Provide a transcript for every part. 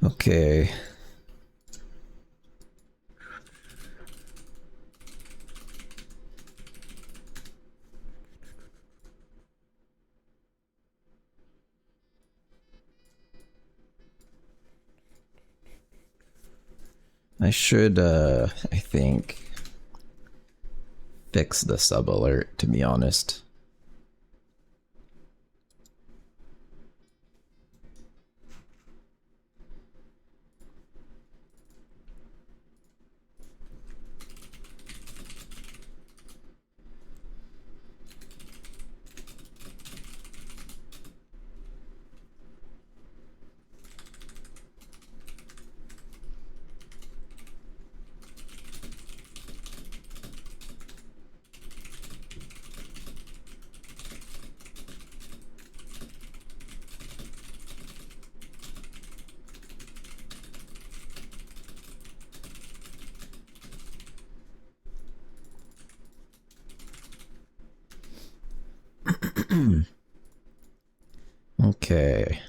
Okay. I should, I think, fix the sub alert, to be honest. Okay.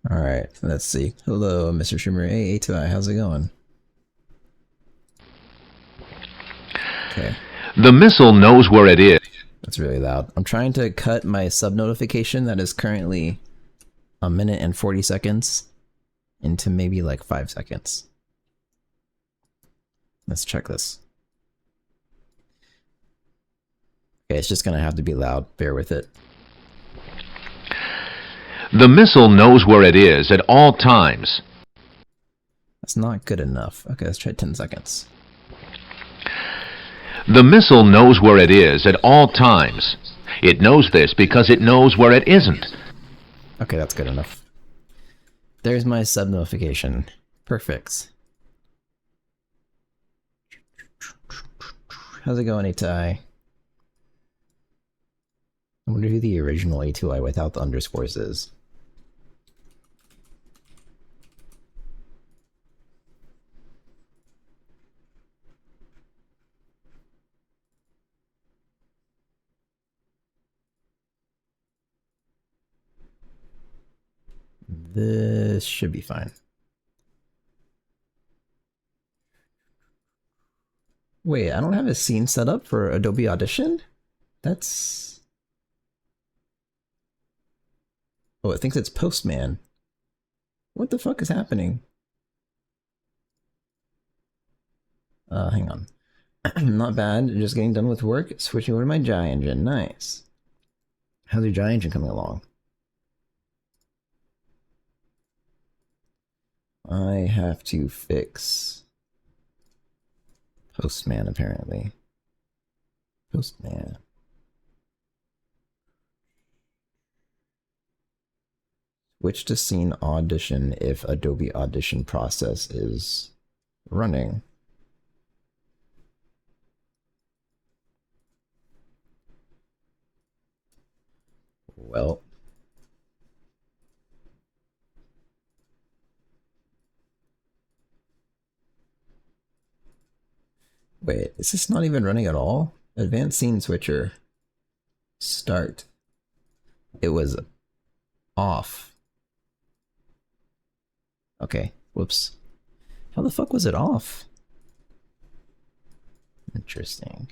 Alright, let's see. Hello, Mr. Shimmer. Hey, A2I, how's it going? Okay. The missile knows where it is. That's really loud. I'm trying to cut my sub notification that is currently 1 minute and 40 seconds into maybe like 5 seconds. Let's check this. Okay, it's just gonna have to be loud. Bear with it. The missile knows where it is at all times. That's not good enough. Okay, let's try 10 seconds. The missile knows where it is at all times. It knows this because it knows where it isn't. Okay, that's good enough. There's my sub notification. Perfect. How's it going, A2I? I wonder who the original A2I without the underscores is. This should be fine. Wait, I don't have a scene set up for Adobe Audition? That's... Oh, it thinks it's Postman. What the fuck is happening? Hang on. Not bad, just getting done with work, switching over to my Jai engine. Nice. How's your Jai engine coming along? I have to fix Postman, apparently. Postman. Switch to scene audition if Adobe Audition process is running. Well. Wait, is this not even running at all? Advanced Scene Switcher. Start. It was off. Okay, whoops. How the fuck was it off? Interesting.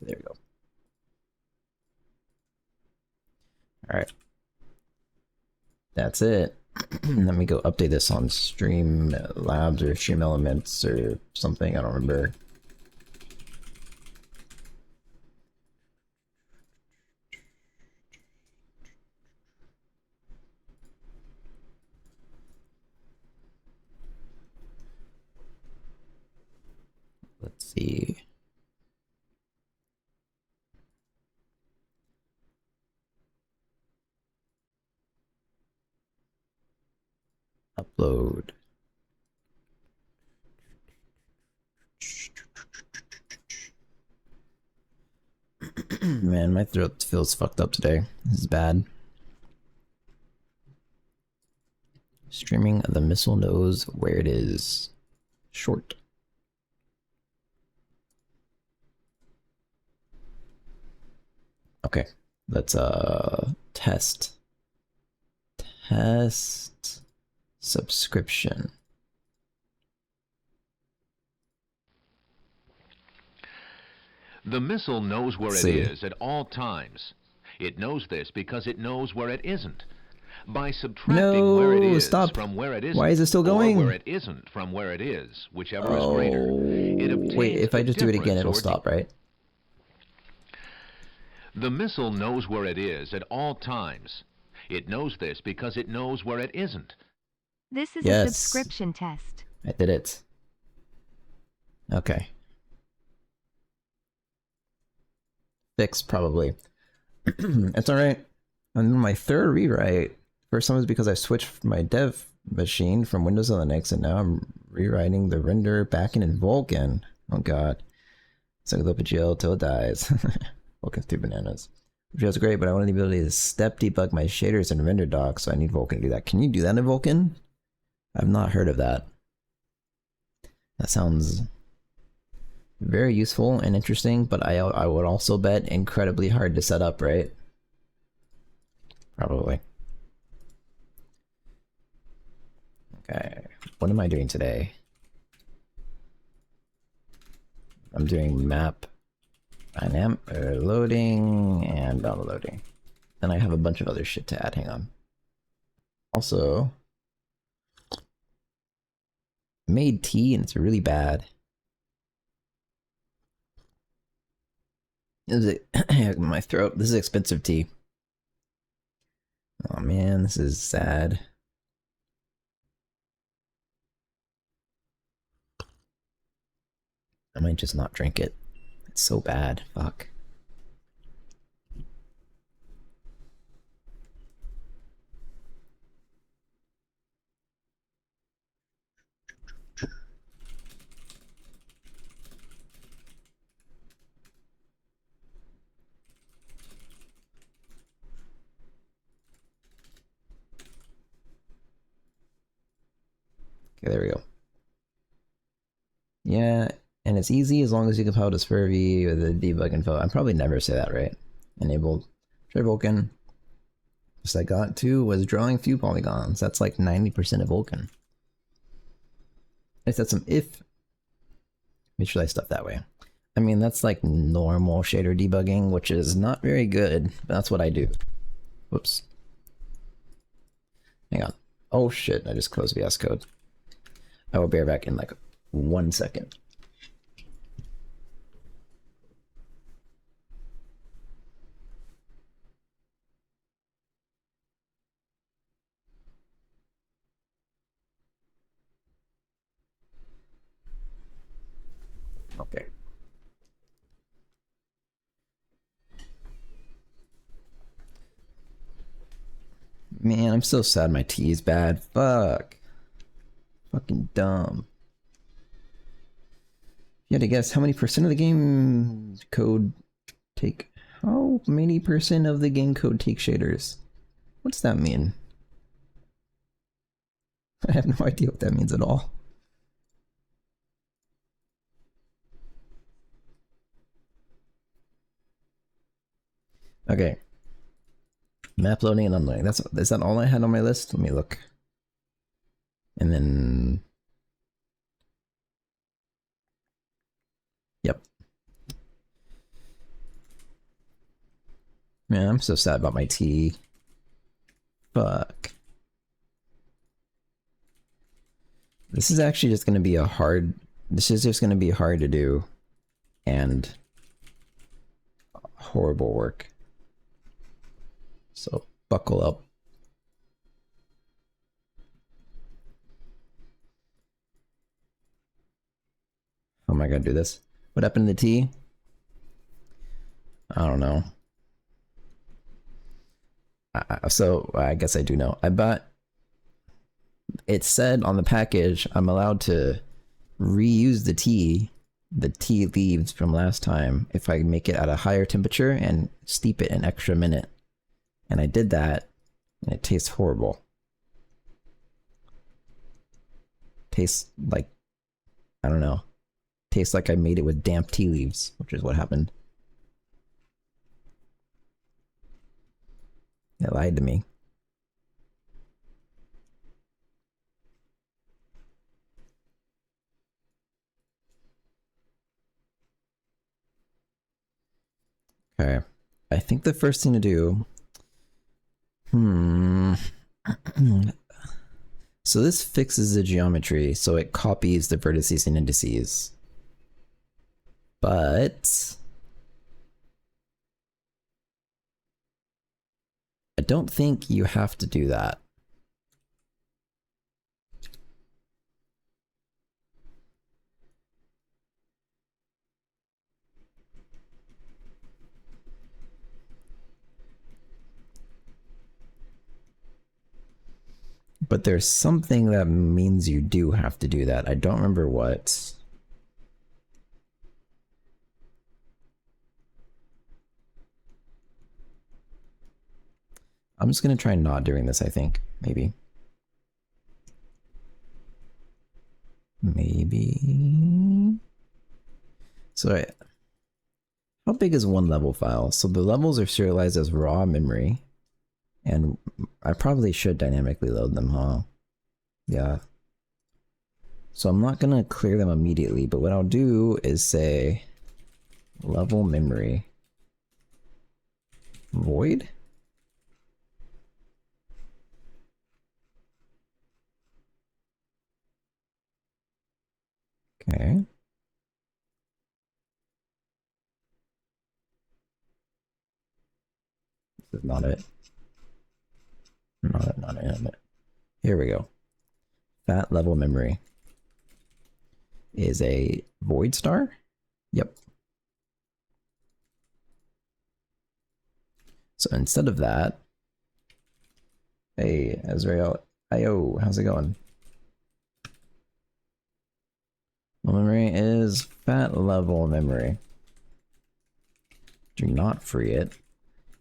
There we go. Alright. That's it. Let me go update this on Stream Labs or Stream Elements or something. I don't remember. Let's see. Upload. Man, my throat feels fucked up today. This is bad. Streaming, the missile knows where it is. Short. Okay, let's test subscription. The missile knows where it is at all times. It knows this because it knows where it isn't. By subtracting where it is from where it isn't, why is it still going? or where it isn't from where it is, whichever is greater, it obtains wait, if I just do it again, it'll stop, right? The missile knows where it is at all times. It knows this because it knows where it isn't. This is a subscription test. I did it. Okay. Fix, probably. It's alright. On my third rewrite, first one was because I switched my dev machine from Windows to Linux, and now I'm rewriting the render backend in Vulkan. Oh god. Suck it up a jail till it dies. Vulkan's 2 bananas. Which feels great, but I want the ability to step debug my shaders and render docs, so I need Vulkan to do that. Can you do that in Vulkan? I've not heard of that. That sounds very useful and interesting, but I would also bet incredibly hard to set up, right? Probably. Okay, what am I doing today? I'm doing map loading and downloading. Then I have a bunch of other shit to add, hang on. Also, made tea and it's really bad. Is it my throat? This is expensive tea. Oh man, this is sad. I might just not drink it. It's so bad. Fuck. Okay, there we go. Yeah, and it's easy as long as you compile to Spurvy with the debug info. I'd probably never say that right. Enabled. Try Vulkan. Just I got to was drawing few polygons. That's like 90% of Vulkan. I said some if. Make sure I stuff that way. I mean, that's like normal shader debugging, which is not very good, but that's what I do. Whoops. Hang on. Oh shit, I just closed VS Code. I will be back in like 1 second. Okay. Man, I'm so sad my tea is bad. Fuck. Fucking dumb. You had to guess how many percent of the game code take... How many percent of the game code take shaders? What's that mean? I have no idea what that means at all. Okay. Map loading and unloading. Is that all I had on my list? Let me look. And then... Yep. Man, I'm so sad about my tea. Fuck. This is actually just gonna be a hard... This is just gonna be hard to do. And... horrible work. So, buckle up. How am I gonna do this? What happened to the tea? I don't know. So, I guess I do know. I bought it said on the package I'm allowed to reuse the tea leaves from last time if I make it at a higher temperature and steep it an extra minute. And I did that, and it tastes horrible. Tastes like, I don't know. Tastes like I made it with damp tea leaves, which is what happened. They lied to me. Okay. I think the first thing to do... So this fixes the geometry, so it copies the vertices and indices. But... I don't think you have to do that. But there's something that means you do have to do that. I don't remember what. I'm just gonna try not doing this, I think. Maybe. So how big is one level file? So the levels are serialized as raw memory. And I probably should dynamically load them, huh? Yeah. So I'm not gonna clear them immediately, but what I'll do is say level memory void. Okay. This is not it. Not it. Here we go. Fat level memory is a void star. Yep. So instead of that, hey, Azrael, IO, how's it going? Memory is fat level memory. Do not free it.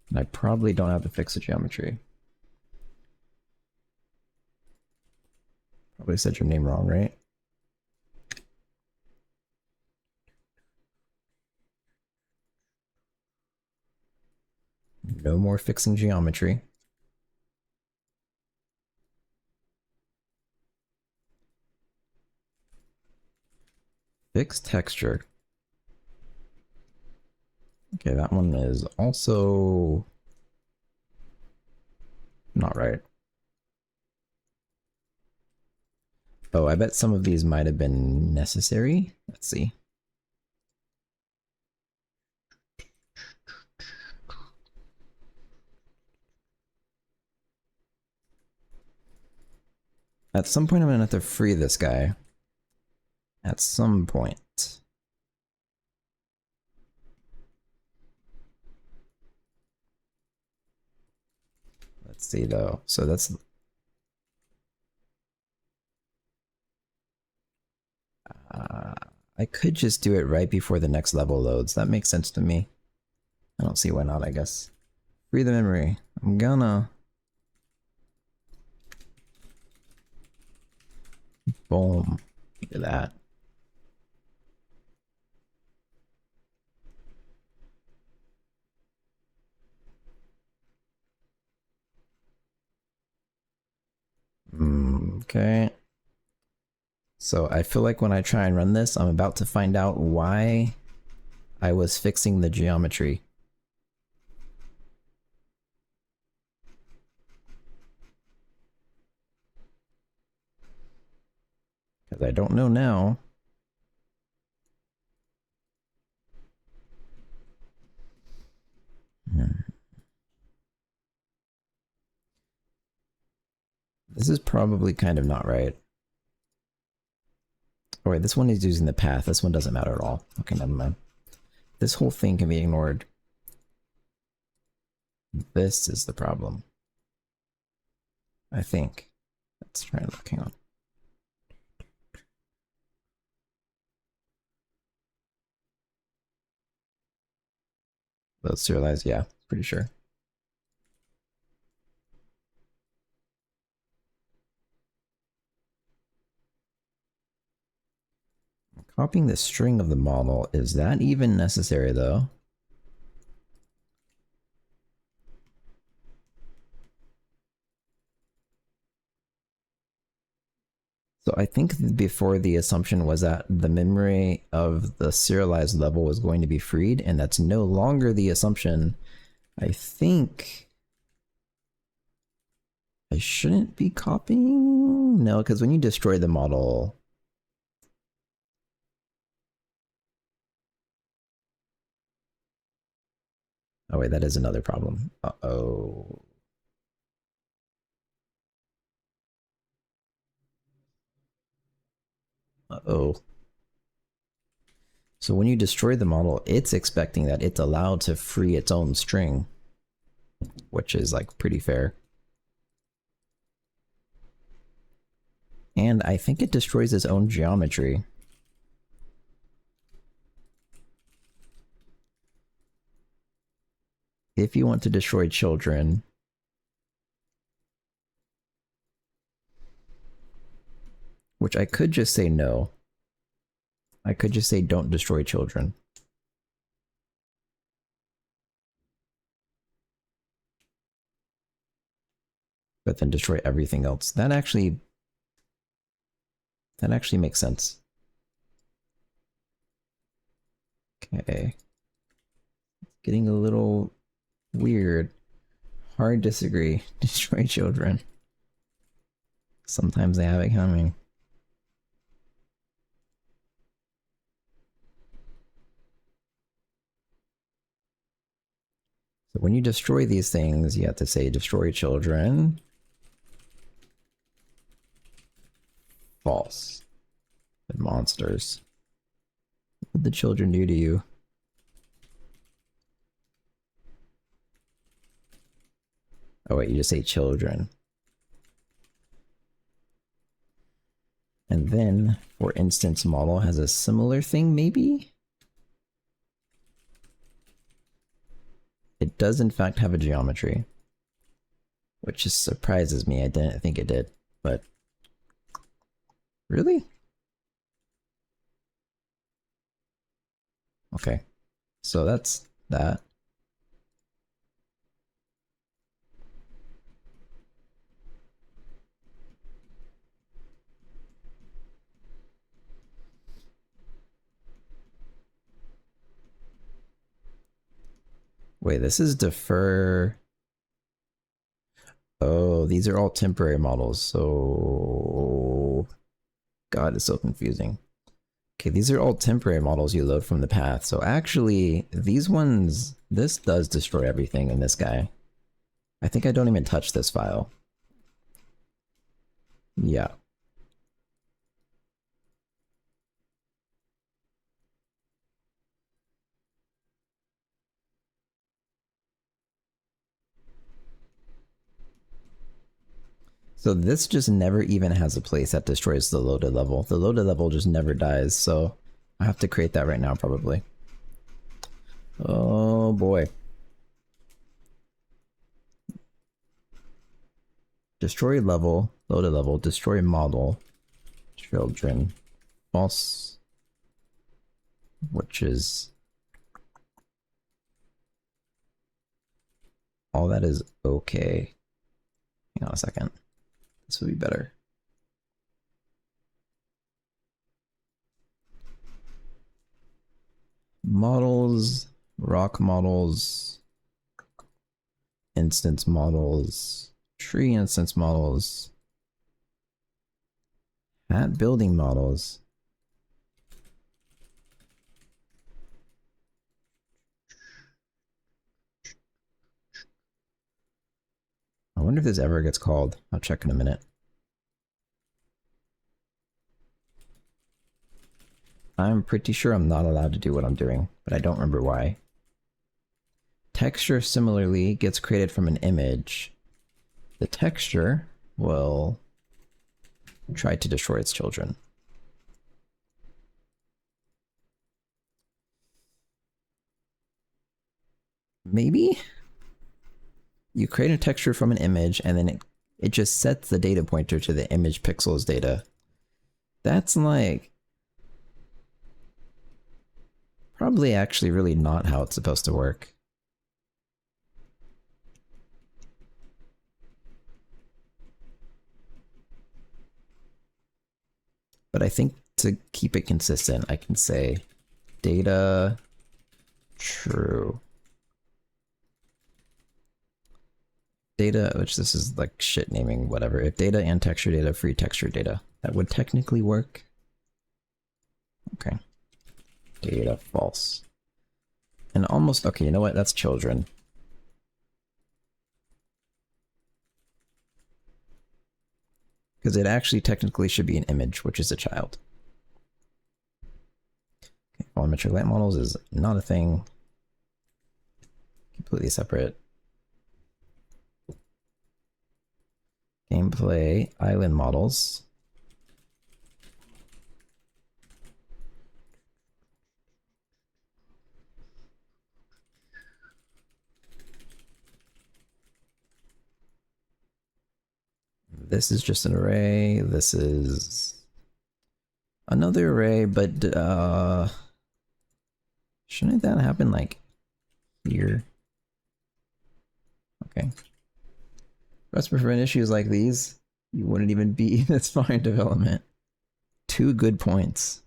And I probably don't have to fix the geometry. Probably said your name wrong, right? No more fixing geometry. Fix texture. Okay, that one is also not right. Oh, I bet some of these might have been necessary. Let's see. At some point, I'm gonna have to free this guy. At some point. Let's see though. So that's... I could just do it right before the next level loads. That makes sense to me. I don't see why not, I guess. Free the memory. I'm gonna... Boom. Look at that. Okay. So I feel like when I try and run this, I'm about to find out why I was fixing the geometry. Because I don't know now. This is probably kind of not right. Oh wait, this one is using the path. This one doesn't matter at all. Okay, never mind. This whole thing can be ignored. This is the problem. I think. Let's try and look. Hang on. Those serialized, yeah, pretty sure. Copying the string of the model, is that even necessary though? So I think before the assumption was that the memory of the serialized level was going to be freed, and that's no longer the assumption. I think I shouldn't be copying? No, because when you destroy the model... Oh wait, that is another problem. Uh-oh. Uh-oh. So when you destroy the model, it's expecting that it's allowed to free its own string, which is like pretty fair. And I think it destroys its own geometry. If you want to destroy children, which I could just say no. I could just say don't destroy children. But then destroy everything else. That actually makes sense. Okay. It's getting a little weird. Hard disagree. Destroy children. Sometimes they have it coming. So when you destroy these things, you have to say destroy children. False. The monsters. What did the children do to you? Oh wait, you just say children. And then, for instance, model has a similar thing, maybe? It does in fact have a geometry. Which just surprises me, I didn't think it did, but... Really? Okay. So that's that. Wait, this is defer. Oh, these are all temporary models, so... God, it's so confusing. Okay, these are all temporary models you load from the path, so actually, these ones... This does destroy everything in this guy. I think I don't even touch this file. Yeah. So this just never even has a place that destroys the loaded level. The loaded level just never dies, so I have to create that right now probably. Oh boy. Destroy level, loaded level, destroy model, children, false, which is... All that is okay. Hang on a second. This would be better. Models, rock models, instance models, tree instance models, hat building models. I wonder if this ever gets called. I'll check in a minute. I'm pretty sure I'm not allowed to do what I'm doing, but I don't remember why. Texture similarly gets created from an image. The texture will tried to destroy its children. Maybe you create a texture from an image and then it just sets the data pointer to the image pixels data. That's like probably actually really not how it's supposed to work. But I think to keep it consistent, I can say data true. Data, which this is like shit naming, whatever. If data and texture data, free texture data. That would technically work. Okay. Data false. And almost, okay, you know what? That's children. Because it actually technically should be an image, which is a child. Okay, volumetric light models is not a thing. Completely separate. Gameplay island models. This is just an array. This is another array, but shouldn't that happen like here? Okay. Rest prevent issues like these. You wouldn't even be this far in development. 2 good points.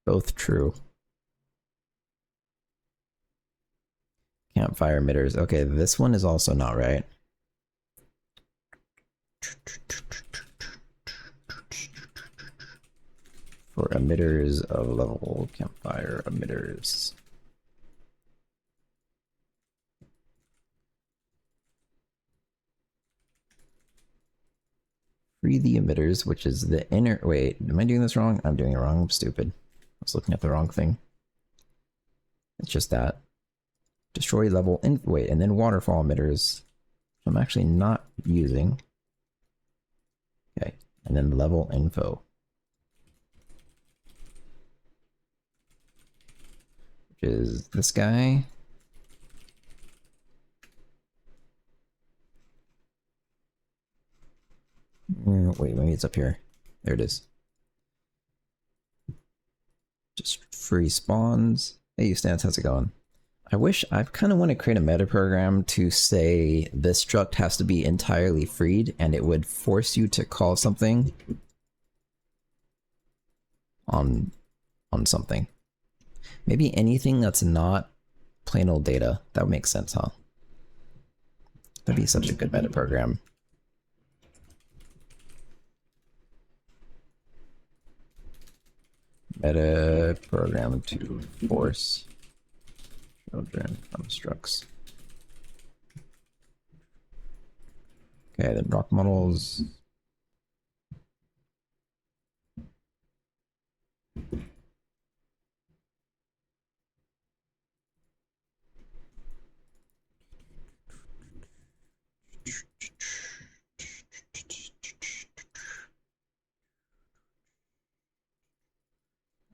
Both true. Campfire emitters. Okay, this one is also not right. For emitters of level campfire emitters. Free the emitters, which is the inner. Wait, am I doing this wrong? I'm doing it wrong. I'm stupid. I was looking at the wrong thing. It's just that. Destroy level in. Wait, and then waterfall emitters. I'm actually not using. Okay, and then level info. Which is this guy. Wait, maybe it's up here. There it is. Just free spawns. Hey, Stance, how's it going? I kind of want to create a meta program to say this struct has to be entirely freed, and it would force you to call something on something. Maybe anything that's not plain old data. That would make sense, huh? That'd be such a good meta program. Meta program to force children constructs. Okay, then rock models.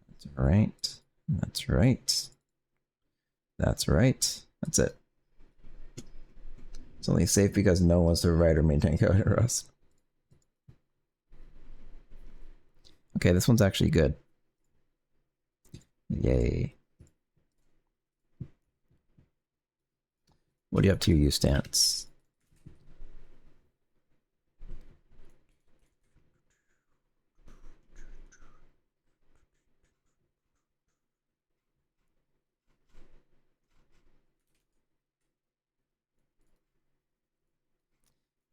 That's right. That's right. That's right. That's it. It's only safe because no one wants to write or maintain code or us. Okay, this one's actually good. Yay. What are you up to, you stance?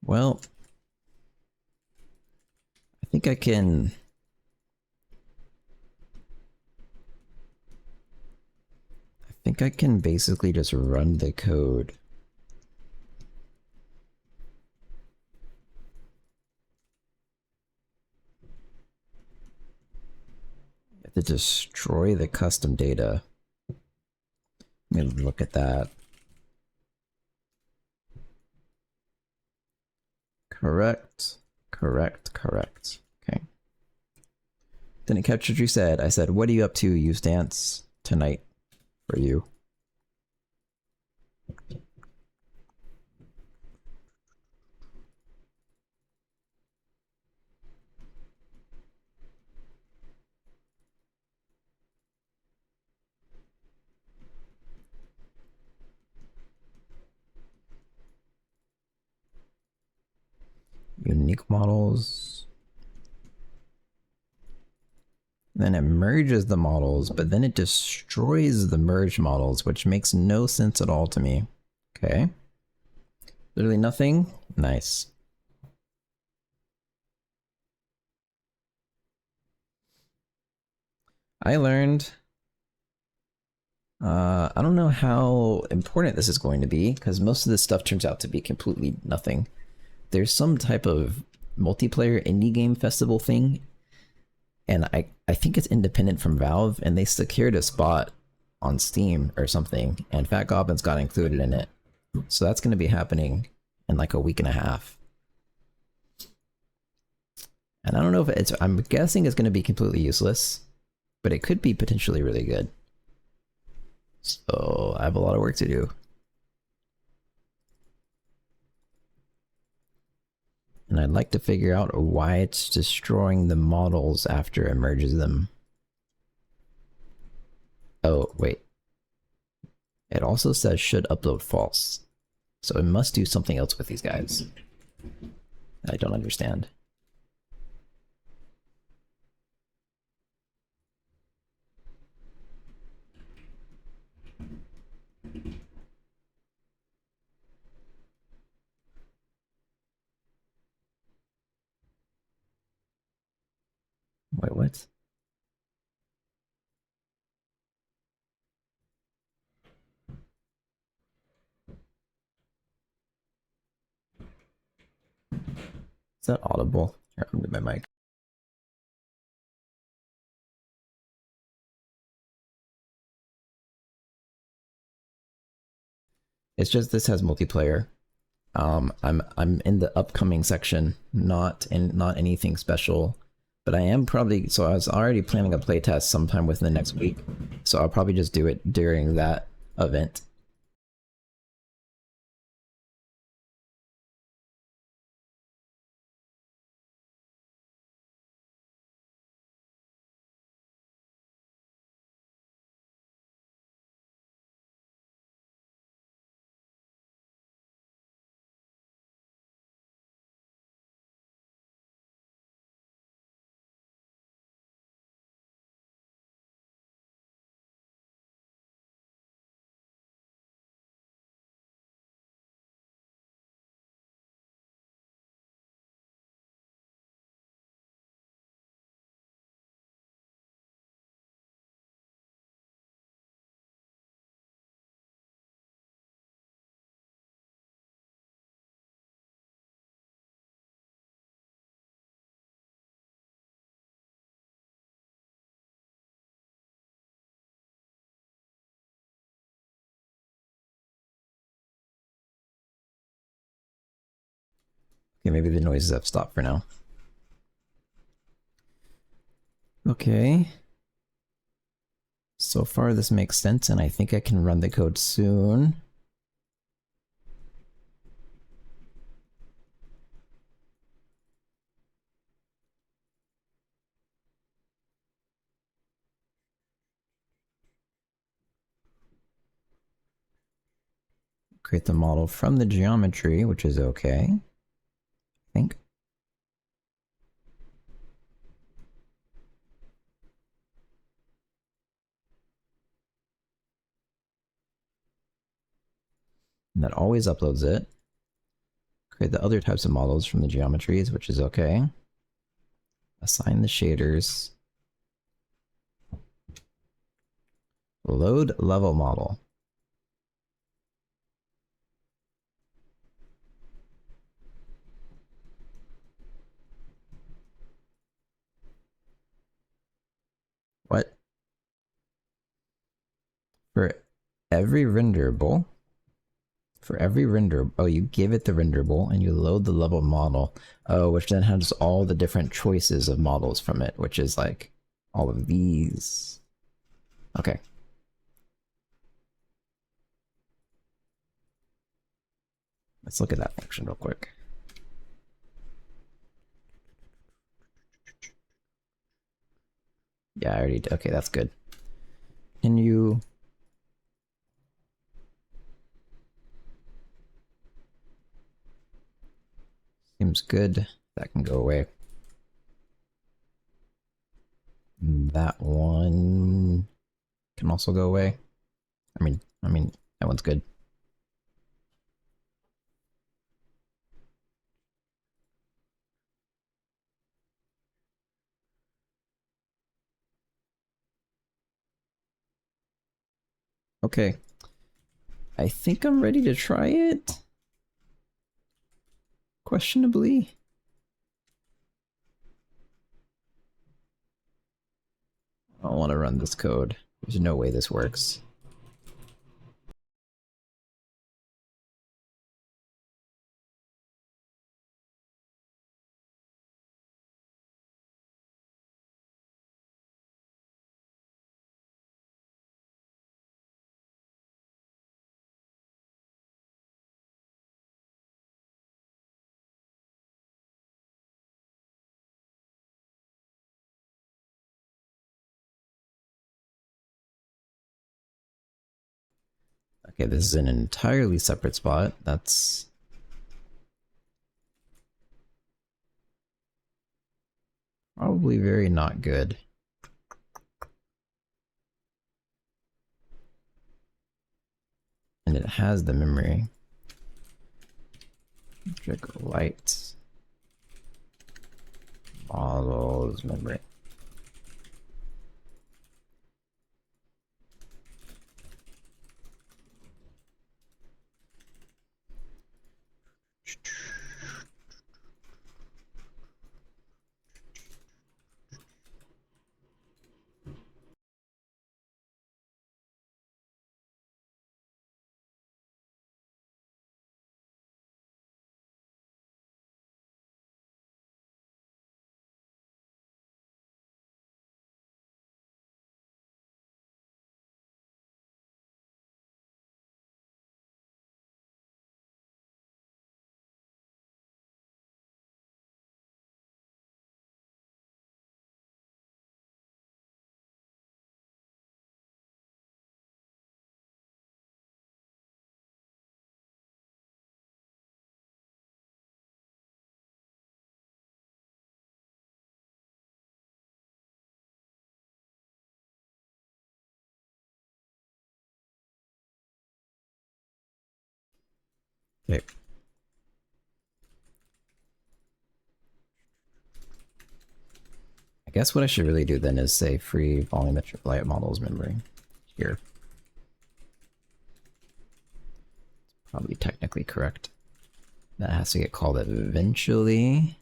Well, I think I can... basically just run the code. You have to destroy the custom data. Let me look at that. Correct. Okay. Didn't catch what you said. I said, what are you up to, you stance, tonight for you? Unique models. Then it merges the models, but then it destroys the merged models, which makes no sense at all to me. Okay. Literally nothing. Nice. I learned. I don't know how important this is going to be, because most of this stuff turns out to be completely nothing. There's some type of multiplayer indie game festival thing, and I think it's independent from Valve, and they secured a spot on Steam or something, and Fat Goblins got included in it. So that's going to be happening in like a week and a half. And I don't know if it's, I'm guessing it's going to be completely useless, but it could be potentially really good. So I have a lot of work to do. And I'd like to figure out why it's destroying the models after it merges them. Oh, wait. It also says should upload false. So it must do something else with these guys. I don't understand. Wait, what? Is that audible? Here, I'm gonna mute my mic. It's just this has multiplayer. I'm in the upcoming section, not anything special, but I am probably, so I was already planning a playtest sometime within the next week, so I'll probably just do it during that event. Okay, maybe the noises have stopped for now. Okay. So far this makes sense, and I think I can run the code soon. Create the model from the geometry, which is okay, I think. And that always uploads it. Create the other types of models from the geometries, which is okay. Assign the shaders. Load level model. What? For every renderable, For every render, oh, you give it the renderable and you load the level model. Oh, which then has all the different choices of models from it, which is like all of these. Okay. Let's look at that function real quick. Yeah, I already did. Okay, that's good. Can you... Seems good. That can go away. That one can also go away. I mean, that one's good. Okay. I think I'm ready to try it. Questionably. I don't want to run this code. There's no way this works. Okay, this is an entirely separate spot. That's... probably very not good. And it has the memory. Trigger light. Models memory. Okay. I guess what I should really do then is say free volumetric light models memory here. Probably technically correct. That has to get called eventually.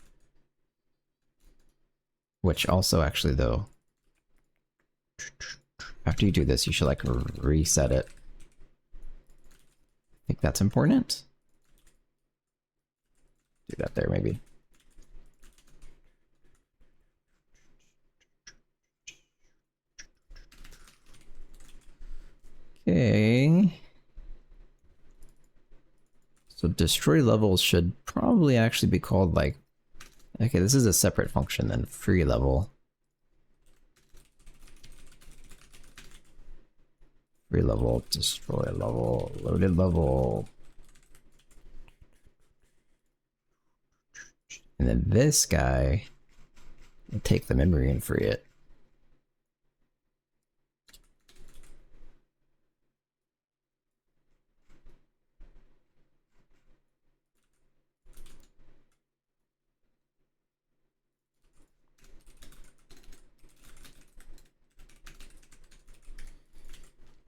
Which also actually though, after you do this, you should like reset it. I think that's important. Do that there maybe. Okay. So destroy levels should probably actually be called like, okay, this is a separate function than free level. Free level, destroy level, loaded level. And then this guy will take the memory and free it.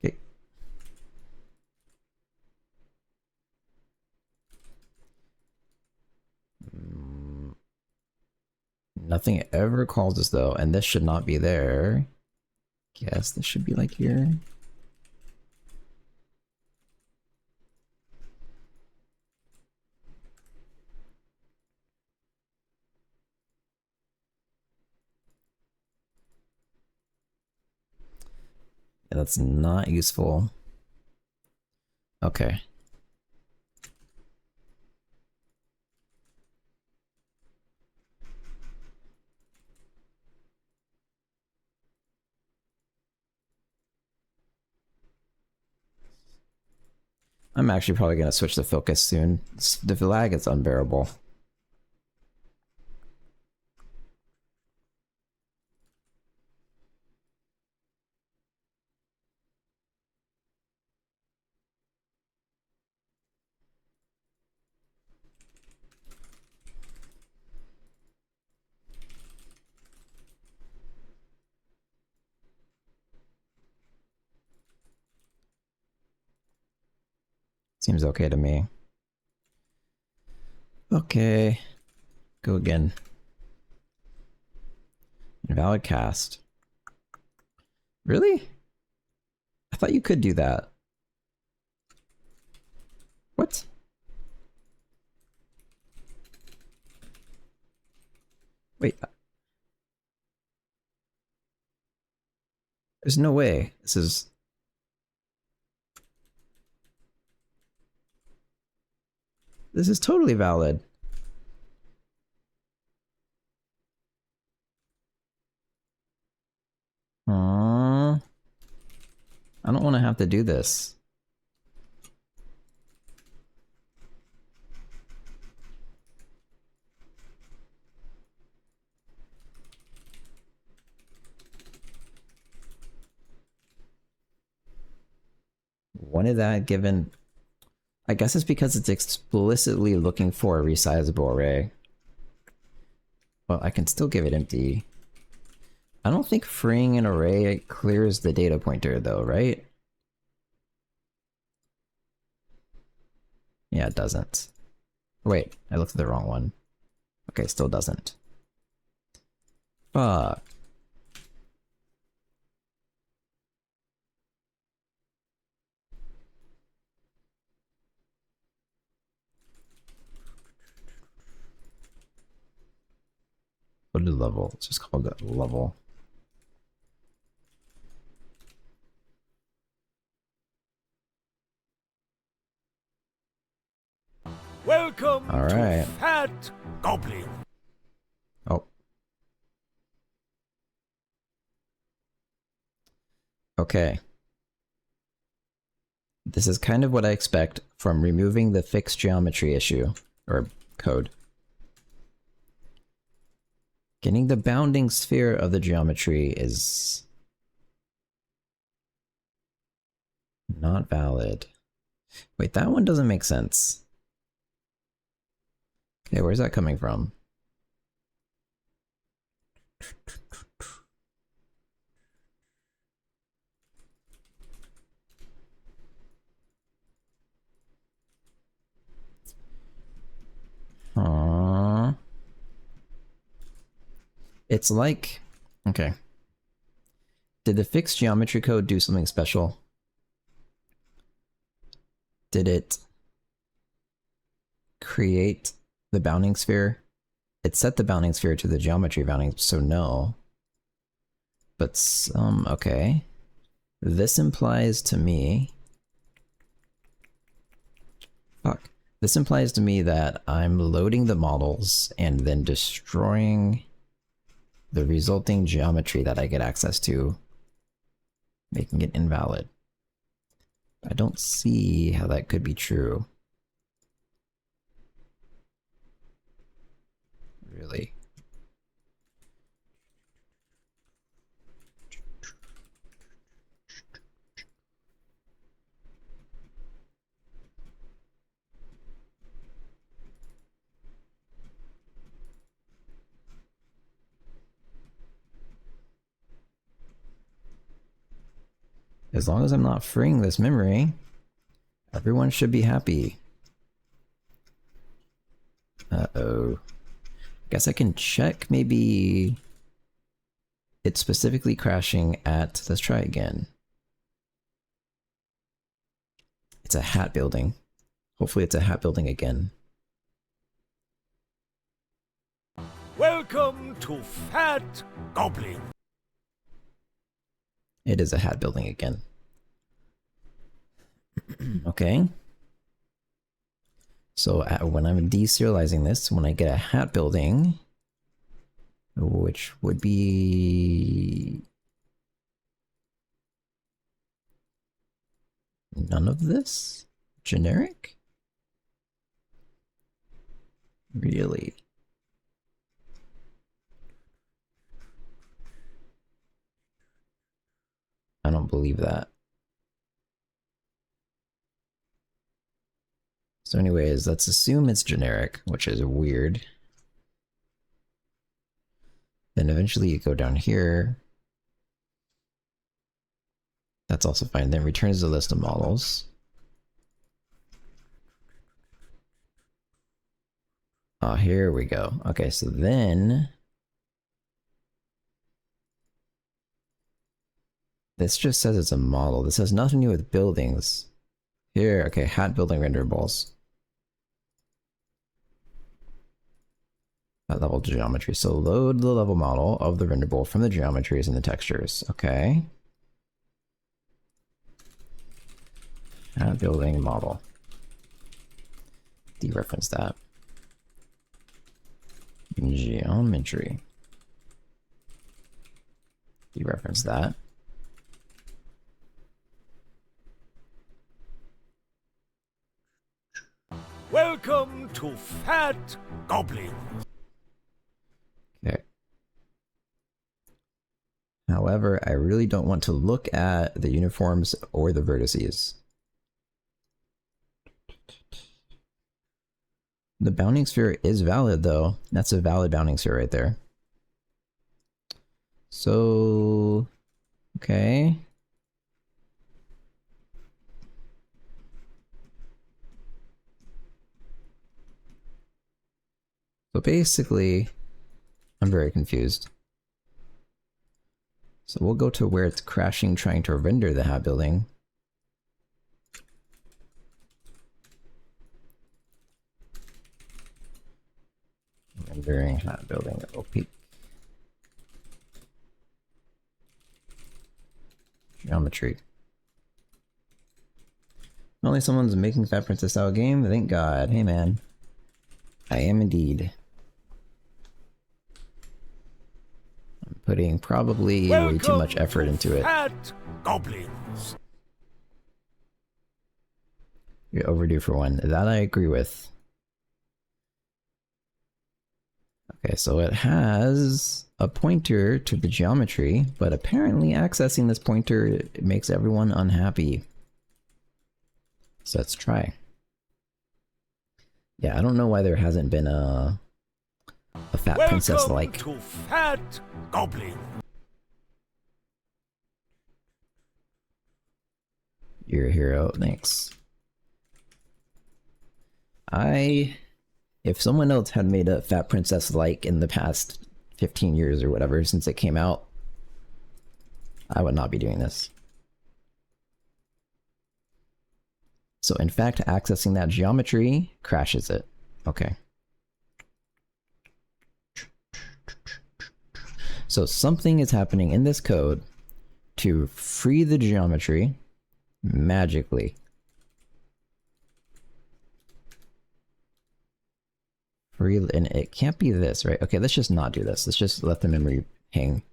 Okay. Nothing ever calls this though, and this should not be there. Guess this should be like here. That's not useful. Okay. I'm actually probably going to switch the focus soon. The lag is unbearable. Seems okay to me. Okay. Go again. Invalid cast. Really? I thought you could do that. What? Wait. There's no way. This is... This is totally valid. Aww. I don't want to have to do this. When is that given? I guess it's because it's explicitly looking for a resizable array. Well, I can still give it empty. I don't think freeing an array clears the data pointer though, right? Yeah, it doesn't. Wait, I looked at the wrong one. Okay, still doesn't. Fuck. What is level? It's just called a level. Welcome to Fat Goblin. Oh. Okay. This is kind of what I expect from removing the fixed geometry issue, or code. Getting the bounding sphere of the geometry is not valid. Wait, that one doesn't make sense. Okay, where's that coming from? Aww. It's like... Okay. Did the fixed geometry code do something special? Did it create the bounding sphere? It set the bounding sphere to the geometry bounding, so no. But okay. This implies to me... Fuck. This implies to me that I'm loading the models and then destroying the resulting geometry that I get access to, making it invalid. I don't see how that could be true. Really. As long as I'm not freeing this memory, everyone should be happy. Uh-oh. Guess I can check maybe it's specifically crashing at, let's try again. It's a hat building. Hopefully it's a hat building again. Welcome to Fat Goblin. It is a hat building again. Okay. So when I'm deserializing this, when I get a hat building, which would be none of this? Generic? Really? I don't believe that. So anyways, let's assume it's generic, which is weird. Then eventually you go down here. That's also fine. Then returns the list of models. Oh, here we go. Okay, so then this just says it's a model. This has nothing to do with buildings. Here, okay, hat building renderables. At level geometry. So load the level model of the renderable from the geometries and the textures. Okay. Hat building model. Dereference that. Geometry. Dereference that. Welcome to Fat Goblins. Okay. However, I really don't want to look at the uniforms or the vertices. The bounding sphere is valid though. That's a valid bounding sphere right there. So, okay. So basically, I'm very confused. So we'll go to where it's crashing trying to render the hat building. Rendering hat building opaque. Geometry. Only someone's making Fat Princess style game? Thank God. Hey man. I am indeed. I'm putting probably way too much effort into it. Fat Goblins. You're overdue for one. That I agree with. Okay, so it has a pointer to the geometry, but apparently accessing this pointer makes everyone unhappy. So let's try. Yeah, I don't know why there hasn't been a Fat Princess like. Welcome to Fat Goblin. You're a hero, thanks. If someone else had made a Fat Princess like in the past 15 years or whatever since it came out, I would not be doing this. So in fact, accessing that geometry crashes it. Okay. So something is happening in this code to free the geometry magically. And it can't be this, right? Okay, let's just not do this. Let's just let the memory hang.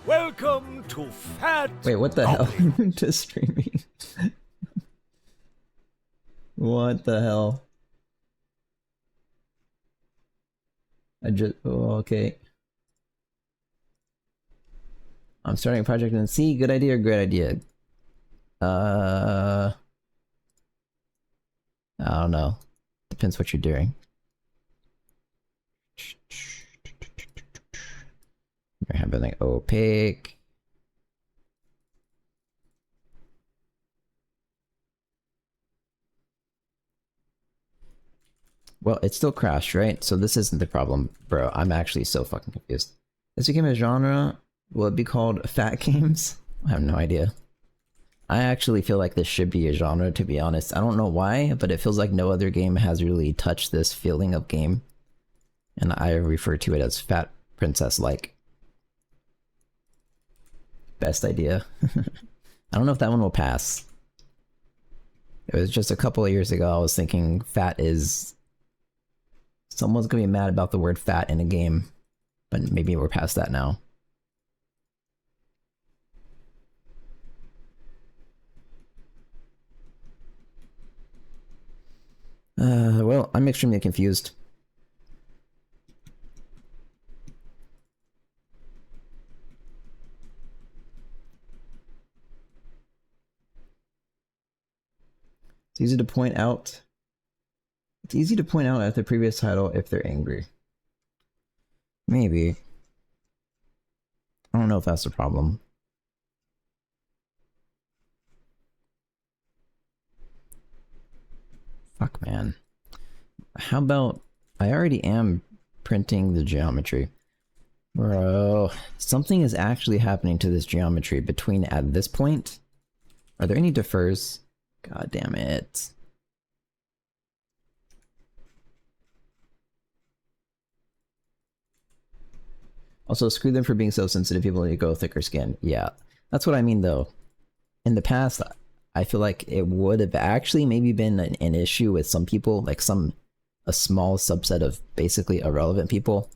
Welcome to Fat Wait, what the hell? Just streaming. What the hell? Oh, okay. I'm starting a project in C. Good idea or great idea? I don't know. Depends what you're doing. We're having like opaque. Well, it still crashed, right? So this isn't the problem, bro. I'm actually so fucking confused. This became a genre. Will it be called Fat Games? I have no idea. I actually feel like this should be a genre, to be honest. I don't know why, but it feels like no other game has really touched this feeling of game. And I refer to it as Fat princess-like. Best idea. I don't know if that one will pass. It was just a couple of years ago I was thinking fat is... Someone's gonna be mad about the word fat in a game, but maybe we're past that now. Well, I'm extremely confused. It's easy to point out. It's easy to point out at the previous title if they're angry. Maybe. I don't know if that's the problem. Fuck, man. How about... I already am printing the geometry. Bro, something is actually happening to this geometry between at this point. Are there any defers? God damn it. Also, screw them for being so sensitive. People need to go thicker skin. Yeah, that's what I mean, though. In the past, I feel like it would have actually maybe been an issue with some people, like a small subset of basically irrelevant people.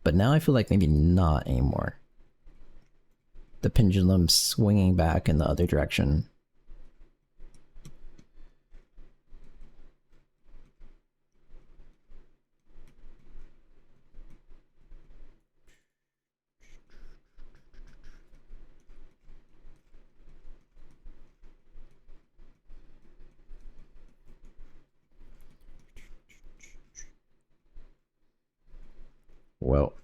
But now I feel like maybe not anymore. The pendulum swinging back in the other direction. Well.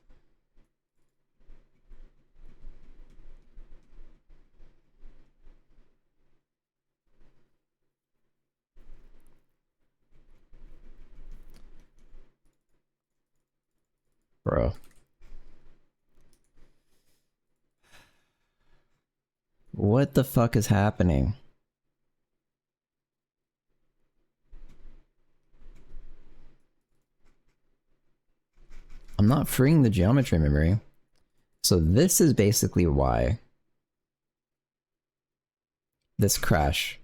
Bro. What the fuck is happening? I'm not freeing the geometry memory. So this is basically why this crash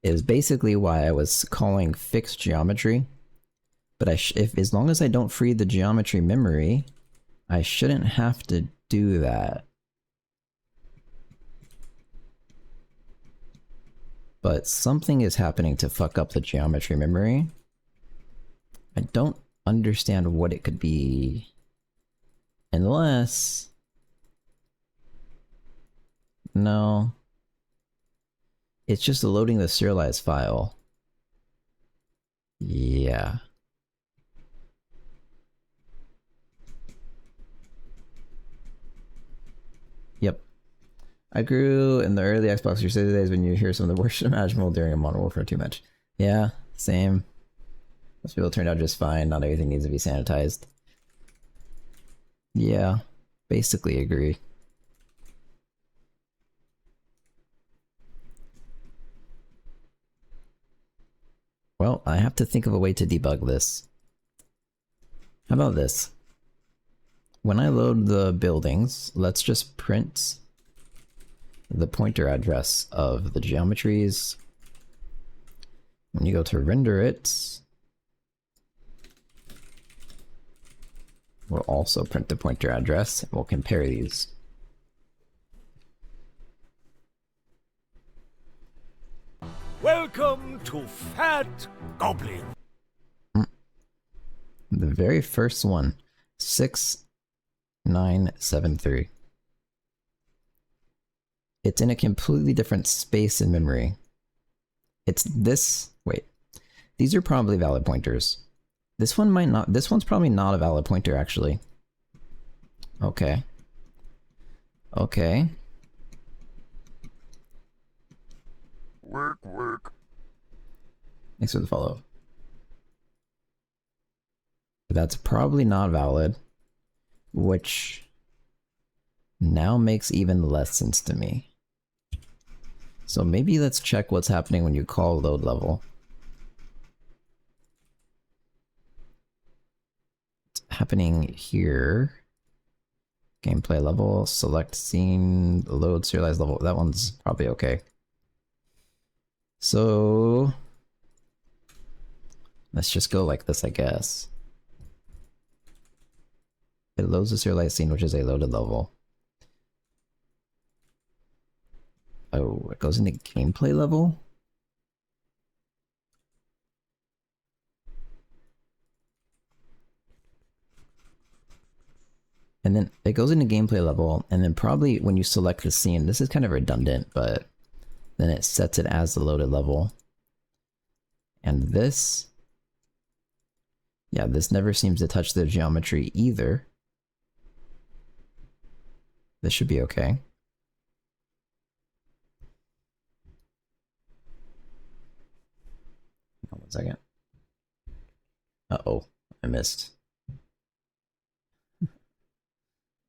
is basically why I was calling fixed geometry. But as long as I don't free the geometry memory, I shouldn't have to do that. But something is happening to fuck up the geometry memory. I don't understand what it could be. Unless... No. It's just loading the serialized file. Yeah. Yep. I grew in the early Xbox 360 days when you hear some of the worst imaginable during a Modern Warfare 2 match. Yeah, same. Most people turned out just fine, not everything needs to be sanitized. Yeah, basically agree. Well, I have to think of a way to debug this. How about this? When I load the buildings, let's just print the pointer address of the geometries. When you go to render it, we'll also print the pointer address and we'll compare these. Welcome to Fat Goblin. The very first one, 6973. It's in a completely different space in memory. It's this, wait, these are probably valid pointers. This one might not, this one's probably not a valid pointer actually. Okay. Okay. Work. Thanks for the follow. That's probably not valid, which now makes even less sense to me. So maybe let's check what's happening when you call load level. happening here. Gameplay level, select scene, load serialized level. That one's probably okay. So let's just go like this, I guess. It loads the serialized scene, which is a loaded level. Oh, it goes into gameplay level? And then it goes into gameplay level, and then probably when you select the scene, this is kind of redundant, but then it sets it as the loaded level. And this, yeah, this never seems to touch the geometry either. This should be okay. Hold on 1 second. Uh-oh, I missed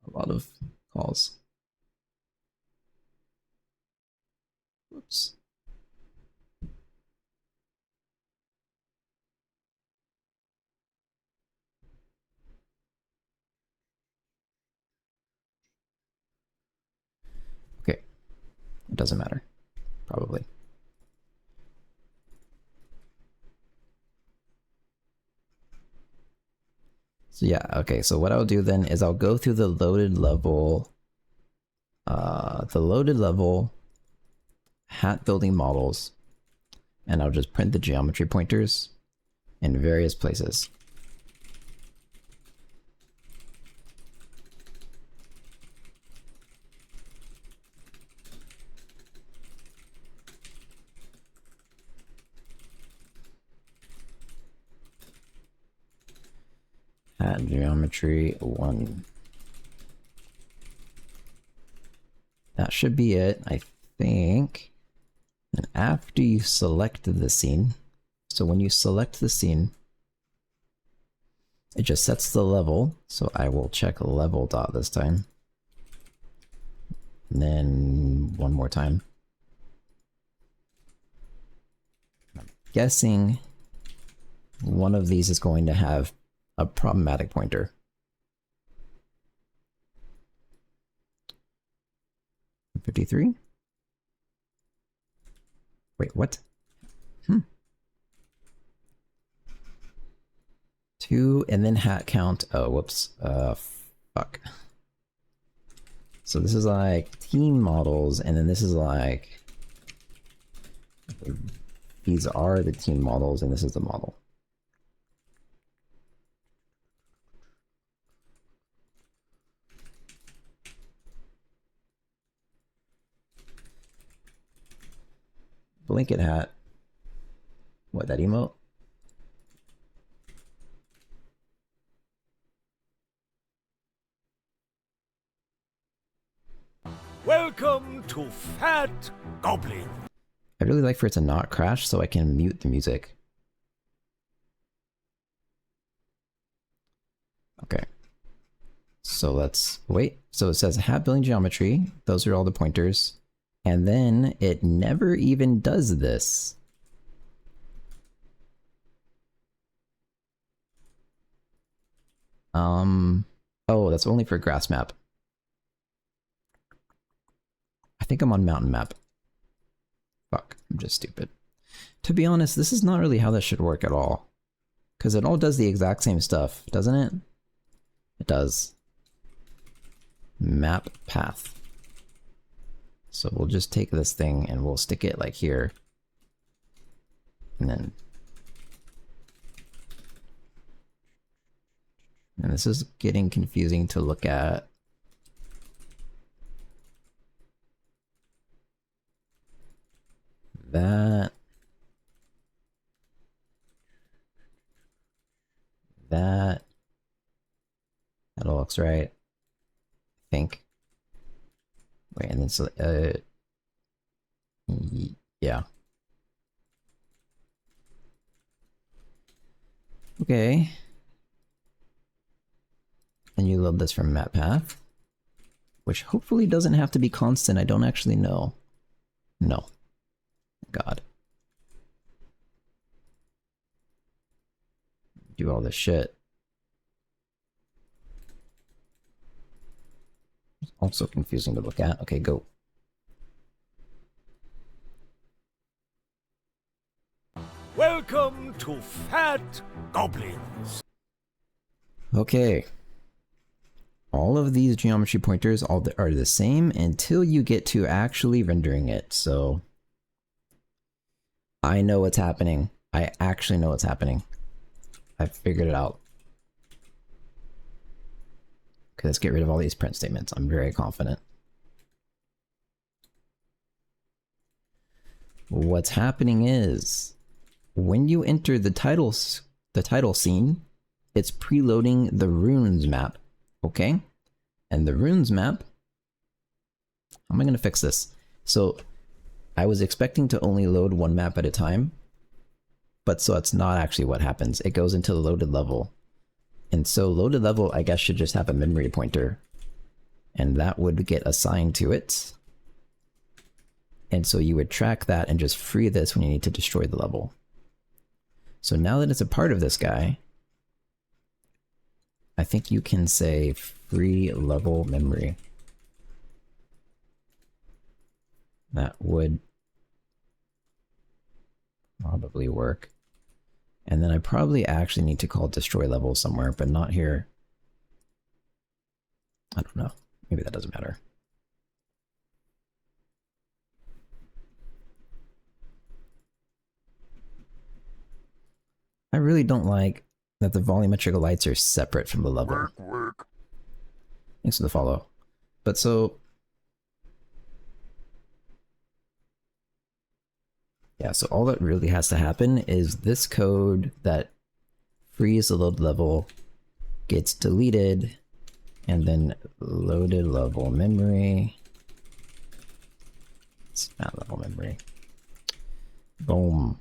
a lot of calls. Whoops. Okay, it doesn't matter, probably. So yeah, okay, so what I'll do then is I'll go through the loaded level hat building models, and I'll just print the geometry pointers in various places. Hat geometry 1. That should be it, I think. And after you select the scene, so when you select the scene, it just sets the level. So I will check level dot this time. And then one more time. I'm guessing one of these is going to have a problematic pointer. $53? Wait, what? 2 and then hat count. Oh, whoops. Fuck. So this is like team models, and then this is like, these are the team models, and this is the model. Blanket hat. What, that emote? Welcome to Fat Goblin. I'd really like for it to not crash so I can mute the music. Okay. So let's wait. So it says hat building geometry. Those are all the pointers. And then it never even does this. Oh, that's only for grass map. I think I'm on mountain map. Fuck, I'm just stupid. To be honest, this is not really how this should work at all. Because it all does the exact same stuff, doesn't it? It does. Map path. So we'll just take this thing and we'll stick it like here. And then... And this is getting confusing to look at. That. That all looks right. I think. Wait, and then so yeah. Okay. And you load this from map path, which hopefully doesn't have to be constant. I don't actually know. No. God. Do all this shit. Also confusing to look at. Okay, go. Welcome to Fat Goblins. Okay. All of these geometry pointers are the same until you get to actually rendering it. So I know what's happening. I actually know what's happening. I figured it out. Okay, let's get rid of all these print statements. I'm very confident. What's happening is when you enter the title scene, it's preloading the runes map. Okay? And the runes map, how am I going to fix this? So I was expecting to only load one map at a time, but so that's not actually what happens. It goes into the loaded level. And so loaded level, I guess, should just have a memory pointer, and that would get assigned to it. And so you would track that and just free this when you need to destroy the level. So now that it's a part of this guy, I think you can say free level memory. That would probably work. And then I probably actually need to call destroy level somewhere, but not here. I don't know. Maybe that doesn't matter. I really don't like that the volumetric lights are separate from the level. Thanks for the follow. But so... yeah, so all that really has to happen is this code that frees the load level gets deleted, and then loaded level memory. It's not level memory. Boom.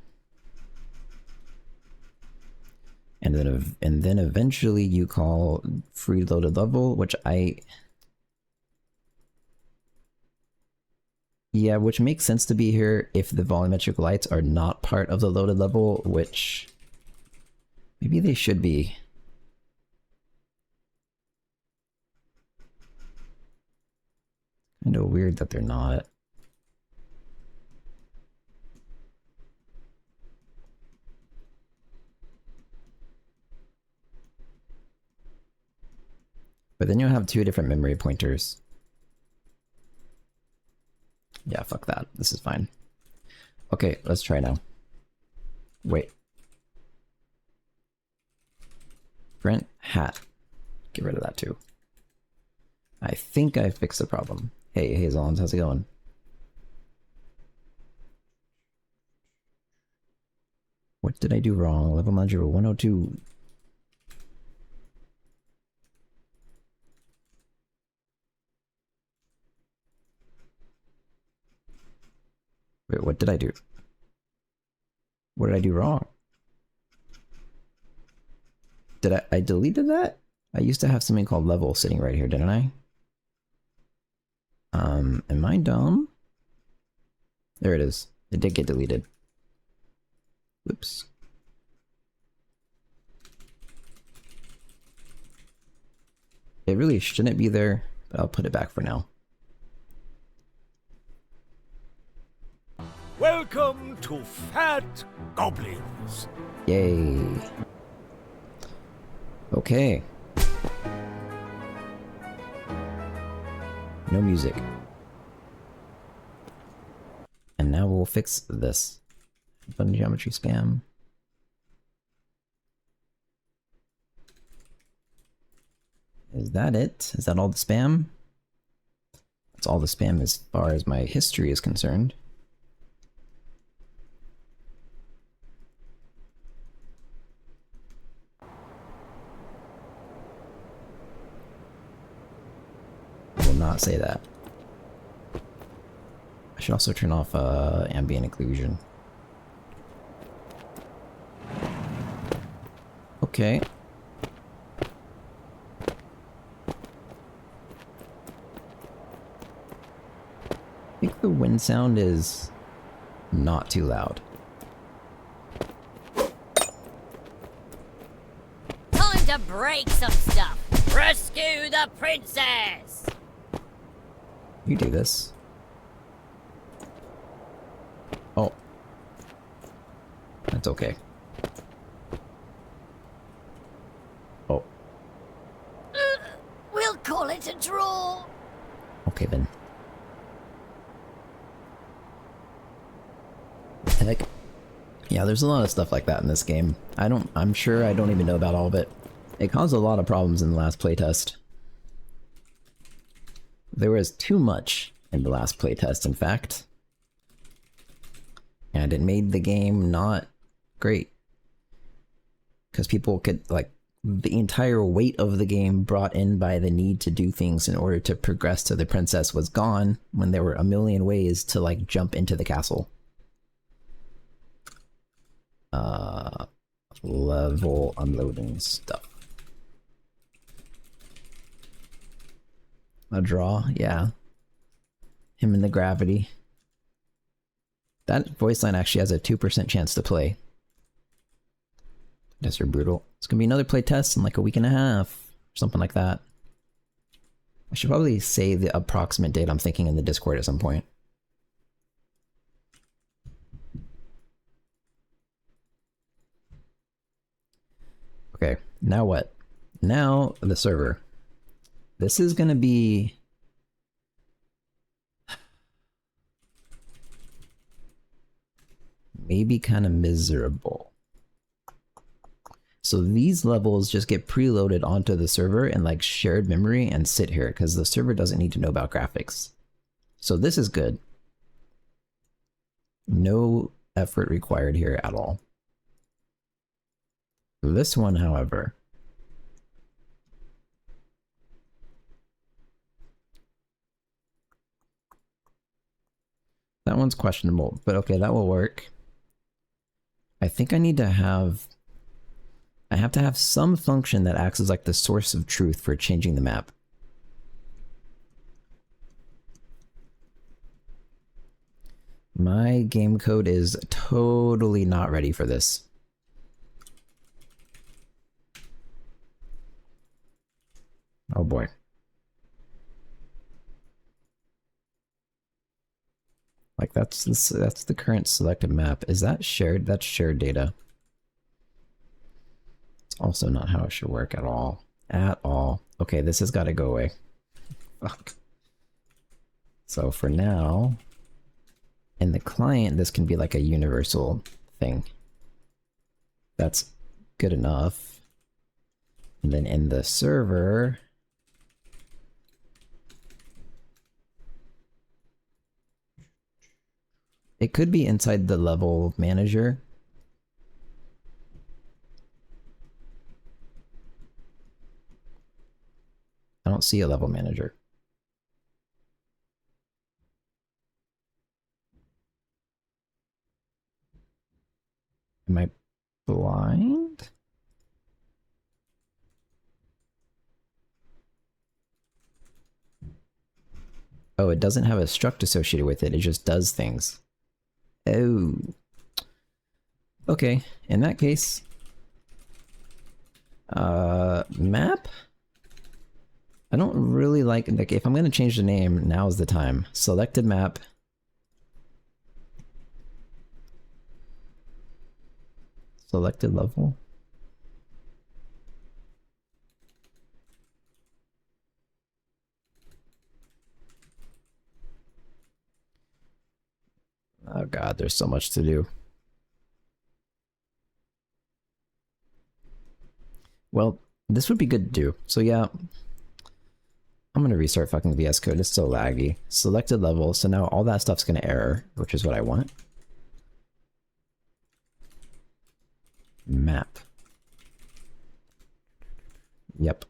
And then eventually you call free loaded level, which yeah, which makes sense to be here if the volumetric lights are not part of the loaded level, which maybe they should be. Kind of weird that they're not. But then you'll have two different memory pointers. Yeah, fuck that. This is fine. Okay, let's try now. Wait. Print hat. Get rid of that too. I think I fixed the problem. Hey, Hazelons, how's it going? What did I do wrong? Level manager 102. Wait, what did I do? What did I do wrong? Did I deleted that? I used to have something called level sitting right here, didn't I? Am I dumb? There it is. It did get deleted. Whoops. It really shouldn't be there, but I'll put it back for now. Welcome to Fat Goblins. Yay. Okay. No music. And now we'll fix this. Button geometry spam. Is that it? Is that all the spam? That's all the spam as far as my history is concerned. I will not say that. I should also turn off ambient occlusion. Okay. I think the wind sound is not too loud. Time to break some stuff. Rescue the princess! You do this. Oh. That's okay. Oh. We'll call it a draw. Okay then. Heck. Yeah, there's a lot of stuff like that in this game. I'm sure I don't even know about all of it. It caused a lot of problems in the last playtest. There was too much in the last playtest, in fact. And it made the game not great. Because people could, like, the entire weight of the game brought in by the need to do things in order to progress to the princess was gone when there were a million ways to, like, jump into the castle. Level unloading stuff. A draw, yeah. Him in the gravity. That voice line actually has a 2% chance to play. Yes, you're brutal. It's gonna be another play test in like a week and a half, or something like that. I should probably say the approximate date I'm thinking in the Discord at some point. Okay, now what? Now the server. This is gonna be... maybe kind of miserable. So these levels just get preloaded onto the server in like shared memory and sit here because the server doesn't need to know about graphics. So this is good. No effort required here at all. This one, however, that one's questionable, but okay, that will work. I think I need to have... I have to have some function that acts as like the source of truth for changing the map. My game code is totally not ready for this. Oh boy. Like that's the current selected map. Is that shared? That's shared data. It's also not how it should work at all. At all. Okay, this has got to go away. Fuck. So for now, in the client, this can be like a universal thing. That's good enough. And then in the server, it could be inside the level manager. I don't see a level manager. Am I blind? Oh, it doesn't have a struct associated with it. It just does things. Oh. Okay, in that case. Map? I don't really like if I'm going to change the name, now's the time. Selected map. Selected level. Oh god, there's so much to do. Well, this would be good to do. So yeah, I'm gonna restart fucking VS Code. It's so laggy. Selected level, so now all that stuff's gonna error, which is what I want. Map. Yep.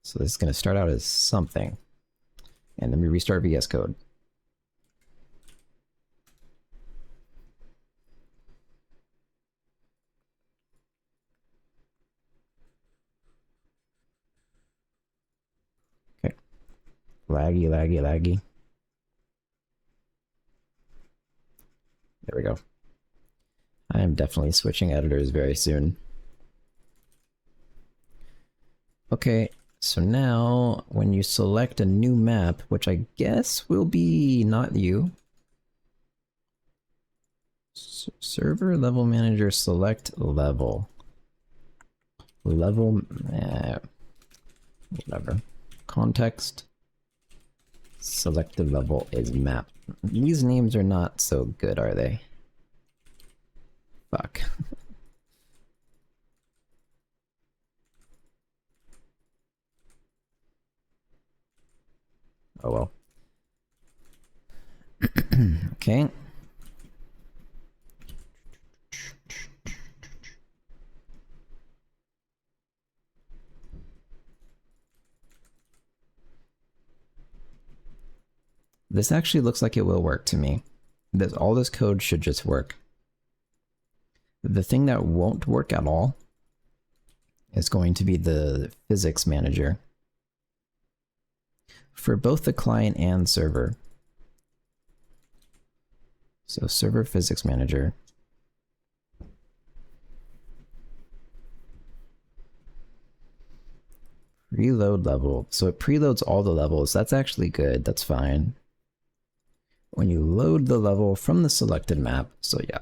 So this is gonna start out as something. And then we restart VS Code. Laggy, laggy, laggy. There we go. I am definitely switching editors very soon. Okay, So now, when you select a new map, which I guess will be not you. Server level manager select level. Level, whatever. Context. Selected level is map. These names are not so good, are they? Fuck. Oh well. Okay. This actually looks like it will work to me. All this code should just work. The thing that won't work at all is going to be the physics manager. For both the client and server. So server physics manager. Preload level. So it preloads all the levels. That's actually good. That's fine. When you load the level from the selected map. So yeah.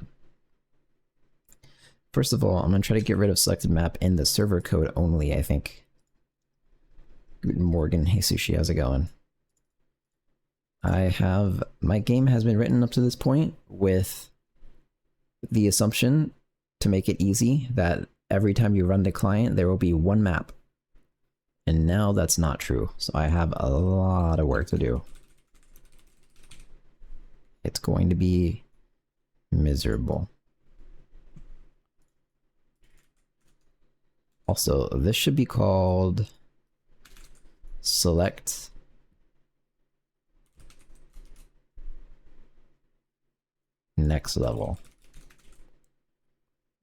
First of all, I'm going to try to get rid of selected map in the server code only, I think. Guten Morgen, hey Sushi, how's it going? My game has been written up to this point with the assumption, to make it easy, that every time you run the client, there will be one map. And now that's not true, so I have a lot of work to do. It's going to be miserable. Also, this should be called select next level.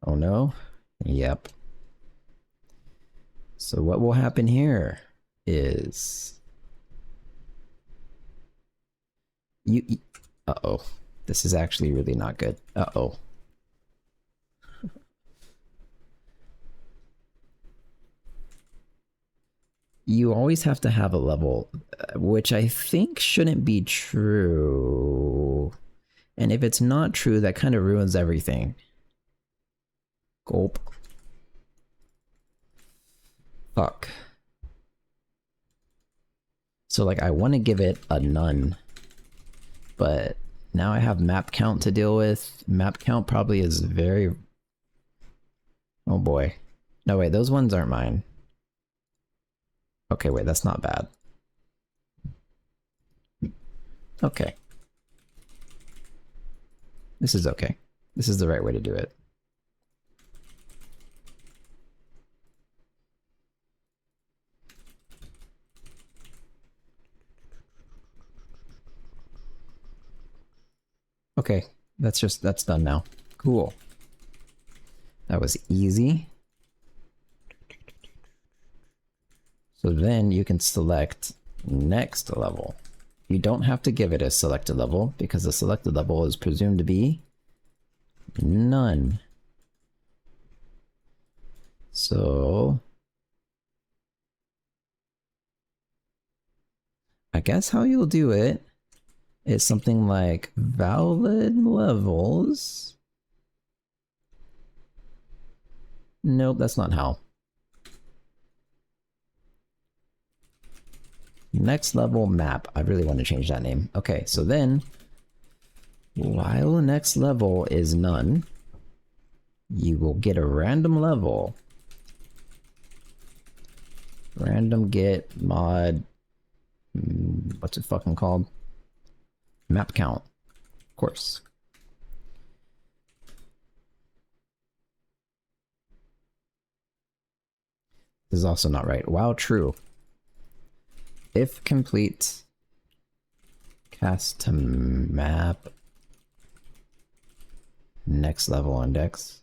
Oh no? Yep. So what will happen here is uh-oh. This is actually really not good. Uh-oh. You always have to have a level, which I think shouldn't be true. And if it's not true, that kind of ruins everything. Gulp. Fuck. So like I want to give it a none, but now I have map count to deal with. Map count probably is very... Oh boy. No wait, those ones aren't mine. Okay, wait, that's not bad. Okay. This is okay. This is the right way to do it. Okay, that's done now. Cool. That was easy. So then you can select next level. You don't have to give it a selected level because the selected level is presumed to be none. So I guess how you'll do it is something like valid levels. Nope, that's not how. Next level map. I really want to change that name. Okay, so then while next level is none, you will get a random level. Random get mod. What's it fucking called? Map count. Of course. This is also not right. While true. If complete, cast to map, next level index.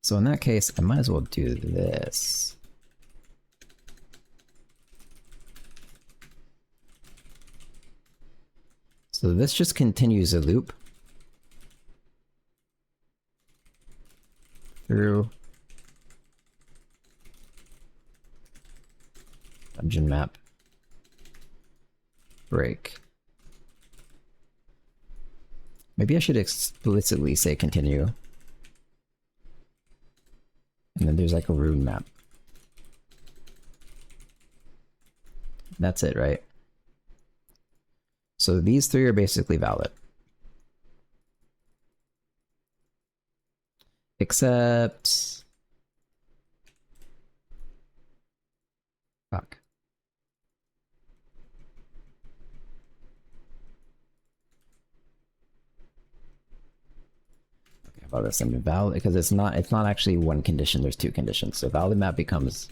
So in that case, I might as well do this. So this just continues a loop through dungeon map. Break. Maybe I should explicitly say continue. And then there's like a rune map. That's it, right? So these three are basically valid. Except... Fuck. Okay, how about this? I'm valid because it's not actually one condition, there's two conditions. So valid map becomes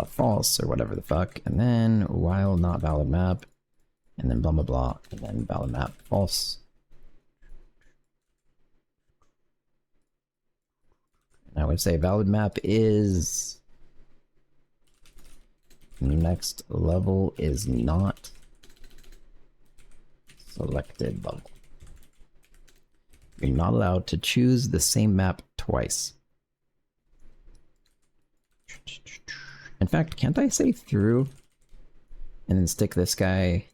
false or whatever the fuck, and then while not valid map, and then blah blah blah, and then valid map false. And I would say valid map is next level is not selected level. You're not allowed to choose the same map twice. In fact, can't I say through and then stick this guy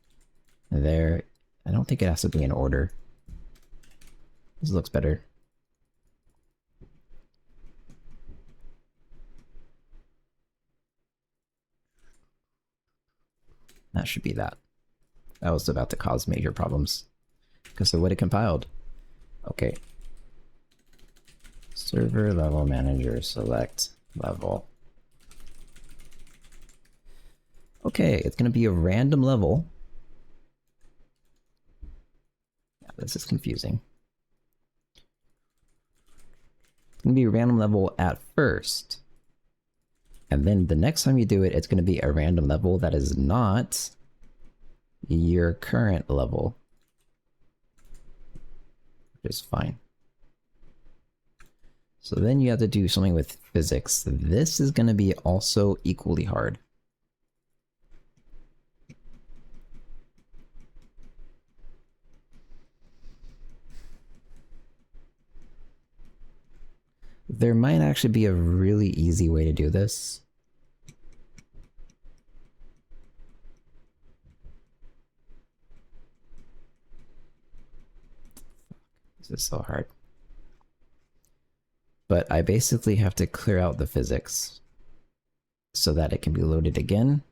there? I don't think it has to be in order. This looks better. That should be that. That was about to cause major problems because of what it compiled. Okay. Server level manager, select level. Okay, it's going to be a random level. Yeah, this is confusing. It's going to be a random level at first. And then the next time you do it, it's going to be a random level that is not your current level. Which is fine. So then you have to do something with physics. This is going to be also equally hard. There might actually be a really easy way to do this. This is so hard. But I basically have to clear out the physics so that it can be loaded again.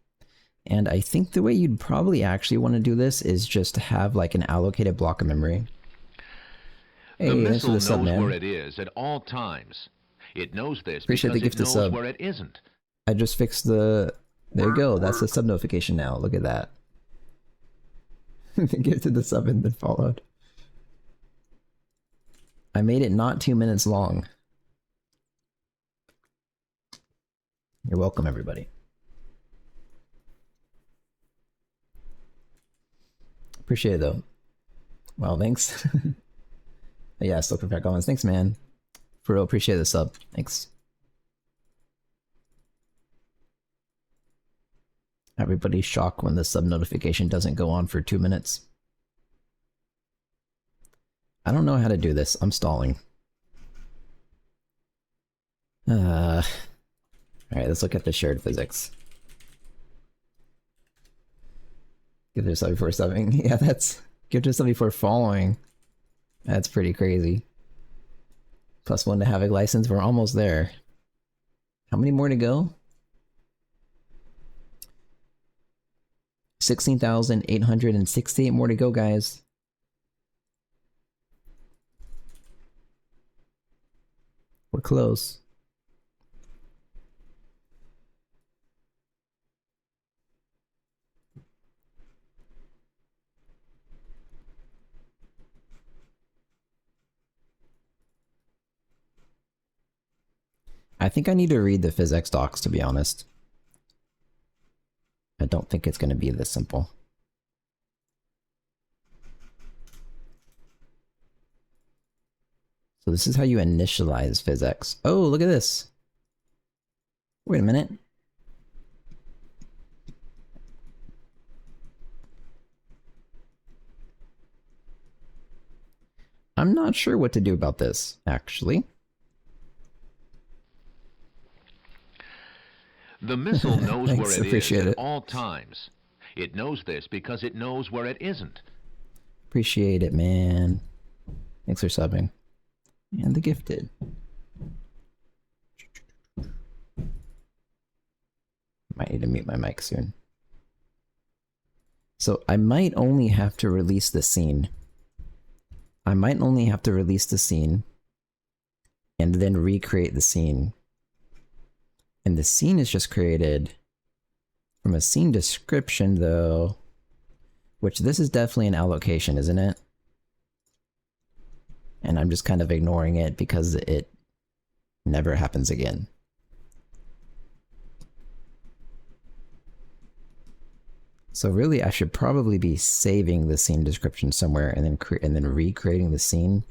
And I think the way you'd probably actually want to do this is just to have like an allocated block of memory. Hey, the missile knows sub, man. where it is at all times. It knows this Appreciate because the gift it knows sub. where it isn't. I just fixed the... There you go, that's the sub notification now. Look at that. Gifted the sub and then followed. I made it not 2 minutes long. You're welcome, everybody. Appreciate it, though. Well, thanks. Yeah, still Fat Goblins. Thanks, man. For real, appreciate the sub. Thanks. Everybody's shocked when the sub notification doesn't go on for 2 minutes. I don't know how to do this. I'm stalling. Alright, let's look at the shared physics. Give it a sub before subbing. Yeah, that's... Give it a sub before following. That's pretty crazy. +1 to Havoc license. We're almost there. How many more to go? 16,868 more to go, guys. We're close. I think I need to read the physics docs, to be honest. I don't think it's going to be this simple. So this is how you initialize physics. Oh, look at this. Wait a minute. I'm not sure what to do about this, actually. The missile knows Thanks, where it is appreciate at it. all times. It knows this because it knows where it isn't. Appreciate it, man. Thanks for subbing. And the gifted. Might need to mute my mic soon. So I might only have to release the scene. I might only have to release the scene and then recreate the scene. And the scene is just created from a scene description though, which this is definitely an allocation, isn't it? And I'm just kind of ignoring it because it never happens again. So really, I should probably be saving the scene description somewhere and then recreating the scene.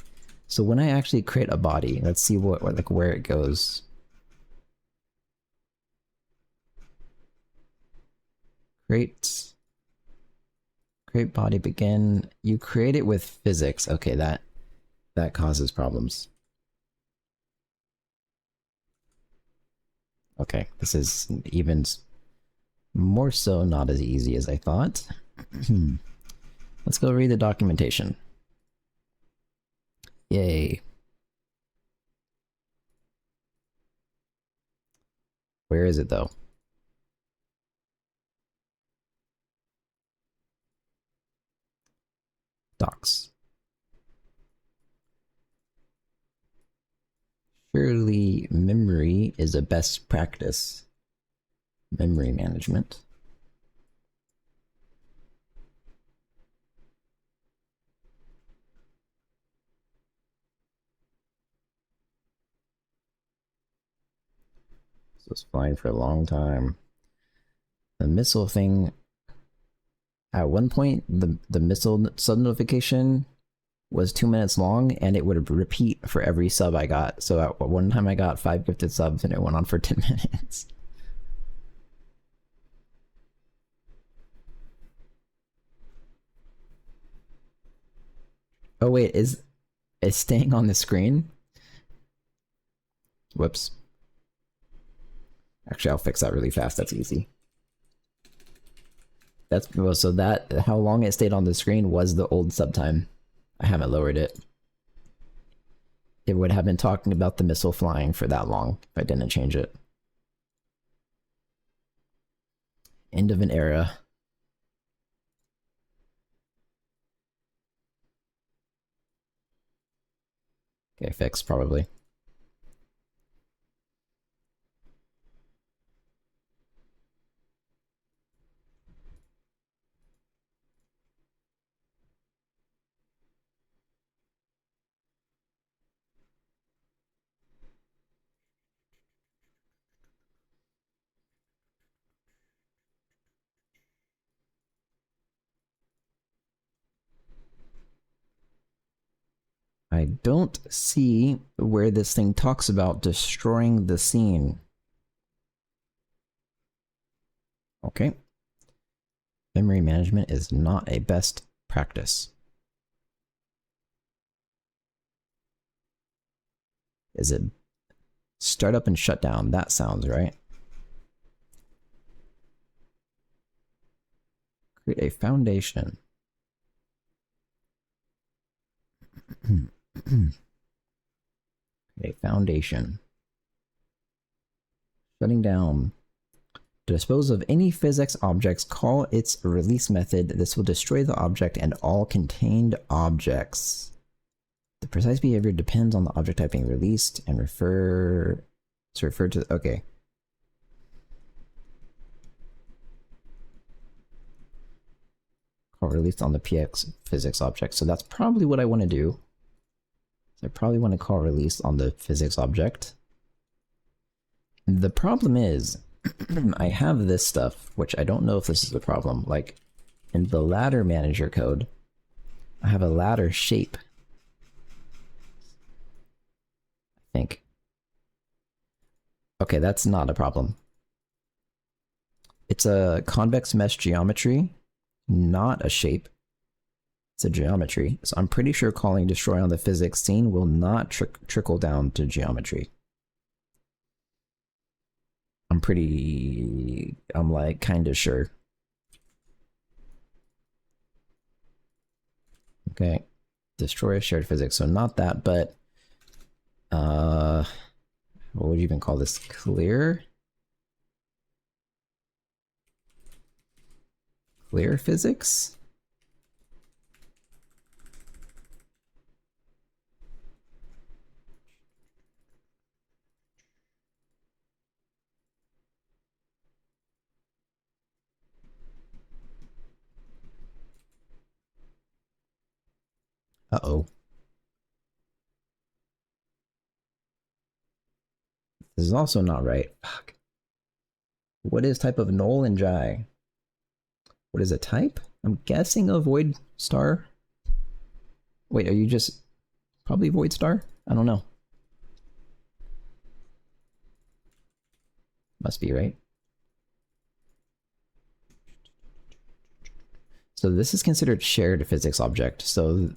So when I actually create a body, let's see what like where it goes. Create body begin. You create it with physics. Okay, that causes problems. Okay, this is even more so not as easy as I thought. Let's go read the documentation. Yay. Where is it though? Docs. Surely memory is a best practice. Memory management. This was fine for a long time. The missile thing, at one point, the missile sub notification was 2 minutes long and it would repeat for every sub I got. So at one time I got 5 gifted subs and it went on for 10 minutes. Oh wait, is staying on the screen? Whoops. Actually, I'll fix that really fast. That's easy. That's well, so that how long it stayed on the screen was the old sub time. I haven't lowered it. It would have been talking about the missile flying for that long if I didn't change it. End of an era. Okay, fix probably. I don't see where this thing talks about destroying the scene. Okay. Memory management is not a best practice. Is it start up and shut down? That sounds right. Create a foundation. A foundation. Shutting down. To dispose of any physics objects, call its release method. This will destroy the object and all contained objects. The precise behavior depends on the object type being released and refer to, okay. Call released on the PX physics object. So that's probably what I want to do. So I probably want to call release on the physics object. The problem is, I have this stuff, which I don't know if this is a problem. Like in the ladder manager code, I have a ladder shape. I think. Okay, that's not a problem. It's a convex mesh geometry, not a shape. It's a geometry. So I'm pretty sure calling destroy on the physics scene will not trickle down to geometry. I'm like kind of sure. Okay. Destroy shared physics. So not that, but what would you even call this? Clear? Clear physics? Uh-oh. This is also not right. Fuck. What is type of null and jai? What is a type? I'm guessing a void star. Wait, are you just probably void star? I don't know. Must be, right? So this is considered shared physics object. So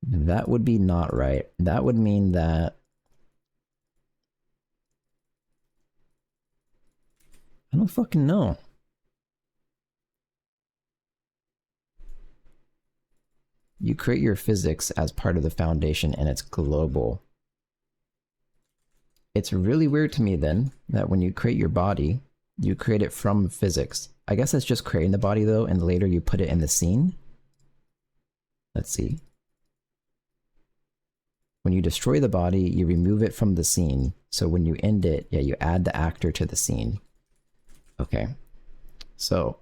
that would be not right. That would mean that I don't fucking know. You create your physics as part of the foundation and it's global. It's really weird to me then that when you create your body, you create it from physics. I guess that's just creating the body though, and later you put it in the scene. Let's see. When you destroy the body, you remove it from the scene. So when you end it, yeah, you add the actor to the scene. Okay. So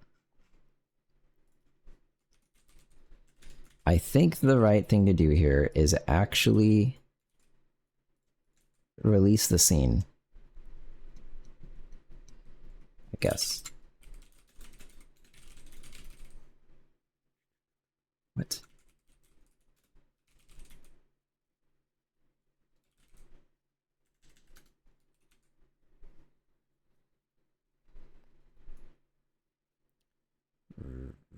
I think the right thing to do here is actually release the scene. I guess. What?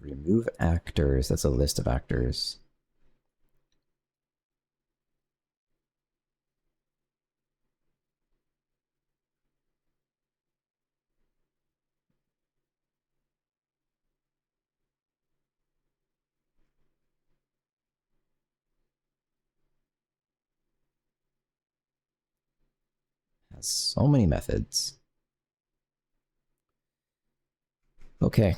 Remove actors. That's a list of actors. Has so many methods. Okay.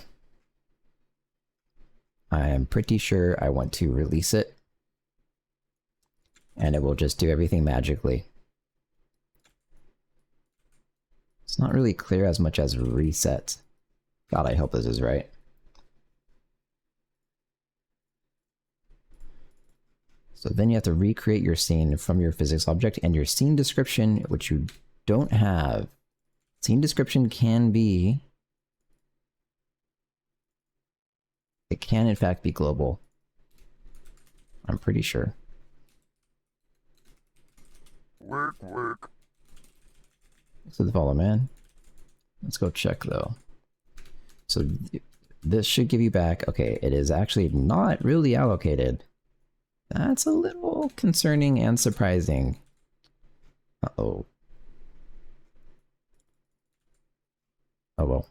I am pretty sure I want to release it. And it will just do everything magically. It's not really clear as much as reset. God, I hope this is right. So then you have to recreate your scene from your physics object and your scene description, which you don't have. Scene description can be... It can in fact be global. I'm pretty sure. Work. So the follow, man. Let's go check though. So this should give you back. Okay, it is actually not really allocated. That's a little concerning and surprising. Uh-oh. Oh well.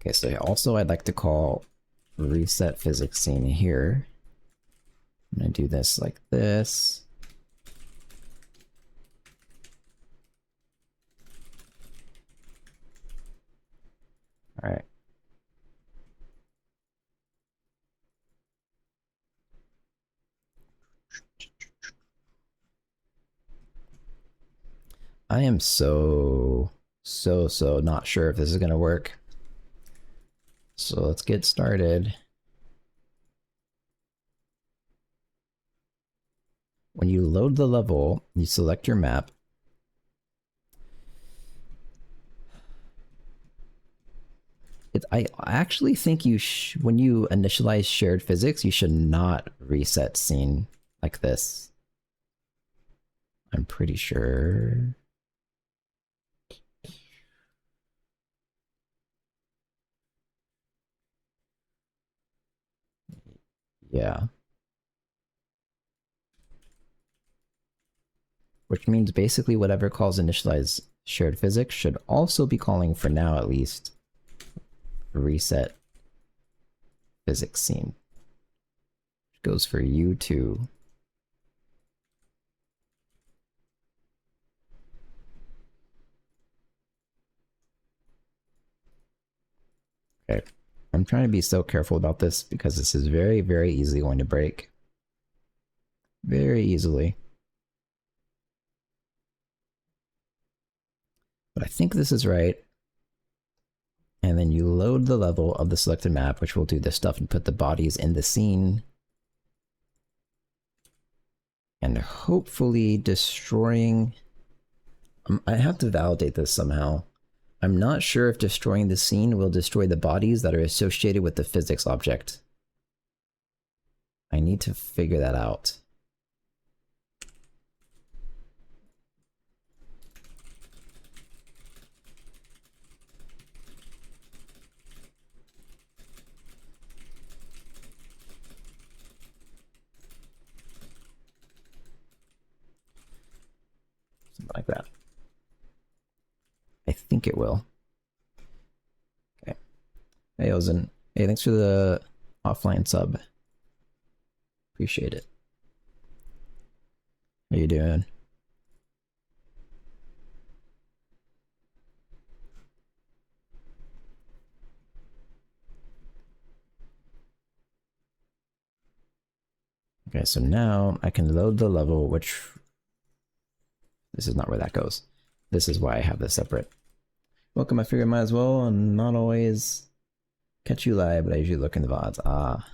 Okay, so also I'd like to call reset physics scene here. I'm gonna do this like this. All right. I am so not sure if this is gonna work. So let's get started. When you load the level, you select your map. I actually think when you initialize shared physics, you should not reset scene like this. I'm pretty sure. Yeah. which means basically whatever calls initialize shared physics should also be calling, for now at least, reset physics scene. Which goes for you too. Okay. I'm trying to be so careful about this because this is very, very easily going to break. Very easily. But I think this is right. And then you load the level of the selected map, which will do this stuff and put the bodies in the scene. And hopefully destroying... I have to validate this somehow. I'm not sure if destroying the scene will destroy the bodies that are associated with the physics object. I need to figure that out. Something like that. I think it will. Okay. Hey, Ozen. Hey, thanks for the offline sub. Appreciate it. How you doing? Okay, so now I can load the level, which... This is not where that goes. This is why I have this separate. Welcome, I figured I might as well and not always catch you live, but I usually look in the VODs. Ah.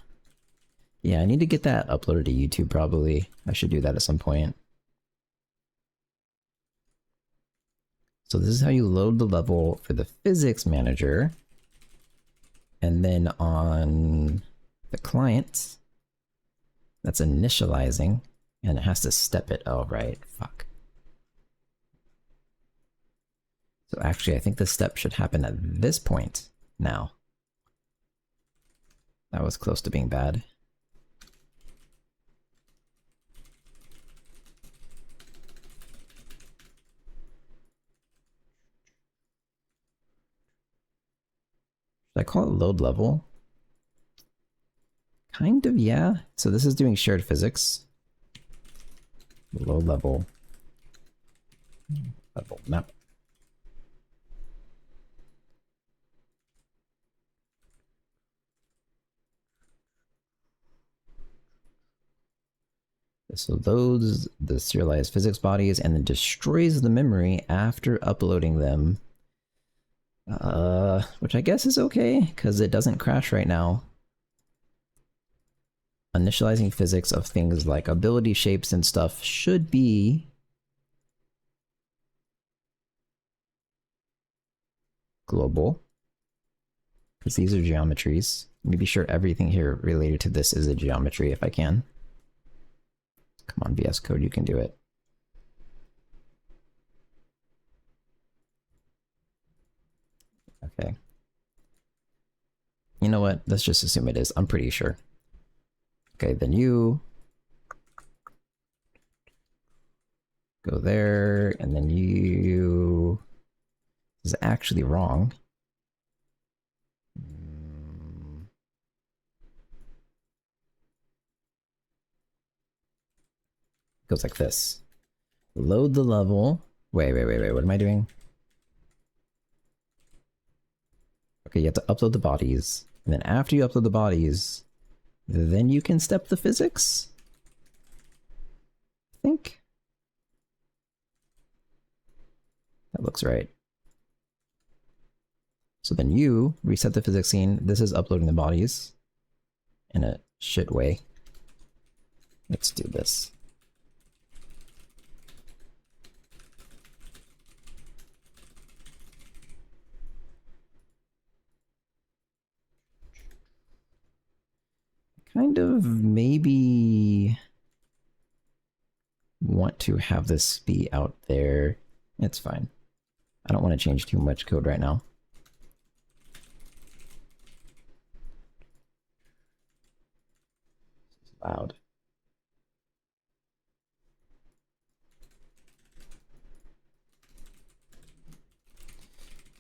Yeah, I need to get that uploaded to YouTube probably. I should do that at some point. So this is how you load the level for the physics manager. And then on the client, that's initializing, and it has to step it. Oh, right. Fuck. So actually, I think this step should happen at this point now. That was close to being bad. Should I call it load level? Kind of, yeah. So this is doing shared physics. Load level. Level map. So loads the serialized physics bodies and then destroys the memory after uploading them. Which I guess is okay, because it doesn't crash right now. Initializing physics of things like ability shapes and stuff should be global, because these are geometries. Let me be sure everything here related to this is a geometry if I can. Come on, VS Code, you can do it. Okay. You know what? Let's just assume it is. I'm pretty sure. Okay, then you go there, and then you... This is actually wrong. Goes like this. Load the level. Wait, what am I doing? Okay, you have to upload the bodies. And then after you upload the bodies, then you can step the physics? I think. That looks right. So then you reset the physics scene. This is uploading the bodies in a shit way. Let's do this. Kind of maybe want to have this be out there. It's fine. I don't want to change too much code right now. This is loud.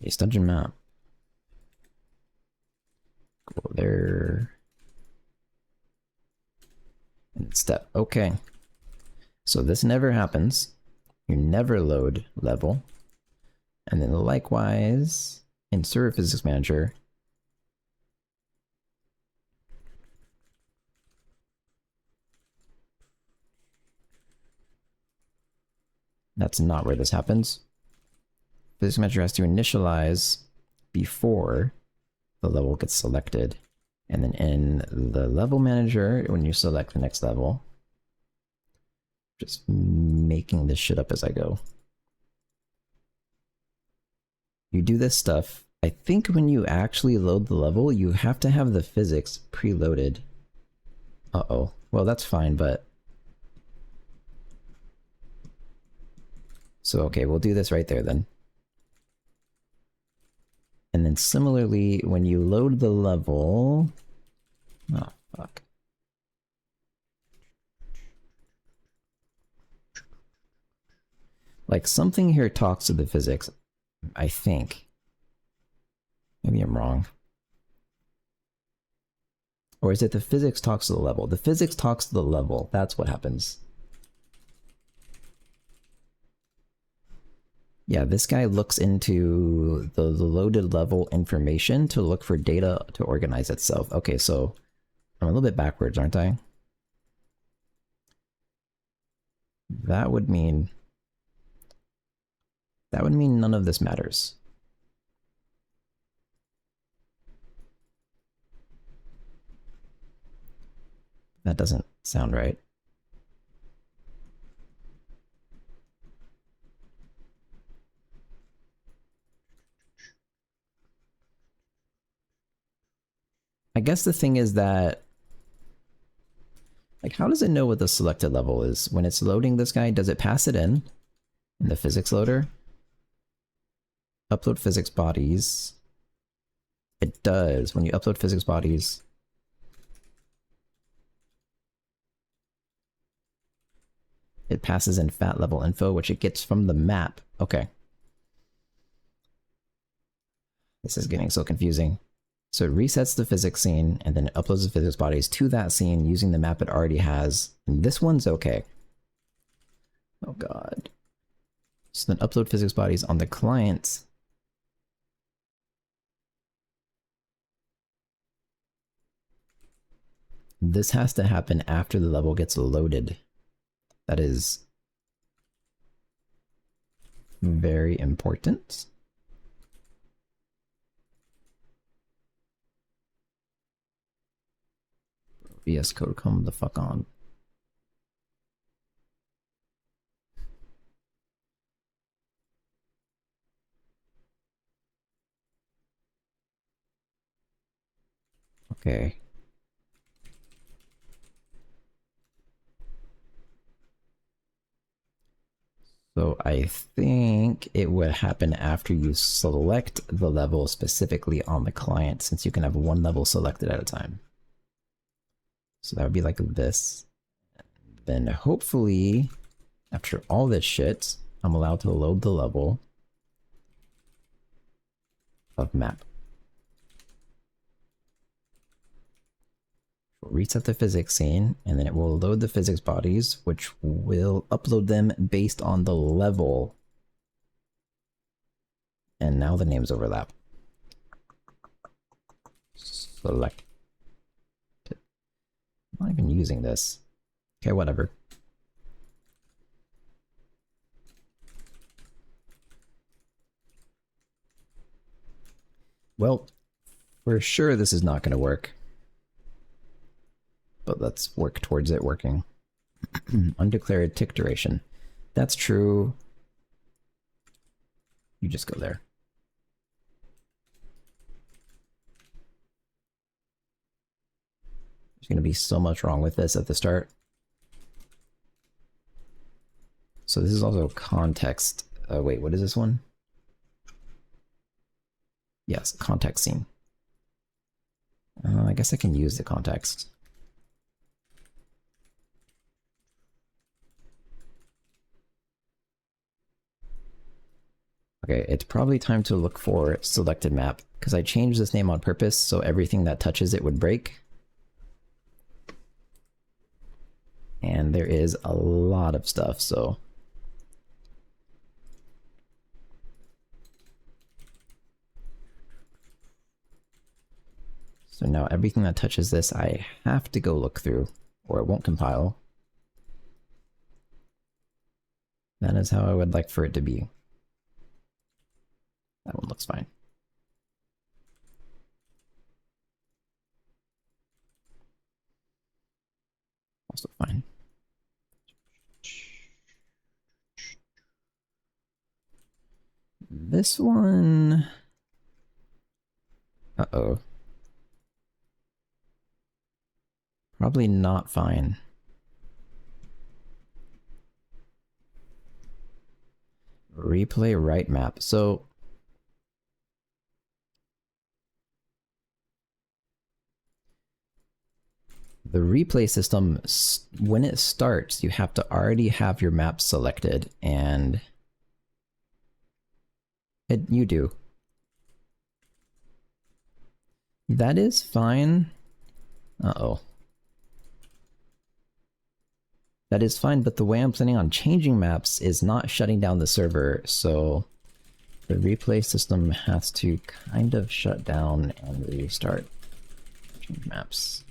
Base dungeon map. Go there. And step. Okay. So this never happens. You never load level. And then likewise, insert physics manager. That's not where this happens. Physics manager has to initialize before the level gets selected. And then in the level manager, when you select the next level, just making this shit up as I go. You do this stuff. I think when you actually load the level, you have to have the physics preloaded. Uh-oh. Well, that's fine, but... So, okay, we'll do this right there then. And then similarly, when you load the level... Oh, fuck. Like, something here talks to the physics, I think. Maybe I'm wrong. Or is it the physics talks to the level? The physics talks to the level. That's what happens. Yeah, this guy looks into the loaded level information to look for data to organize itself. Okay, so I'm a little bit backwards, aren't I? That would mean none of this matters. That doesn't sound right. I guess the thing is that, like, how does it know what the selected level is? When it's loading this guy, does it pass it in the physics loader? Upload physics bodies. It does. When you upload physics bodies, it passes in fat level info, which it gets from the map. Okay. This is getting so confusing. So it resets the physics scene, and then it uploads the physics bodies to that scene using the map it already has. And this one's okay. Oh god. So then upload physics bodies on the client. This has to happen after the level gets loaded. That is very important. VS Code, come the fuck on. Okay. So I think it would happen after you select the level specifically on the client, since you can have one level selected at a time. So that would be like this. Then hopefully, after all this shit, I'm allowed to load the level of map. We'll reset the physics scene, and then it will load the physics bodies, which will upload them based on the level. And now the names overlap. Select. I'm not even using this. Okay, whatever. Well, for sure this is not going to work. But let's work towards it working. Undeclared tick duration. That's true. You just go there. There's going to be so much wrong with this at the start. So this is also context. Wait, what is this one? Yes, context scene. I guess I can use the context. Okay, it's probably time to look for selected map, because I changed this name on purpose so everything that touches it would break. And there is a lot of stuff, so... So now everything that touches this I have to go look through, or it won't compile. That is how I would like for it to be. That one looks fine. Also fine. This one... Uh-oh. Probably not fine. Replay right map. So... the replay system, when it starts, you have to already have your map selected, and... you do. That is fine. Uh-oh. That is fine, but the way I'm planning on changing maps is not shutting down the server, so the replay system has to kind of shut down and restart. Change maps.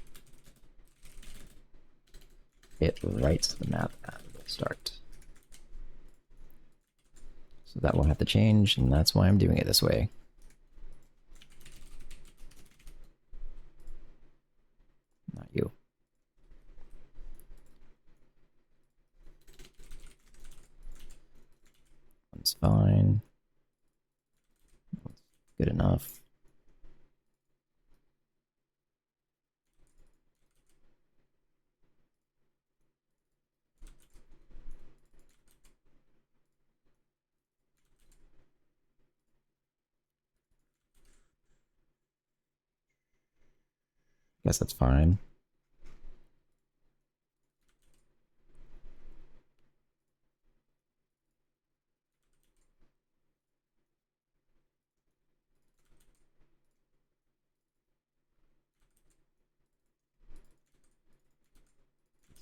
It writes the map at the start. So that will have to change, and that's why I'm doing it this way. Not you. One's fine. Good enough. Guess that's fine.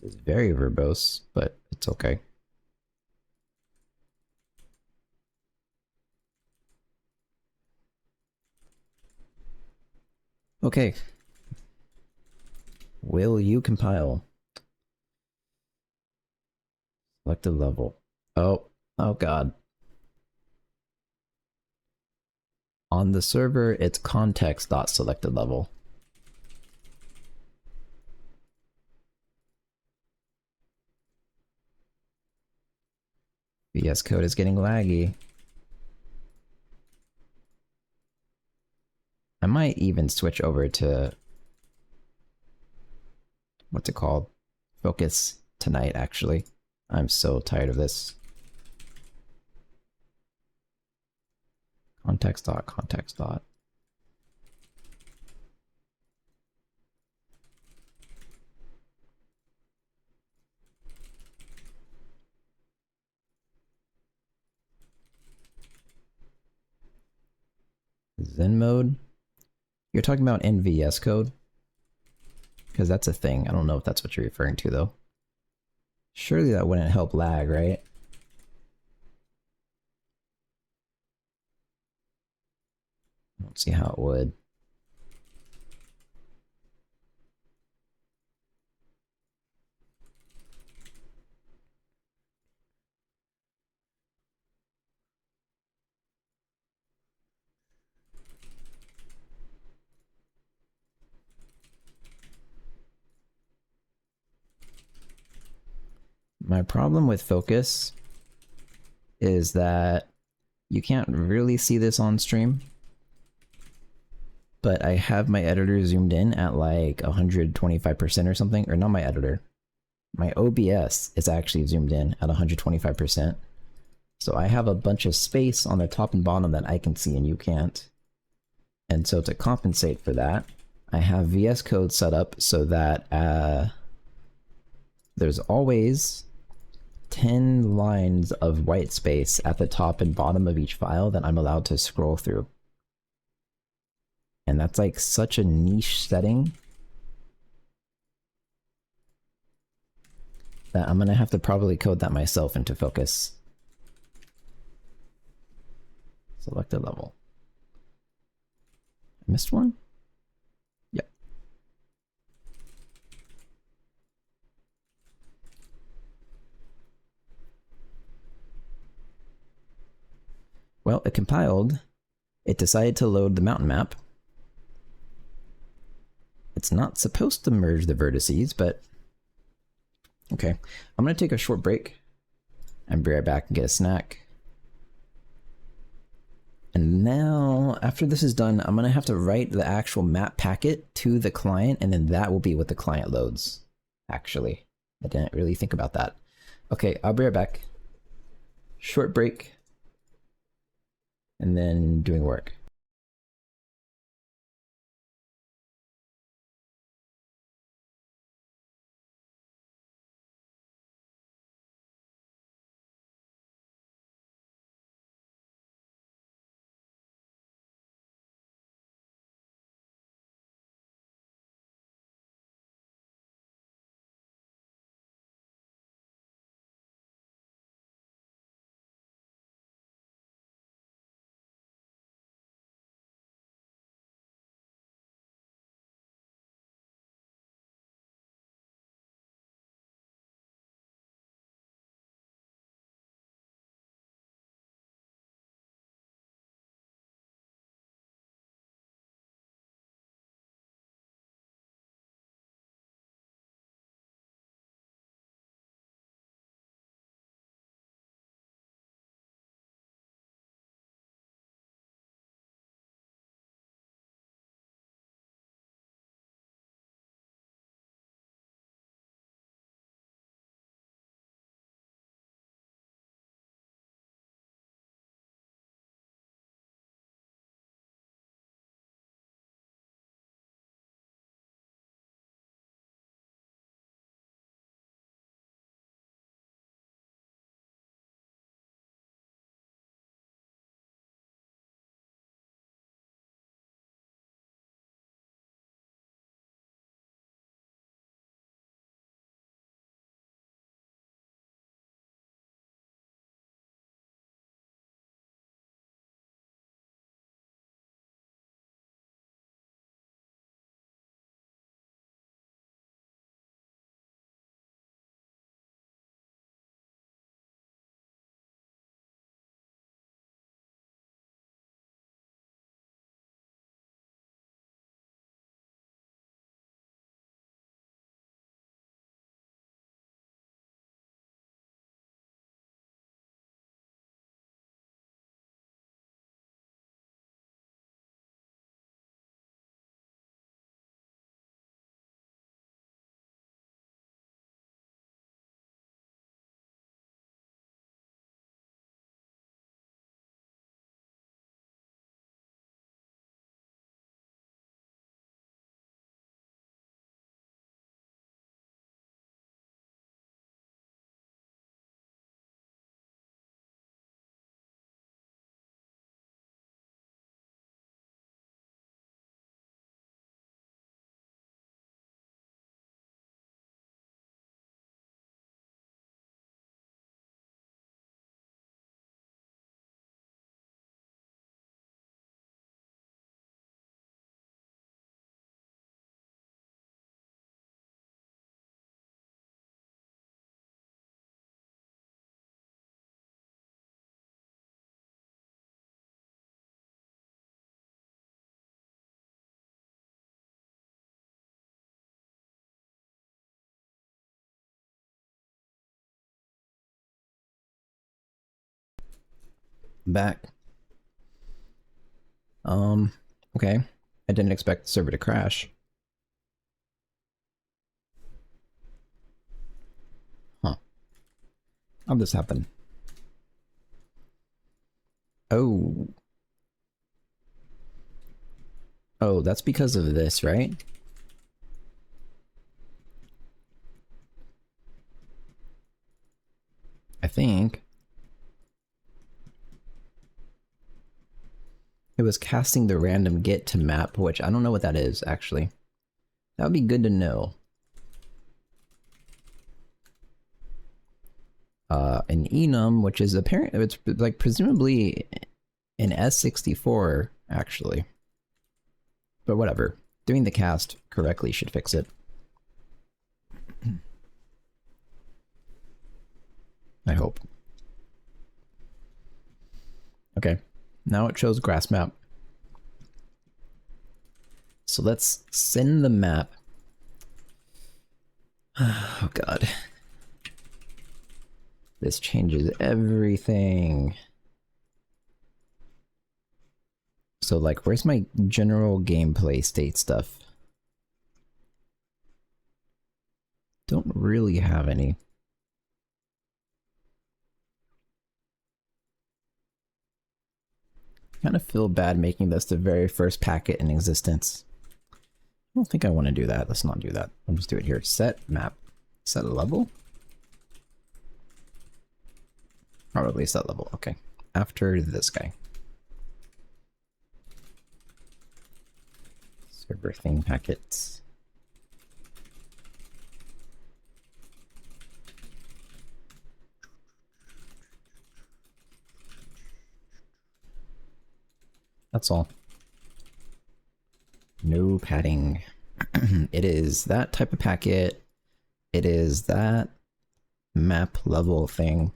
This is very verbose, but it's okay. Okay. Will you compile? Selected level. Oh god. On the server, it's context.selected level. VS Code is getting laggy. I might even switch over to... what's it called? Focus tonight, actually. I'm so tired of this. Context dot. Zen mode? You're talking about NVS code? Because that's a thing. I don't know if that's what you're referring to, though. Surely that wouldn't help lag, right? I don't see how it would. My problem with focus is that you can't really see this on stream, but I have my editor zoomed in at like 125% or something, or not my editor. My OBS is actually zoomed in at 125%. So I have a bunch of space on the top and bottom that I can see and you can't. And so to compensate for that, I have VS Code set up so that there's always 10 lines of white space at the top and bottom of each file that I'm allowed to scroll through. And that's like such a niche setting that I'm gonna have to probably code that myself into Focus. Select a level. I missed one? Yep. Well, it compiled. It decided to load the mountain map. It's not supposed to merge the vertices, but okay. I'm gonna take a short break and be right back and get a snack. And now, after this is done, I'm gonna have to write the actual map packet to the client, and then that will be what the client loads. Actually, I didn't really think about that. Okay, I'll be right back. Short break, and then doing work. Back. Okay. I didn't expect the server to crash. Huh. How'd this happen? Oh. Oh, that's because of this, right? think. It was casting the random get to map, which I don't know what that is, actually. That would be good to know. An enum, which is apparent, it's like presumably an S64, actually. But whatever. Doing the cast correctly should fix it. I hope. Okay. Now it shows grass map. So let's send the map. Oh god. This changes everything. So like, where's my general gameplay state stuff? Don't really have any. Kind of feel bad making this the very first packet in existence. I don't think I want to do that. Let's not do that. I'll just do it here. Set map. Set level? Probably set level. Okay. After this guy. Server thing packets. That's all. No padding. It is that type of packet. It is that map level thing.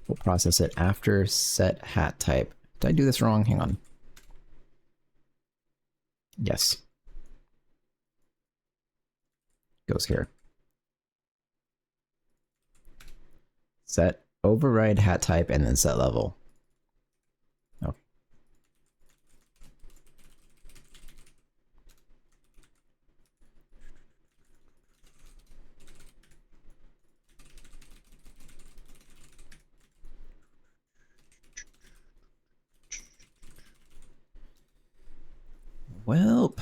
We'll process it after set hat type. Did I do this wrong? Hang on. Yes. Goes here. Set override hat type and then set level. Okay. Welp.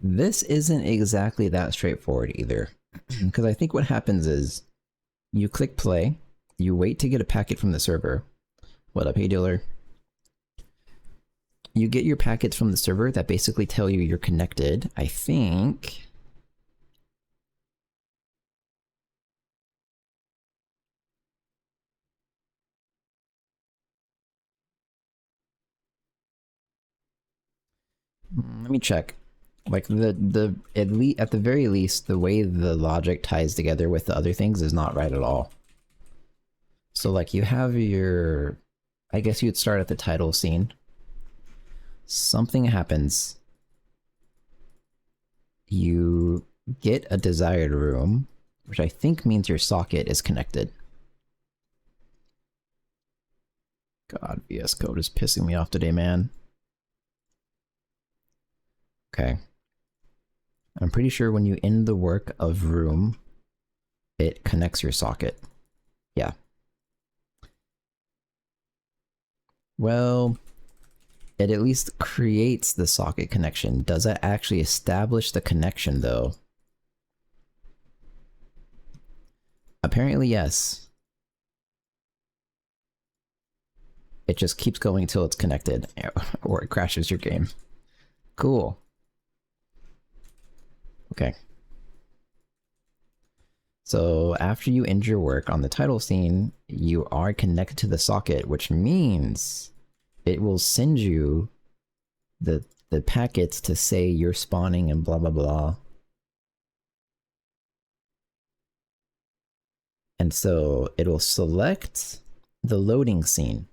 This isn't exactly that straightforward either. Because I think what happens is you click play, you wait to get a packet from the server. What up, hey dealer? You get your packets from the server that basically tell you you're connected. I think... Let me check. Like at the very least, the way the logic ties together with the other things is not right at all. So like you have your, I guess you'd start at the title scene. Something happens. You get a desired room, which I think means your socket is connected. God, VS Code is pissing me off today, man. Okay. I'm pretty sure when you end the work of room, it connects your socket. Yeah. Well, it at least creates the socket connection. Does that actually establish the connection, though? Apparently, yes. It just keeps going until it's connected, or it crashes your game. Cool. Okay. So after you end your work on the title scene, you are connected to the socket, which means it will send you the packets to say you're spawning and blah blah blah. And so it will select the loading scene.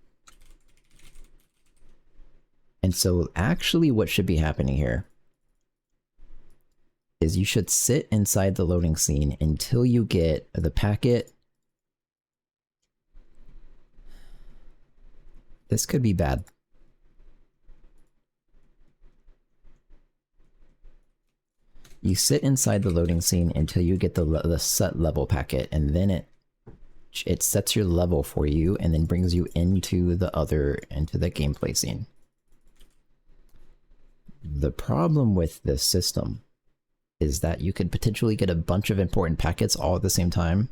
And so actually what should be happening here is you should sit inside the loading scene until you get the packet. This could be bad. You sit inside the loading scene until you get the set level packet, and then it sets your level for you and then brings you into the gameplay scene. The problem with this system is that you could potentially get a bunch of important packets all at the same time.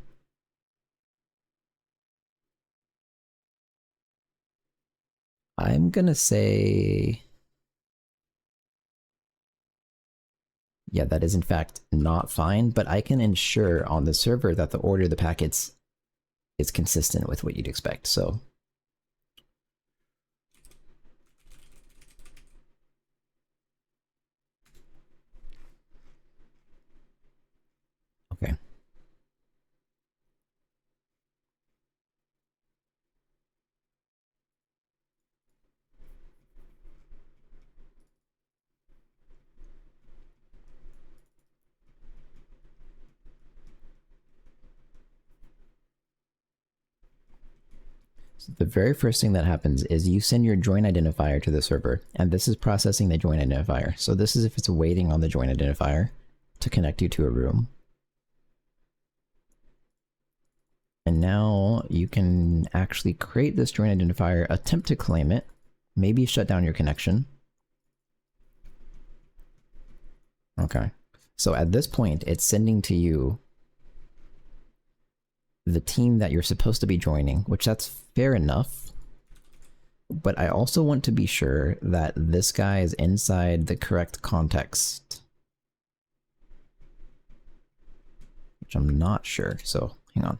I'm gonna say... yeah, that is in fact not fine, but I can ensure on the server that the order of the packets is consistent with what you'd expect, so... okay. So the very first thing that happens is you send your join identifier to the server, and this is processing the join identifier. So this is if it's waiting on the join identifier to connect you to a room. And now you can actually create this join identifier, attempt to claim it, maybe shut down your connection. Okay. So at this point, it's sending to you the team that you're supposed to be joining, which that's fair enough. But I also want to be sure that this guy is inside the correct context, which I'm not sure. So hang on.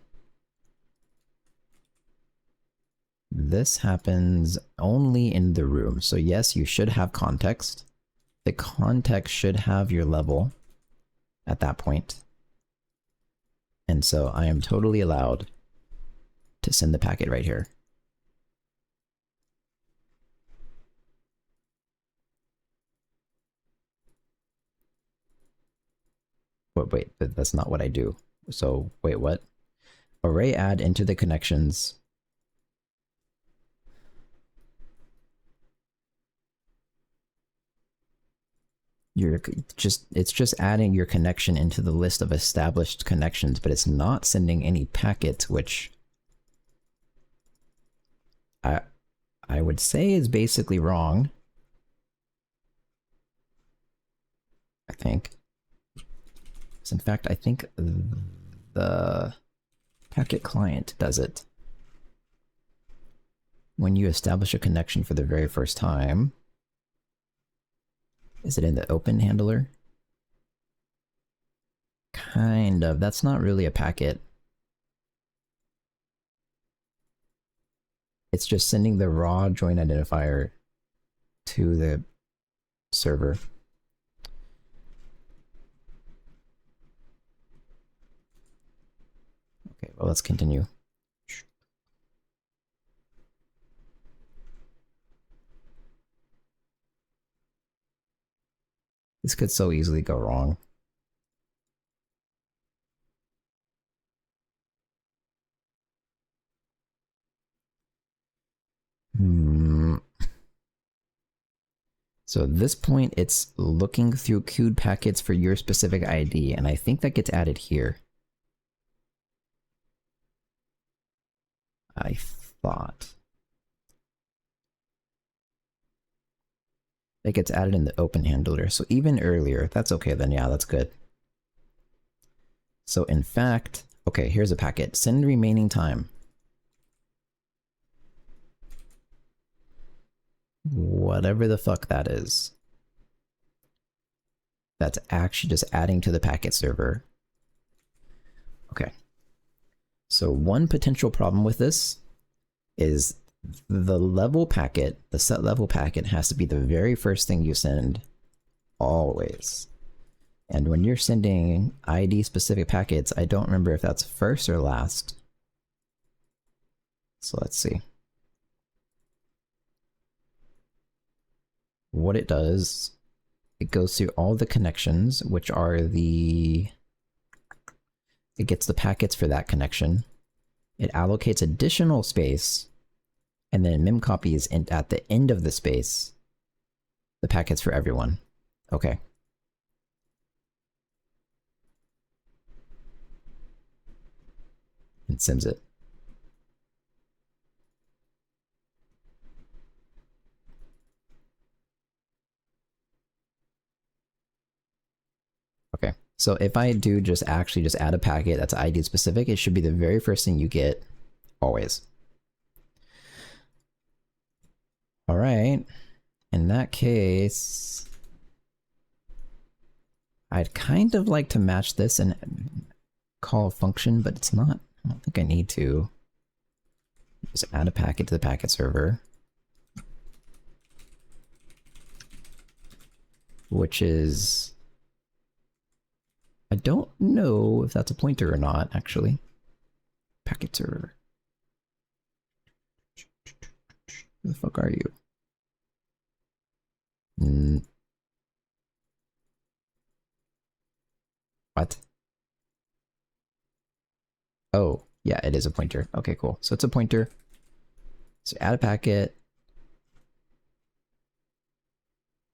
This happens only in the room. So yes, you should have context. The context should have your level at that point. And so I am totally allowed to send the packet right here. But wait, that's not what I do. So wait, what? Array add into the connections. It's just adding your connection into the list of established connections, but it's not sending any packets, which I would say is basically wrong. I think. So in fact, I think the packet client does it. When you establish a connection for the very first time, is it in the open handler? Kind of. That's not really a packet. It's just sending the raw join identifier to the server. Okay, well, let's continue. This could so easily go wrong. So at this point, it's looking through queued packets for your specific ID, and I think that gets added here. I thought. It gets added in the open handler, so even earlier. That's okay then, yeah, that's good. So in fact, okay, here's a packet. Send remaining time. Whatever the fuck that is. That's actually just adding to the packet server. Okay. So one potential problem with this is the level packet, the set level packet has to be the very first thing you send, always. And when you're sending ID specific packets, I don't remember if that's first or last. So let's see. What it does, it goes through all the connections, which are it gets the packets for that connection. It allocates additional space, and then memcopies at the end of the space the packets for everyone. Okay. And sims it. So if I do just actually just add a packet that's ID specific, it should be the very first thing you get, always. All right. In that case, I'd kind of like to match this and call a function, but it's not. I don't think I need to. Just add a packet to the packet server. Which is... I don't know if that's a pointer or not, actually. Packet server. Who the fuck are you? What? Oh, yeah, it is a pointer. Okay, cool. So it's a pointer. So add a packet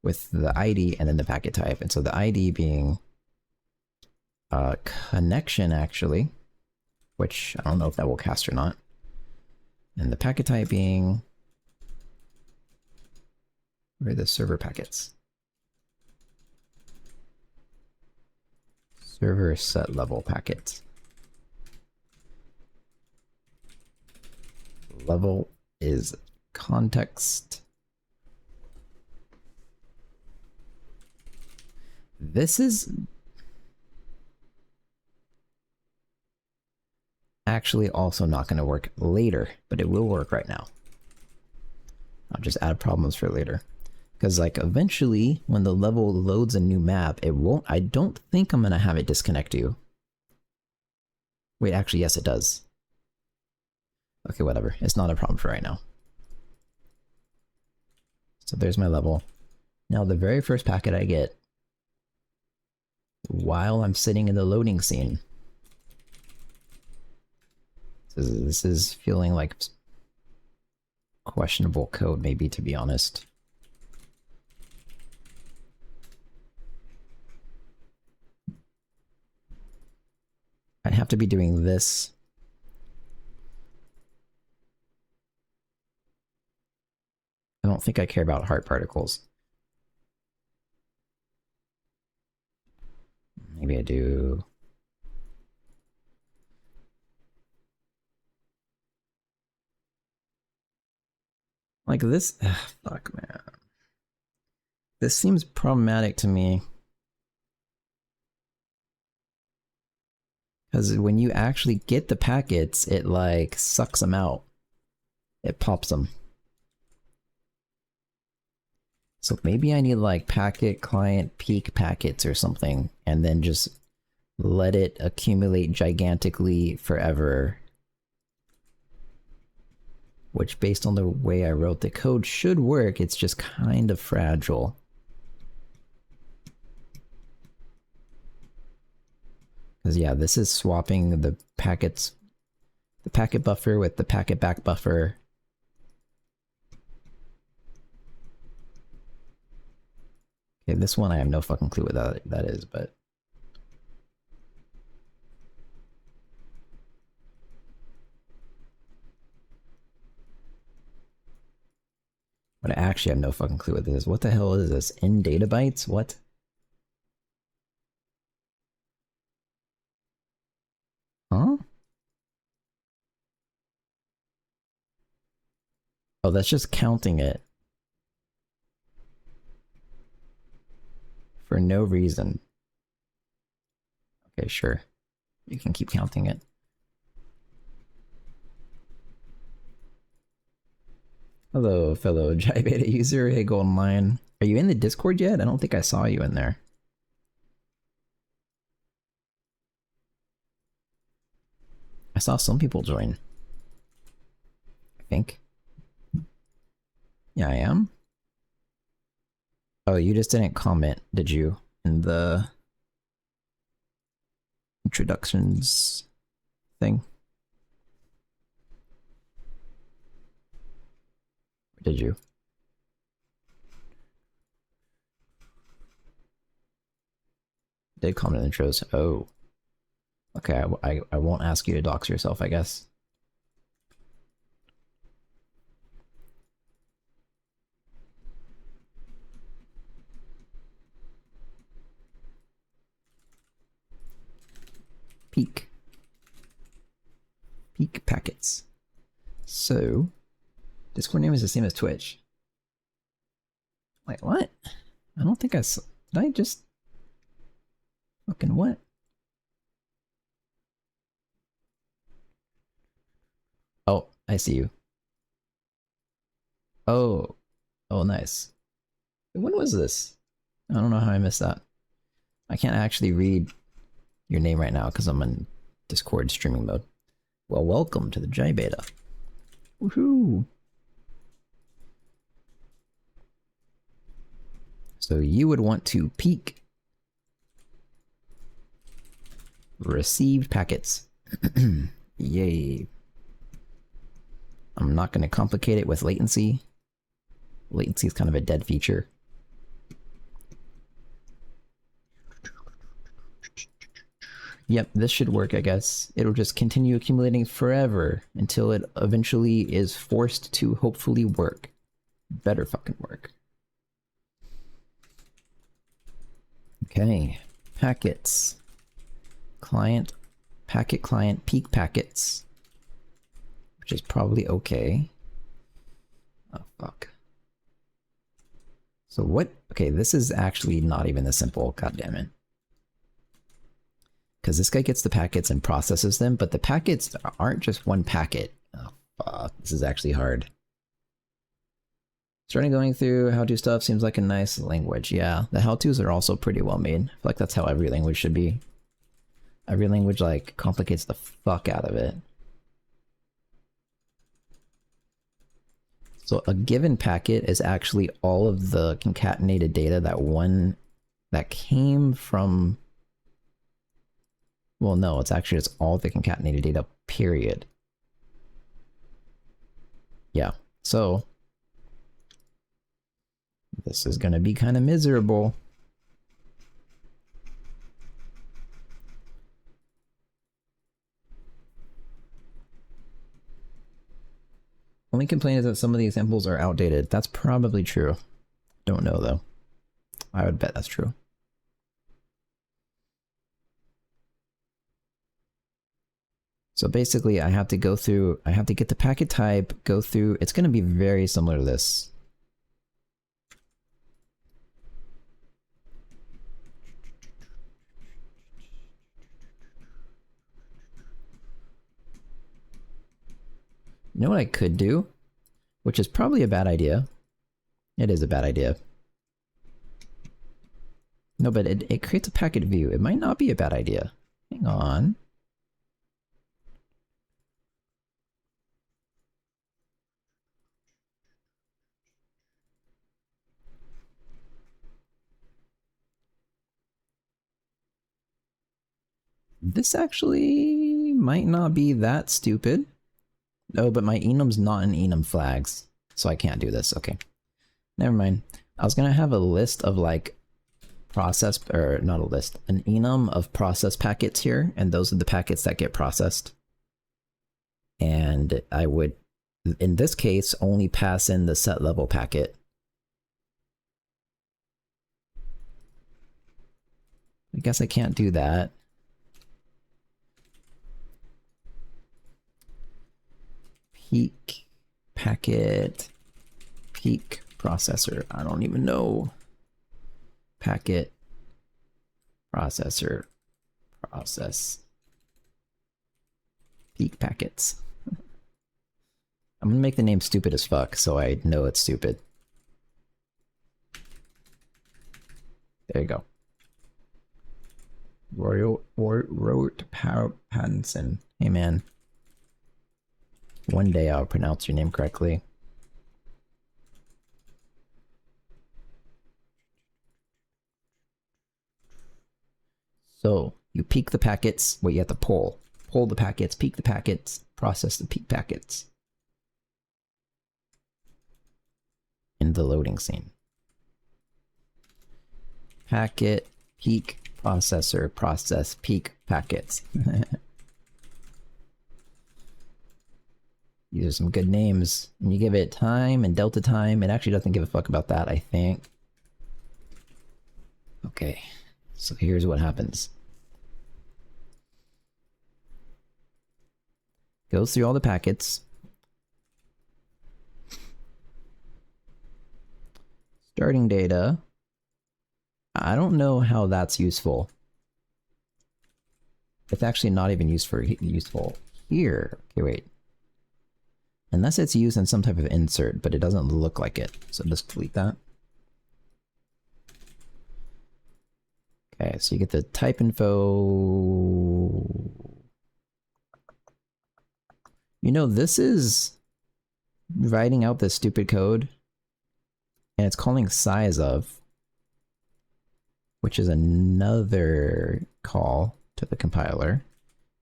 with the ID and then the packet type. And so the ID being a connection, actually, which I don't know if that will cast or not. And the packet type being... Where are the server packets? Server set level packets. Level is context. This is actually also not going to work later, but it will work right now. I'll just add problems for later. Because like eventually when the level loads a new map, it won't, I don't think I'm going to have it disconnect you. Wait, actually, yes, it does. Okay, whatever. It's not a problem for right now. So there's my level. Now the very first packet I get while I'm sitting in the loading scene. This is feeling like questionable code, maybe, to be honest. I'd have to be doing this. I don't think I care about heart particles. Maybe I do. Like this, fuck man. This seems problematic to me. Because when you actually get the packets, it like sucks them out. It pops them. So maybe I need like packet client peak packets or something, and then just let it accumulate gigantically forever. Which, based on the way I wrote the code, should work. It's just kind of fragile. Because yeah, this is swapping the packets, the packet buffer with the packet back buffer. Okay, this one I have no fucking clue what that is, but... But I actually have no fucking clue what this is. What the hell is this? In data bytes? What? Huh? Oh, that's just counting it. For no reason. Okay, sure. You can keep counting it. Hello, fellow Jai Beta user. Hey, Golden Lion. Are you in the Discord yet? I don't think I saw you in there. I saw some people join. I think. Yeah, I am. Oh, you just didn't comment, did you? In the introductions thing? Or did you? Did comment in intros. Oh. Okay, I won't ask you to dox yourself, I guess. Peak. Peak packets. So, Discord name is the same as Twitch. Wait, what? I don't think I saw. Did I just. Fucking what? Oh, I see you. Oh. Oh, nice. When was this? I don't know how I missed that. I can't actually read your name right now because I'm in Discord streaming mode. Well, welcome to the J Beta. Woohoo! So you would want to peek received packets. Yay. I'm not going to complicate it with latency. Latency is kind of a dead feature. Yep, this should work, I guess. It'll just continue accumulating forever until it eventually is forced to hopefully work. Better fucking work. Okay, packets. Client, packet client, peak packets. Which is probably okay. Oh, fuck. So what? Okay, this is actually not even this simple, god damn it. Because this guy gets the packets and processes them, but the packets aren't just one packet. Oh, fuck. This is actually hard. Starting going through how-to stuff seems like a nice language. Yeah, the how-tos are also pretty well made. I feel like that's how every language should be. Every language, like, complicates the fuck out of it. So a given packet is actually all of the concatenated data that came from... Well, no, it's actually just all the concatenated data, period. Yeah, so... This is gonna be kind of miserable. Only complaint is that some of the examples are outdated. That's probably true. Don't know though. I would bet that's true. So basically I have to go through, I have to get the packet type, go through, it's gonna be very similar to this. You know what I could do? Which is probably a bad idea. It is a bad idea. No, but it creates a packet view. It might not be a bad idea. Hang on. This actually might not be that stupid. Oh, but my enum's not in enum flags, so I can't do this. Okay. Never mind. I was gonna have a list of like process, or not a list, an enum of process packets here, and those are the packets that get processed. And I would, in this case, only pass in the set level packet. I guess I can't do that. Peak packet, peak processor. I don't even know. Packet processor, process peak packets. I'm gonna make the name stupid as fuck so I know it's stupid. There you go. Rote Pattinson. Hey man. One day I'll pronounce your name correctly. So, you peek the packets, you have to pull. Pull the packets, peek the packets, process the peek packets. In the loading scene. Packet, peek, processor, process, peek, packets. These are some good names. And you give it time and delta time. It actually doesn't give a fuck about that, I think. Okay, so here's what happens. Goes through all the packets. Starting data. I don't know how that's useful. It's actually not even useful here. Okay, wait. Unless it's used in some type of insert, but it doesn't look like it. So just delete that. Okay, so you get the type info. You know, this is writing out this stupid code, and it's calling size of, which is another call to the compiler,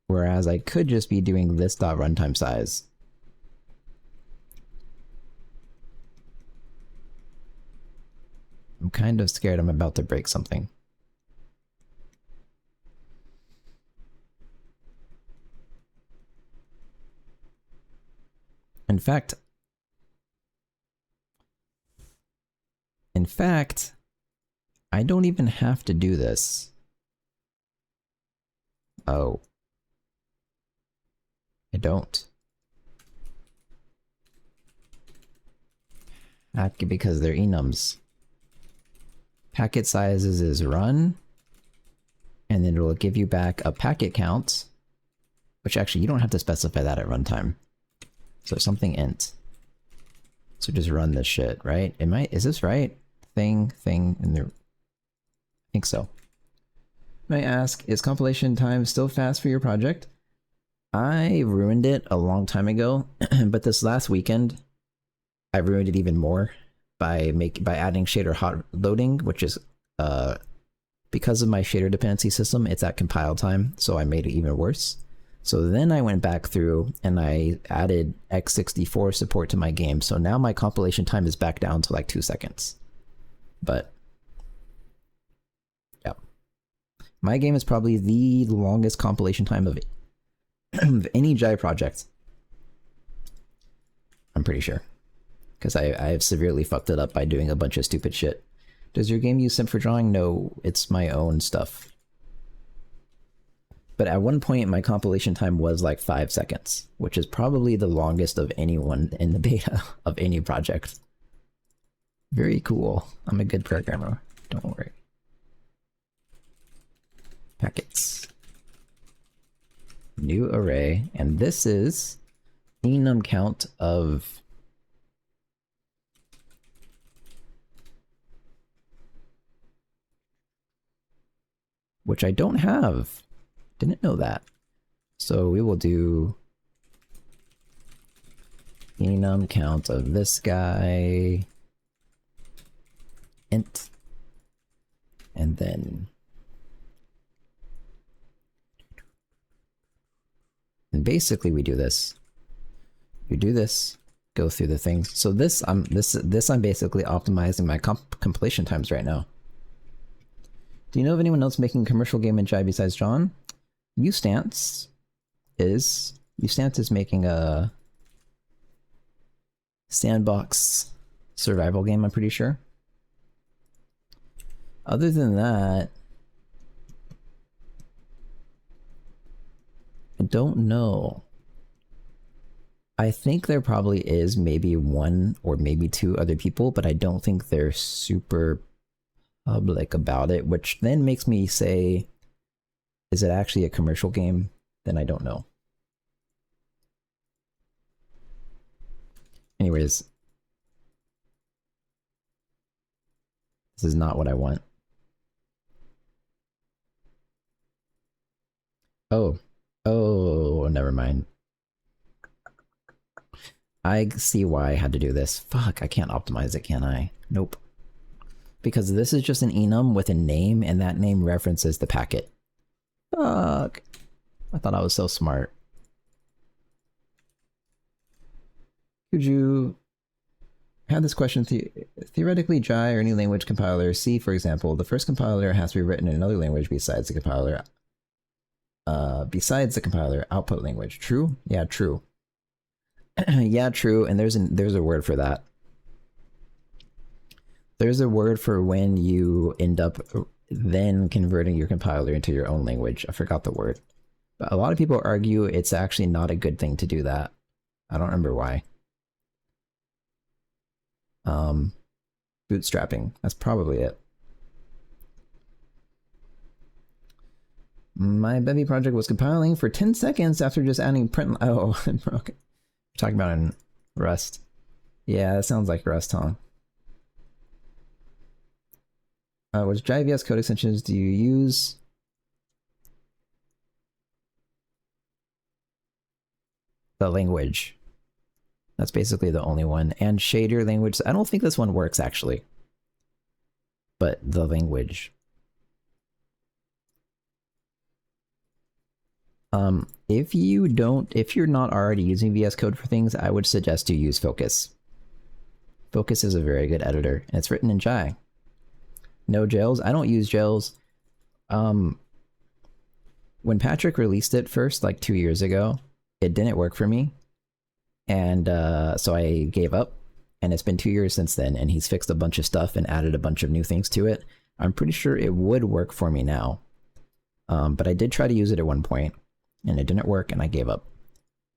whereas I could just be doing this dot runtime size. I'm kind of scared I'm about to break something. In fact, I don't even have to do this. Oh. I don't. Because they're enums. Packet sizes is run, and then it'll give you back a packet count, which actually you don't have to specify that at runtime. So something int. So just run this shit, right? Is this right? Thing, and there. I think so. May I ask, is compilation time still fast for your project? I ruined it a long time ago, but this last weekend, I ruined it even more by adding shader hot loading, which is because of my shader dependency system, it's at compile time, so I made it even worse. So then I went back through and I added x64 support to my game, so now my compilation time is back down to like 2 seconds. But yeah, my game is probably the longest compilation time of any Jai project. I'm pretty sure. Because I have severely fucked it up by doing a bunch of stupid shit. Does your game use simp for drawing? No, it's my own stuff. But at one point, my compilation time was like 5 seconds, which is probably the longest of anyone in the beta of any project. Very cool. I'm a good programmer. Don't worry. Packets. New array. And this is enum count of... which I don't have. Didn't know that. So we will do enum count of this guy, int, and then basically we do this. You do this, go through the things. So this I'm basically optimizing my compilation times right now. Do you know of anyone else making a commercial game in Jai besides John? Ustance is making a sandbox survival game, I'm pretty sure. Other than that, I don't know. I think there probably is maybe 1 or maybe 2 other people, but I don't think they're super public about it, which then makes me say, is it actually a commercial game? Then I don't know. Anyways, this is not what I want. Oh, never mind. I see why I had to do this. Fuck, I can't optimize it, can I? Nope. Because this is just an enum with a name, and that name references the packet. Fuck. I thought I was so smart. Could you... I had this question. Theoretically, Jai or any language compiler, C for example, the first compiler has to be written in another language besides the compiler. Output language. True? Yeah, true. Yeah, true. And there's a word for that. There's a word for when you end up then converting your compiler into your own language. I forgot the word. But a lot of people argue it's actually not a good thing to do that. I don't remember why. Bootstrapping. That's probably it. My Bevy project was compiling for 10 seconds after just adding print. Oh, okay. Talking about in Rust. Yeah, that sounds like Rust, huh? Which JVS code extensions do you use? The language. That's basically the only one. And shader language. I don't think this one works actually. But the language. If you're not already using VS Code for things, I would suggest you use Focus. Focus is a very good editor, and it's written in Jai. No jails. I don't use jails. When Patrick released it first, like 2 years ago, it didn't work for me. And so I gave up. And it's been 2 years since then, and he's fixed a bunch of stuff and added a bunch of new things to it. I'm pretty sure it would work for me now. But I did try to use it at one point, and it didn't work, and I gave up.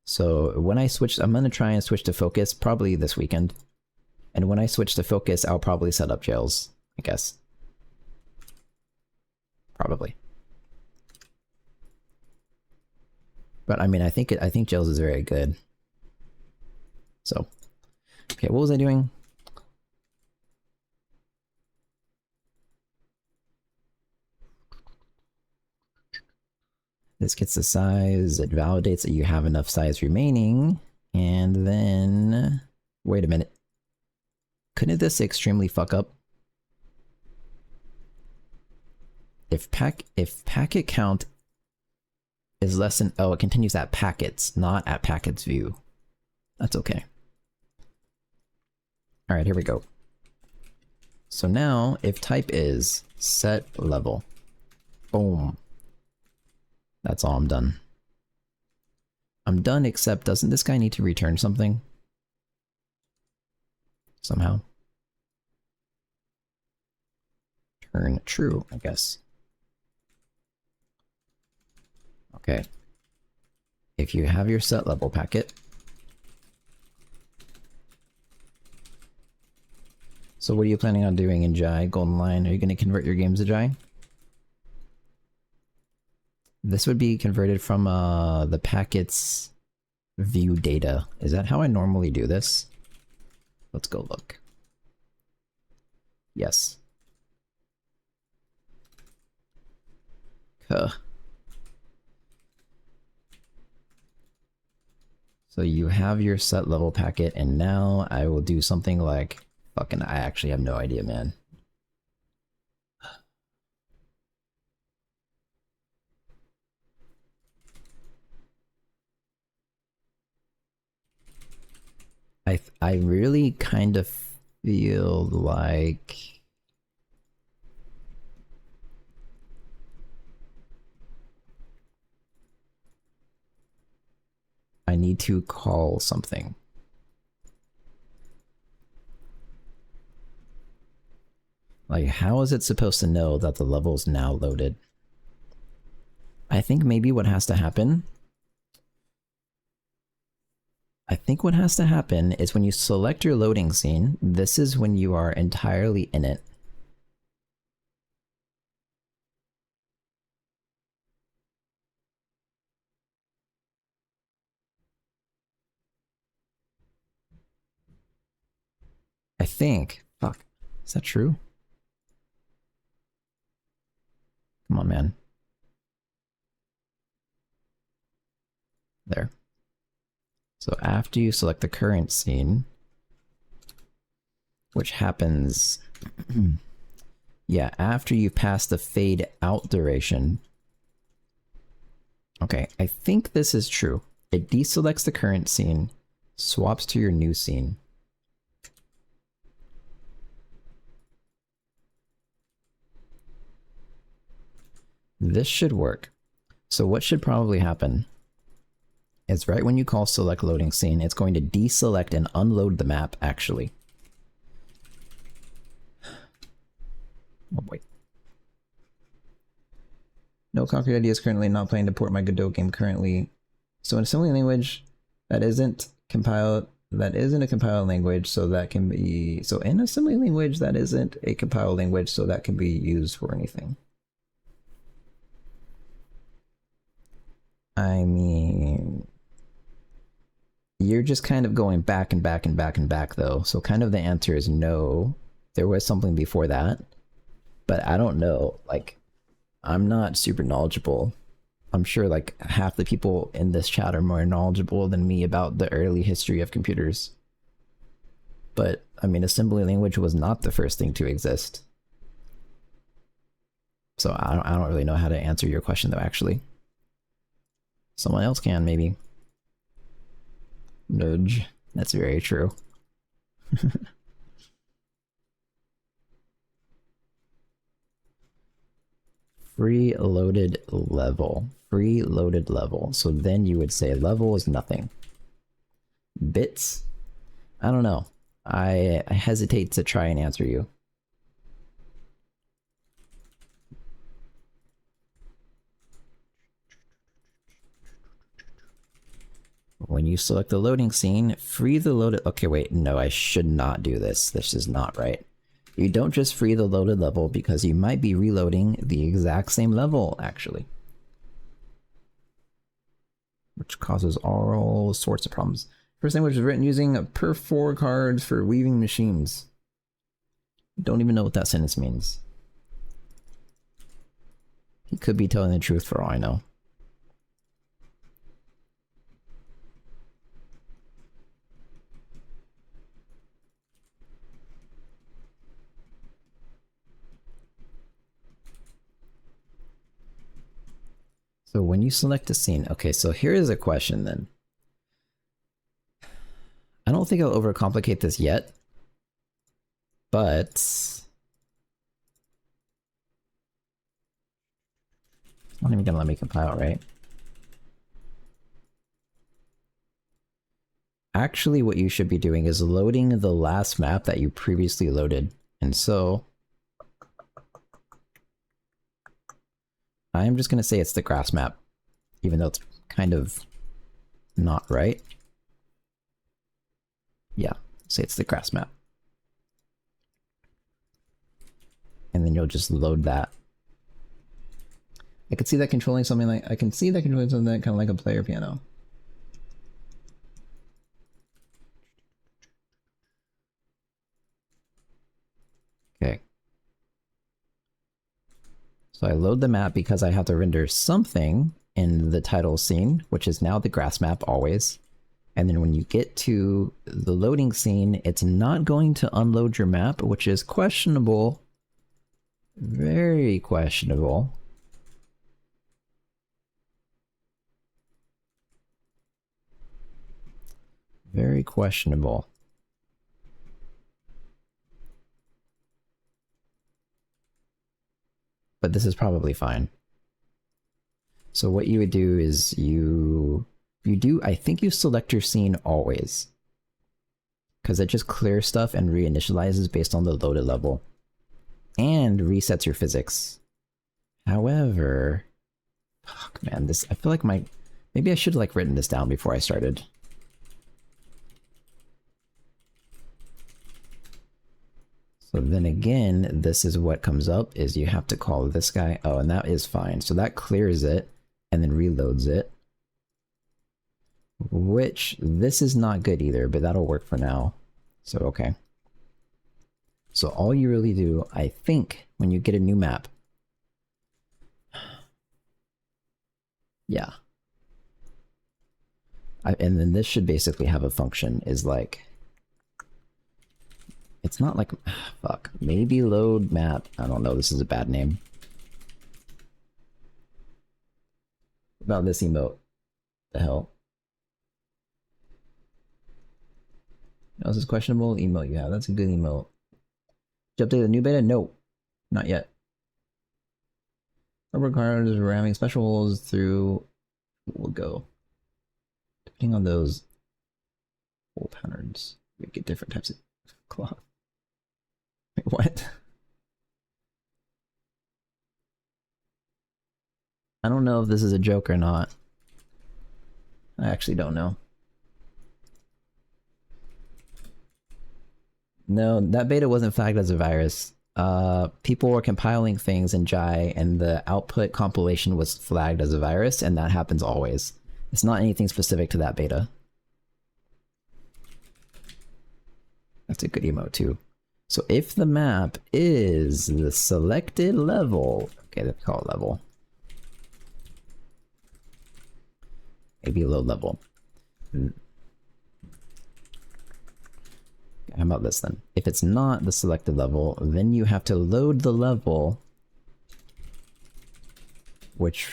So when I switched, I'm going to try and switch to Focus probably this weekend. And when I switch to Focus, I'll probably set up jails, I guess. Probably. But I mean, I think jails is very good. So, okay, what was I doing? This gets the size, it validates that you have enough size remaining, and then... Wait a minute. Couldn't this extremely fuck up? If packet count is less than... Oh, it continues at packets, not at packets view. That's okay. Alright, here we go. So now, if type is set level, boom. That's all I'm done. I'm done, except doesn't this guy need to return something? Somehow. Turn true, I guess. Okay. If you have your set level packet. So what are you planning on doing in Jai, Golden Lion? Are you going to convert your games to Jai? This would be converted from the packets view data. Is that how I normally do this? Let's go look. Yes. Huh. So you have your set level packet, and now I will do something like... Fucking, I actually have no idea, man. I really kind of feel like I need to call something. Like, how is it supposed to know that the level's now loaded? I think maybe what has to happen... I think what has to happen is when you select your loading scene, this is when you are entirely in it. I think. Fuck. Is that true? Come on, man. There. So after you select the current scene, which happens, yeah, after you pass the fade out duration. Okay, I think this is true. It deselects the current scene, swaps to your new scene. This should work. So what should probably happen is right when you call select loading scene, it's going to deselect and unload the map, actually. Oh, wait. No concrete ideas currently. Not planning to port my Godot game currently. So in assembly language, that isn't compiled. That isn't a compiled language, so that can be... So in assembly language, that isn't a compiled language, so that can be used for anything. I mean... You're just kind of going back and back and back and back, though. So kind of the answer is no. There was something before that. But I don't know. Like, I'm not super knowledgeable. I'm sure like half the people in this chat are more knowledgeable than me about the early history of computers. But, I mean, assembly language was not the first thing to exist. So I don't really know how to answer your question, though, actually. Someone else can, maybe. Nudge. That's very true. Free loaded level. Free loaded level. So then you would say level is nothing. Bits? I don't know. I hesitate to try and answer you. When you select the loading scene, free the loaded... Okay, wait, no, I should not do this. This is not right. You don't just free the loaded level because you might be reloading the exact same level, actually. Which causes all sorts of problems. First language was written using per4 cards for weaving machines. Don't even know what that sentence means. He could be telling the truth for all I know. So when you select a scene, okay, so here is a question then. I don't think I'll overcomplicate this yet, but it's not even gonna let me compile, right? Actually, what you should be doing is loading the last map that you previously loaded. And so I'm just gonna say it's the grass map, even though it's kind of not right. Yeah, say it's the grass map. And then you'll just load that. I could see that controlling something like... I can see that controlling something kind of like a player piano. Okay. So I load the map because I have to render something in the title scene, which is now the grass map always. And then when you get to the loading scene, it's not going to unload your map, which is questionable. Very questionable. Very questionable. But this is probably fine. So what you would do is I think you select your scene always. Because it just clears stuff and reinitializes based on the loaded level. And resets your physics. However, fuck man, this, I feel like maybe I should have like written this down before I started. So then again, this is what comes up, is you have to call this guy. Oh, and that is fine. So that clears it and then reloads it. Which, this is not good either, but that'll work for now. So, okay. So all you really do, I think, when you get a new map. Yeah. And then this should basically have a function, is like... It's not like... Fuck. Maybe load map. I don't know, this is a bad name. About this emote. The hell? Else is questionable emote you have. That's a good emote. Did you update the new beta? No. Not yet. Rubber cards ramming special holes through will go. Depending on those hole patterns, we get different types of cloth. Wait, what? I don't know if this is a joke or not. I actually don't know. No, that beta wasn't flagged as a virus. People were compiling things in Jai, and the output compilation was flagged as a virus, and that happens always. It's not anything specific to that beta. That's a good emote too. So if the map is the selected level, okay, let's call it level. Maybe low level. How about this then? If it's not the selected level, then you have to load the level, which...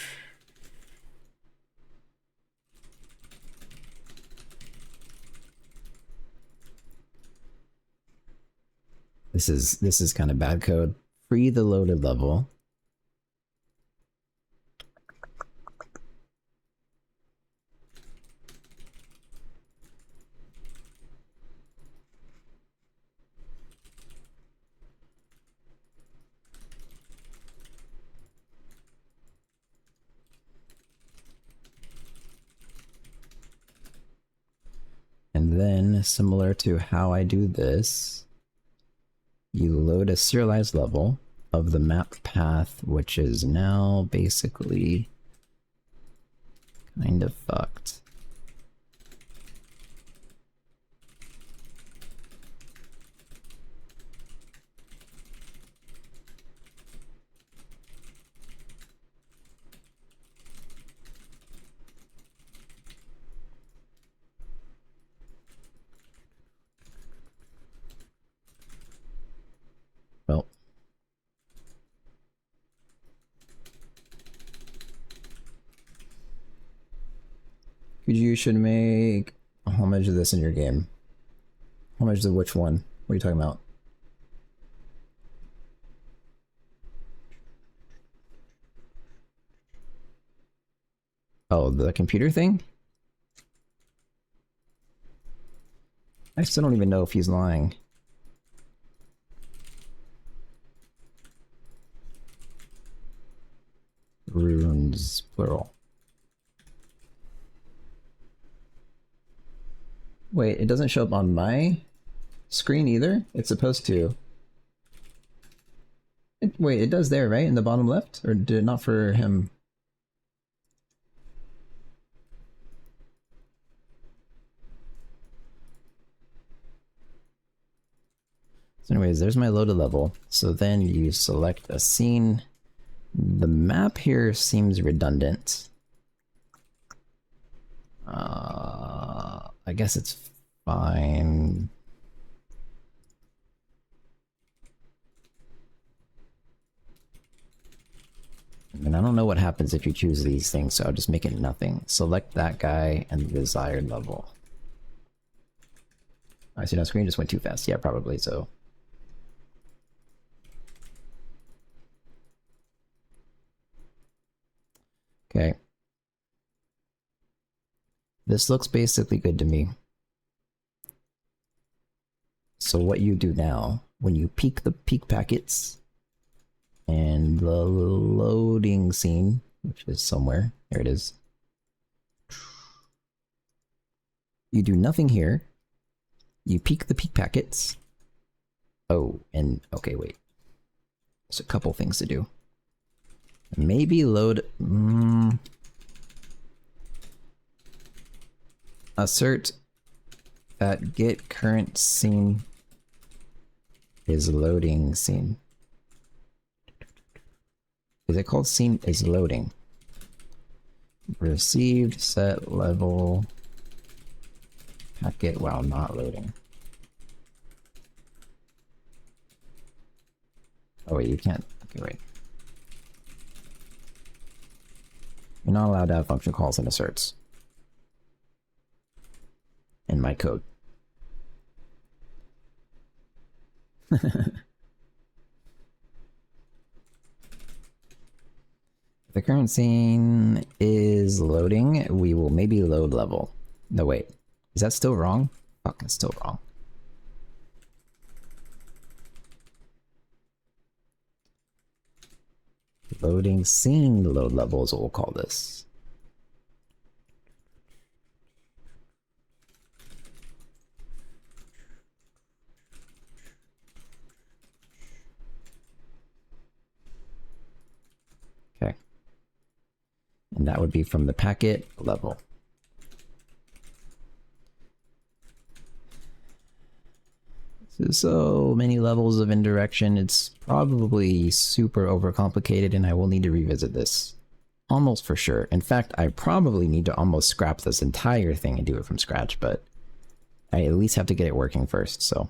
This is kind of bad code. Free the loaded level. And then, similar to how I do this, you load a serialized level of the map path, which is now basically kind of fucked. Well, you should make a homage to this in your game. Homage to which one? What are you talking about? Oh, the computer thing? I still don't even know if he's lying. Runes, plural. Wait, it doesn't show up on my screen either? It's supposed to. Wait, it does there, right? In the bottom left? Or did it not for him? So anyways, there's my loaded level. So then you select a scene. The map here seems redundant. I guess it's fine. I mean, I don't know what happens if you choose these things, so I'll just make it nothing. Select that guy and the desired level. I see, that screen just went too fast. Yeah, probably so. Okay. This looks basically good to me. So what you do now, when you peek the peek packets and the loading scene, which is somewhere, there it is. You do nothing here. You peek the peek packets. Oh, and okay, wait. There's a couple things to do. Maybe load... assert that get current scene is loading scene. Is it called scene is loading? Received set level packet while not loading. Oh wait, you can't. Okay, wait. You're not allowed to have function calls and asserts in my code. The current scene is loading. We will maybe load level. No, wait. Is that still wrong? Fuck, it's still wrong. Loading scene load level is what we'll call this. Okay. And that would be from the packet level. There's so many levels of indirection, it's probably super overcomplicated and I will need to revisit this. Almost for sure. In fact, I probably need to almost scrap this entire thing and do it from scratch, but I at least have to get it working first, so.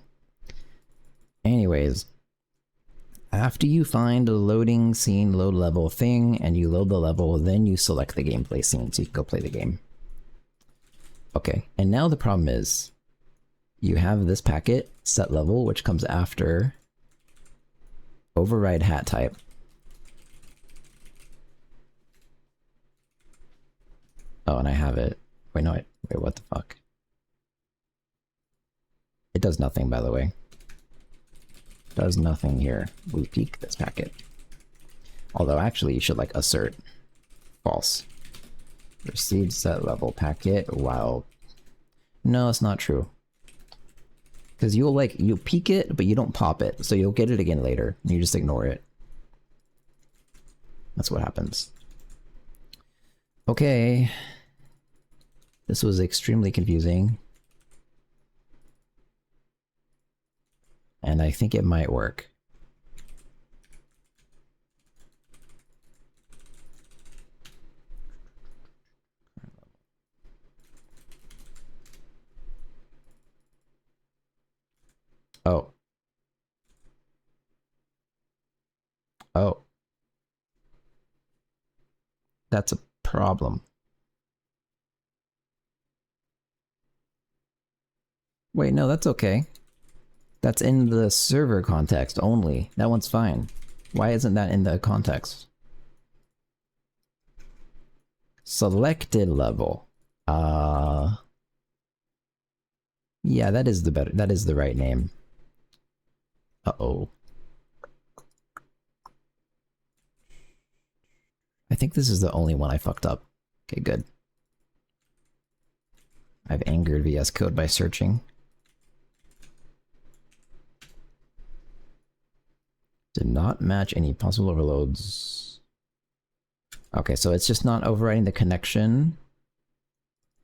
Anyways, after you find a loading scene load level thing and you load the level, then you select the gameplay scene so you can go play the game. Okay, and now the problem is, you have this packet set level, which comes after override hat type. Oh, and I have it. Wait, no, wait, what the fuck? It does nothing, by the way. Does nothing here. We peek this packet. Although, actually, you should, like, assert false. Received set level packet while... No, it's not true. Because you'll peek it, but you don't pop it, so you'll get it again later, and you just ignore it. That's what happens. Okay. This was extremely confusing. And I think it might work. Oh. Oh. That's a problem. Wait, no, that's okay. That's in the server context only. That one's fine. Why isn't that in the context? Selected level. Yeah, that is the right name. Uh-oh. I think this is the only one I fucked up. Okay, good. I've angered VS Code by searching. Did not match any possible overloads. Okay, so it's just not overriding the connection.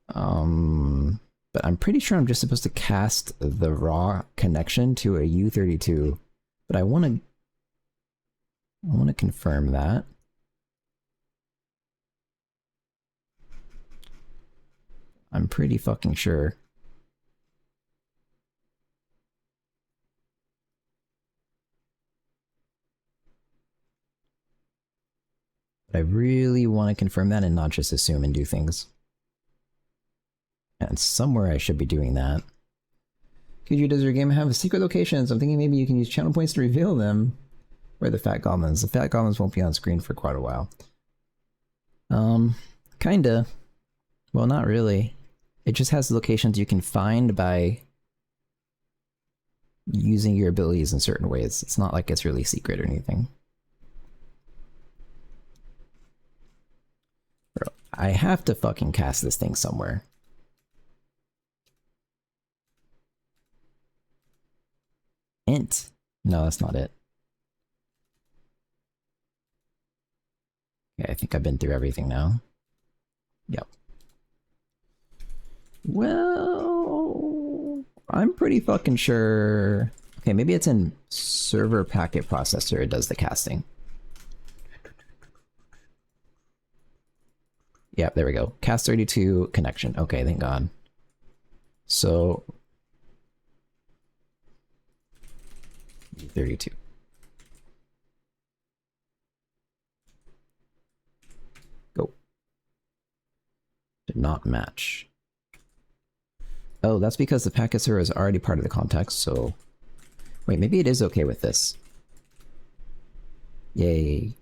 But I'm pretty sure I'm just supposed to cast the raw connection to a U32. But I want to confirm that. I'm pretty fucking sure. But I really want to confirm that and not just assume and do things. And somewhere I should be doing that. Kuju, does your game have secret locations? I'm thinking maybe you can use channel points to reveal them. Where are the Fat Goblins? The Fat Goblins won't be on screen for quite a while. Kinda. Well, not really. It just has locations you can find by using your abilities in certain ways. It's not like it's really secret or anything. Bro, I have to fucking cast this thing somewhere. Int. No, that's not it. Okay, I think I've been through everything now. Yep. Well, I'm pretty fucking sure. Okay, maybe it's in server packet processor it does the casting. Yep, there we go. Cast 32 connection. Okay, thank God. So 32. Go. Did not match. Oh, that's because the packet server is already part of the context, so... Wait, maybe it is okay with this. Yay.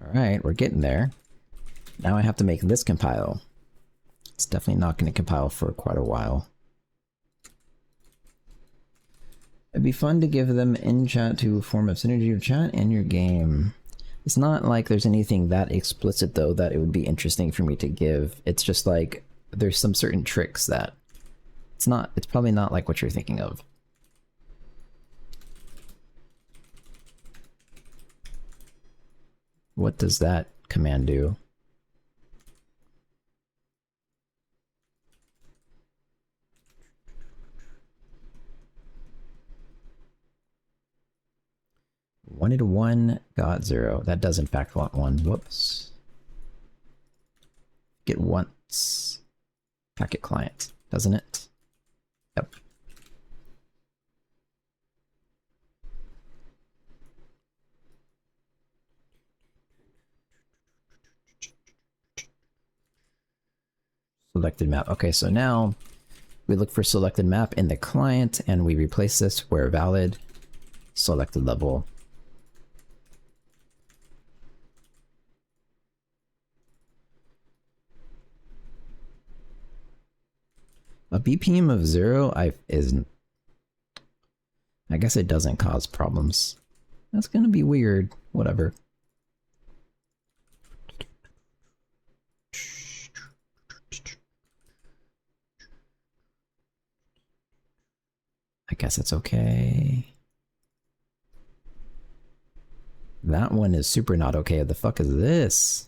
Alright, we're getting there. Now I have to make this compile. It's definitely not going to compile for quite a while. It'd be fun to give them in chat to form a synergy of chat and your game. It's not like there's anything that explicit though that it would be interesting for me to give. It's just like there's some certain tricks that it's probably not like what you're thinking of. What does that command do? Wanted 1, got 0. That does in fact want 1. Whoops. Get once. Packet client, doesn't it? Yep. Selected map. Okay, so now we look for selected map in the client and we replace this where valid. Selected level. A BPM of 0 I guess it doesn't cause problems. That's gonna be weird. Whatever. I guess it's okay. That one is super not okay. What the fuck is this?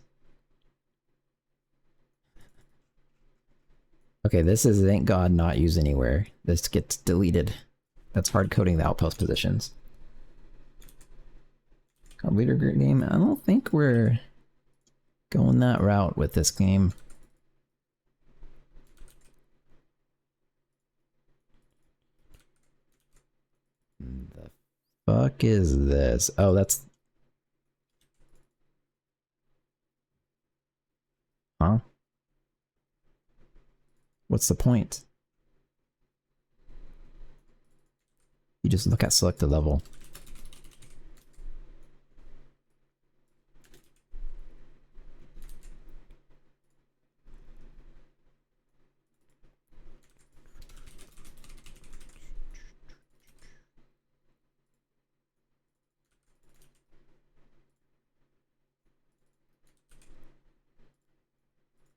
Okay, this is thank God not used anywhere. This gets deleted. That's hard coding the outpost positions. Computer group game? I don't think we're going that route with this game. The fuck is this? Oh, that's... Huh? What's the point? You just look at selected level.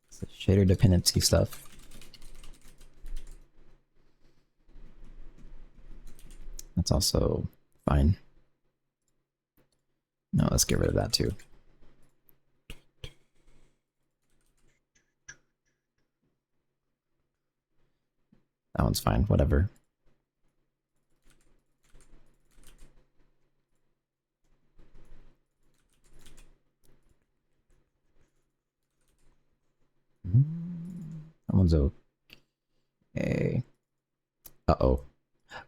It's the shader dependency stuff. That's also fine. No, let's get rid of that too. That one's fine, whatever. That one's okay. Uh-oh.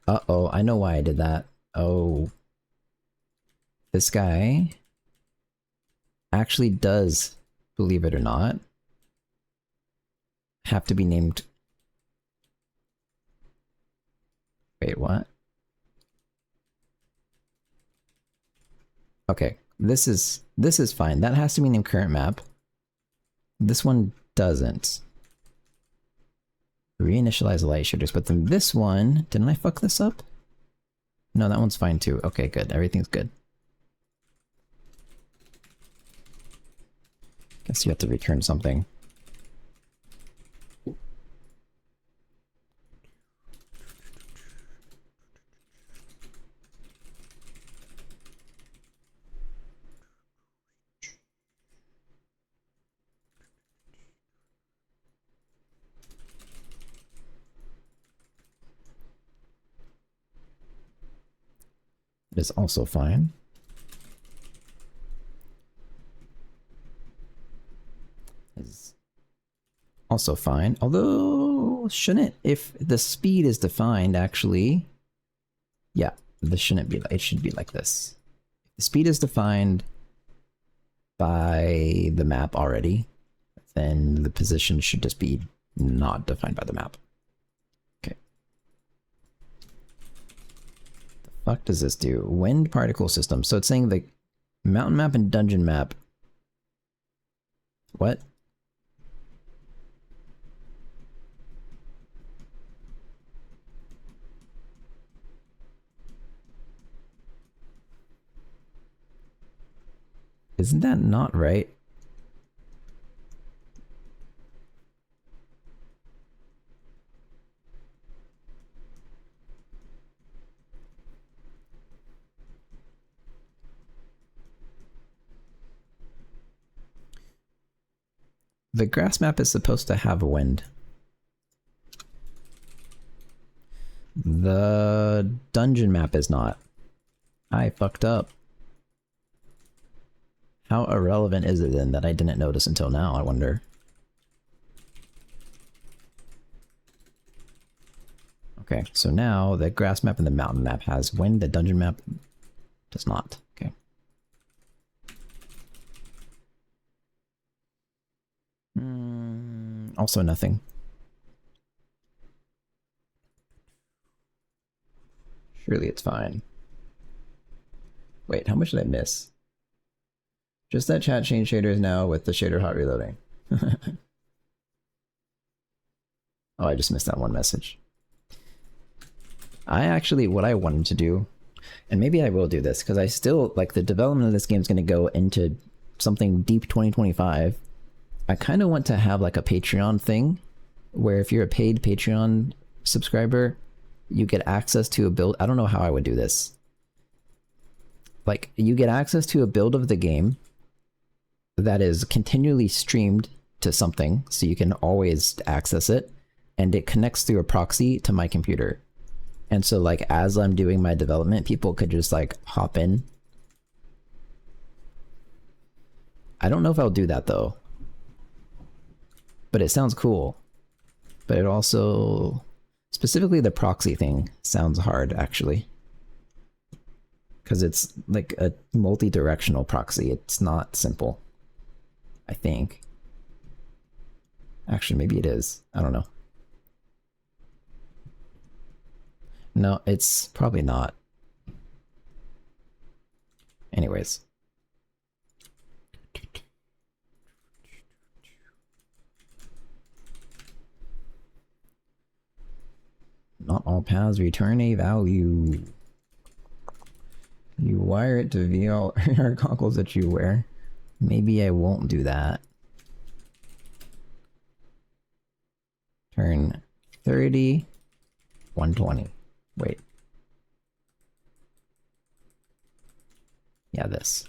Uh-oh, I know why I did that. Oh. This guy actually does, believe it or not, have to be named... Wait, what? Okay, this is fine. That has to be named current map. This one doesn't. Reinitialize light shaders, but then this one, didn't I fuck this up? No, that one's fine too. Okay, good. Everything's good. Guess you have to return something. It is also fine. Is also fine. Although, shouldn't, if the speed is defined, actually, yeah, this shouldn't be, it should be like this. If the speed is defined by the map already, then the position should just be not defined by the map. Okay. The fuck does this do? Wind particle system. So it's saying the mountain map and dungeon map. What? Isn't that not right? The grass map is supposed to have wind. The dungeon map is not. I fucked up. How irrelevant is it then that I didn't notice until now, I wonder? Okay, so now the grass map and the mountain map has wind, the dungeon map does not. Okay. Also nothing. Surely it's fine. Wait, how much did I miss? Just that chat change shaders now with the shader hot reloading. Oh, I just missed that one message. I actually, what I wanted to do, and maybe I will do this, because I still, like, the development of this game is going to go into something deep 2025. I kind of want to have, like, a Patreon thing, where if you're a paid Patreon subscriber, you get access to a build. I don't know how I would do this. Like, you get access to a build of the game that is continually streamed to something, so you can always access it, and it connects through a proxy to my computer. And so, like, as I'm doing my development, people could just, like, hop in. I don't know if I'll do that, though. But it sounds cool. But it also... Specifically the proxy thing sounds hard, actually. Because it's, like, a multi-directional proxy. It's not simple. I think. Actually, maybe it is. I don't know. No, it's probably not. Anyways. Not all paths return a value. You wire it to VR goggles that you wear. Maybe I won't do that. Turn 30, 120. Wait. Yeah, this.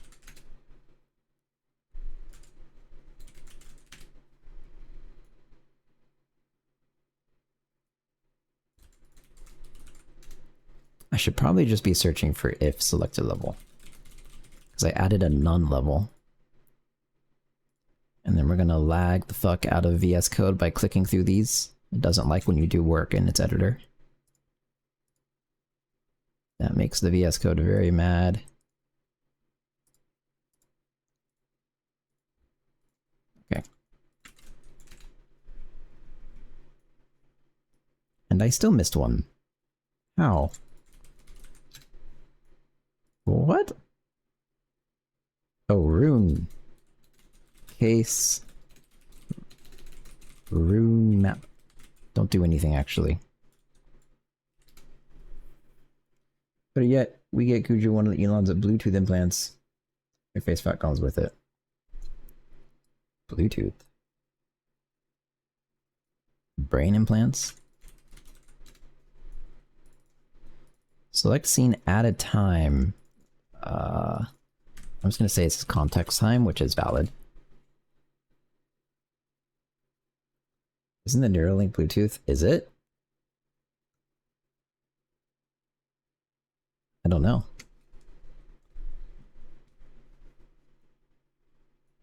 I should probably just be searching for if selected level. Because I added a none level. And then we're gonna lag the fuck out of VS Code by clicking through these. It doesn't like when you do work in its editor. That makes the VS Code very mad. Okay. And I still missed one. How? What? Oh, rune. Case. Rune map. Don't do anything, actually. But yet, we get Kuju one of the Elon's Bluetooth implants. Your face Fat Goblins with it. Bluetooth. Brain implants. Select scene at a time. I'm just gonna say it's context time, which is valid. Isn't the Neuralink Bluetooth? Is it? I don't know.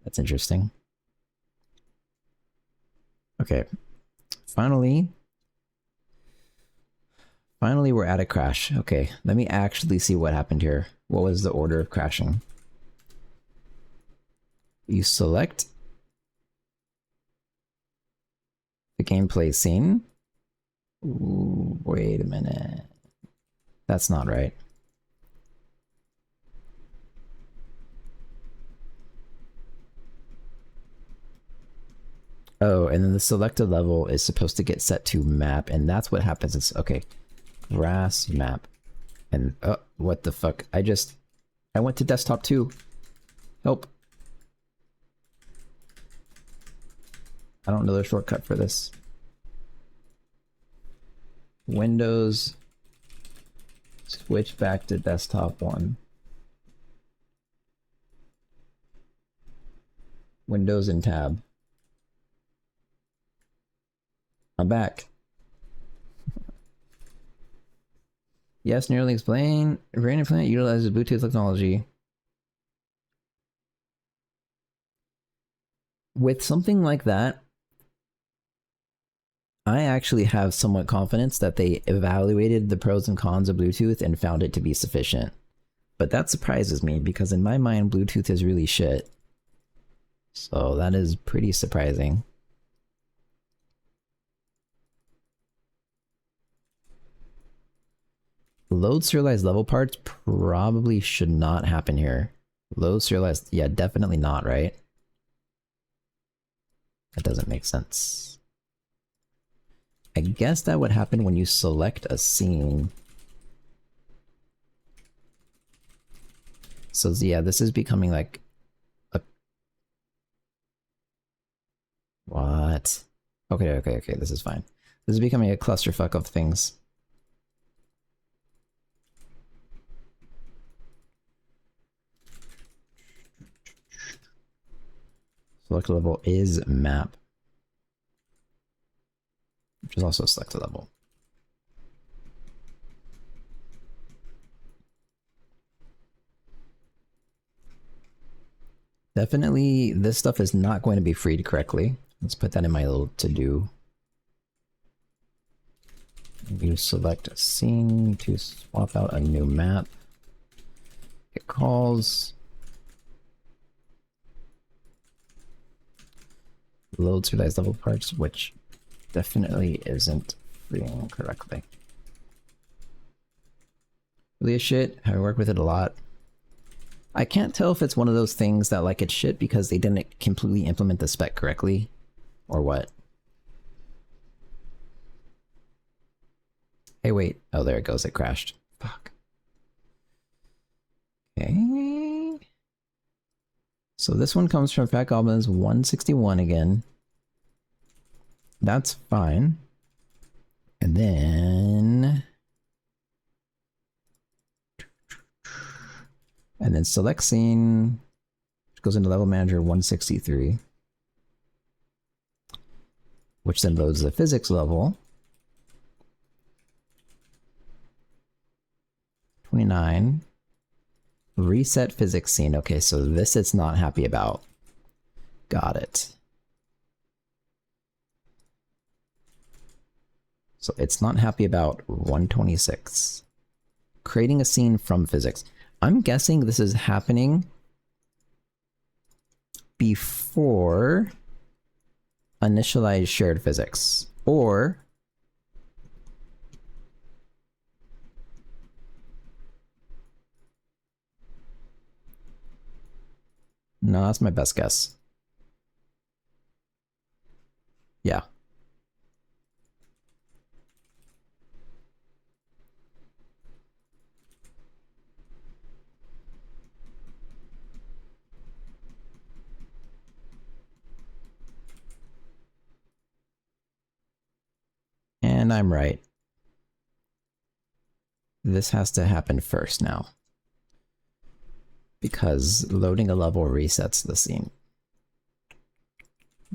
That's interesting. Okay. Finally, we're at a crash. Okay, let me actually see what happened here. What was the order of crashing? You select the gameplay scene. Ooh, wait a minute. That's not right. Oh, and then the selected level is supposed to get set to map, and that's what happens. It's okay. Grass map. And what the fuck? I went to desktop 2. Help. I don't know the shortcut for this. Windows, switch back to desktop 1. Windows and tab. I'm back. Yes, nearly explain. Brain implant utilizes Bluetooth technology. With something like that, I actually have somewhat confidence that they evaluated the pros and cons of Bluetooth and found it to be sufficient. But that surprises me because in my mind, Bluetooth is really shit. So that is pretty surprising. Load serialized level parts probably should not happen here. Load serialized, yeah, definitely not, right? That doesn't make sense. I guess that would happen when you select a scene. So yeah, this is becoming like a... What? Okay, this is fine. This is becoming a clusterfuck of things. Select level is map, which is also select level. Definitely, this stuff is not going to be freed correctly. Let's put that in my little to-do. You select a scene to swap out a new map. It calls. Load serialized level parts, which definitely isn't freeing correctly. Really a shit. I work with it a lot. I can't tell if it's one of those things that like it's shit because they didn't completely implement the spec correctly, or what. Hey, wait. Oh, there it goes. It crashed. Fuck. Okay. So this one comes from Fat Goblins 161 again. That's fine. And then... And then select scene, which goes into level manager 163. Which then loads the physics level. 29. Reset physics scene. Okay, so this it's not happy about. Got it. So it's not happy about 126. Creating a scene from physics. I'm guessing this is happening before initialize shared physics, or no, that's my best guess. Yeah. And I'm right. This has to happen first now, because loading a level resets the scene.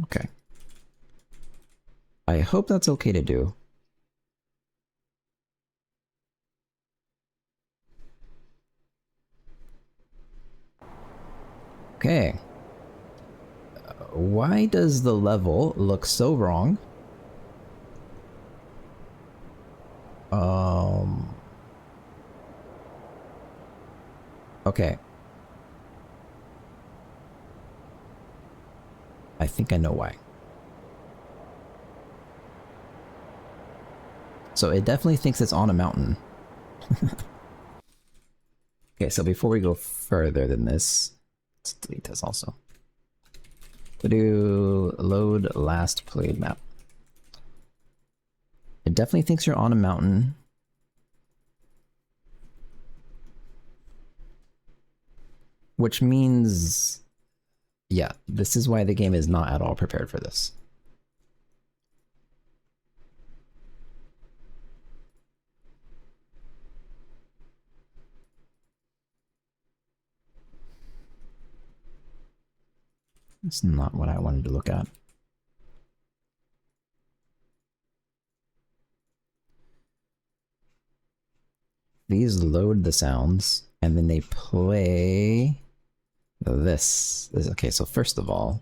Okay. I hope that's okay to do. Okay. Why does the level look so wrong? Okay. I think I know why. So it definitely thinks it's on a mountain. Okay, so before we go further than this, let's delete this also. To do load last played map. It definitely thinks you're on a mountain. Which means, yeah, this is why the game is not at all prepared for this. That's not what I wanted to look at. These load the sounds, and then they play this. Okay, so first of all,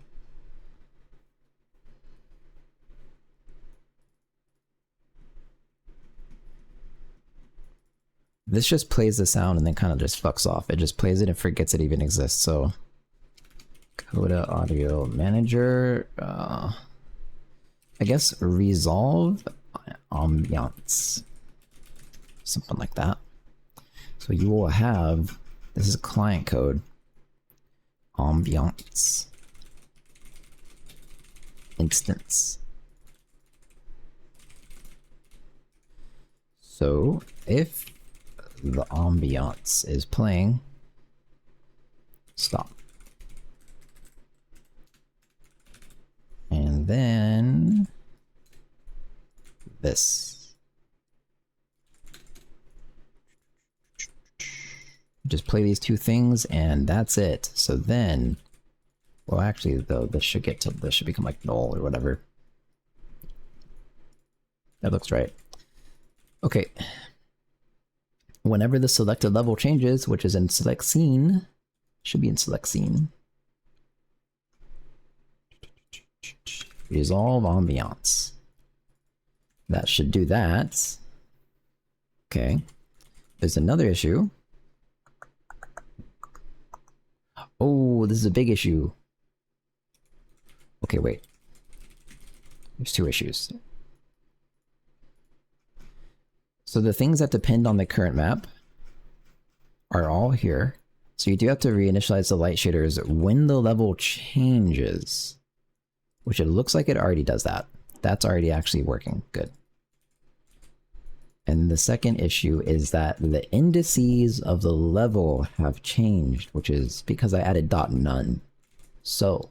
this just plays the sound and then kind of just fucks off. It just plays it and forgets it even exists. So, Coda Audio Manager, I guess resolve ambiance, something like that. So you will have, this is client code, ambiance, instance. So if the ambiance is playing, stop. And then this. Just play these two things and that's it. So then, well actually though, this should become like null or whatever. That looks right. Okay. Whenever the selected level changes, which is in select scene, should be in select scene. Resolve ambiance. That should do that. Okay. There's another issue. Oh, this is a big issue. Okay, wait. There's two issues. So the things that depend on the current map are all here. So you do have to reinitialize the light shaders when the level changes. Which it looks like it already does that. That's already actually working. Good. And the second issue is that the indices of the level have changed, which is because I added .none. So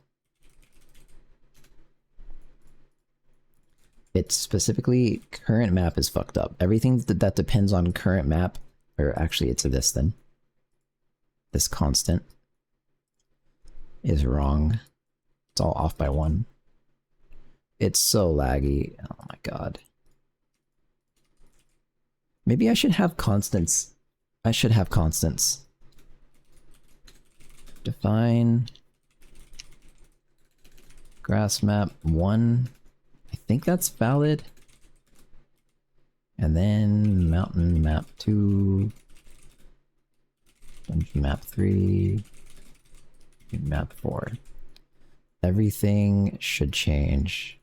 it's specifically current map is fucked up. Everything that depends on current map, or actually it's this then. This constant is wrong. It's all off by 1. It's so laggy. Oh my god. Maybe I should have constants. I should have constants. Define grass map 1. I think that's valid. And then mountain map 2. Dungeon map 3. Map 4. Everything should change.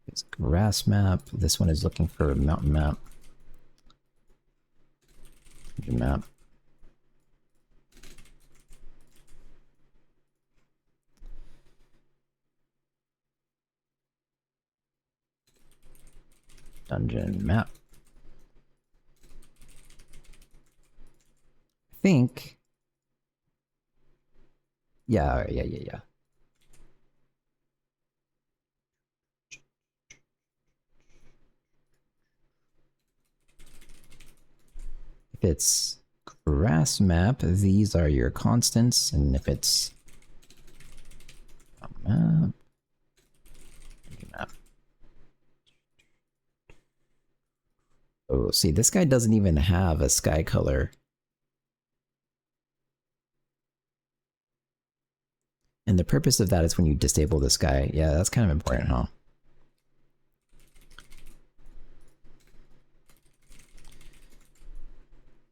It's grass map. This one is looking for a mountain map. Dungeon map. Dungeon map. I think. Yeah. If it's grass map, these are your constants, and if it's a map, oh, see, this guy doesn't even have a sky color. And the purpose of that is when you disable the sky. Yeah, that's kind of important, huh?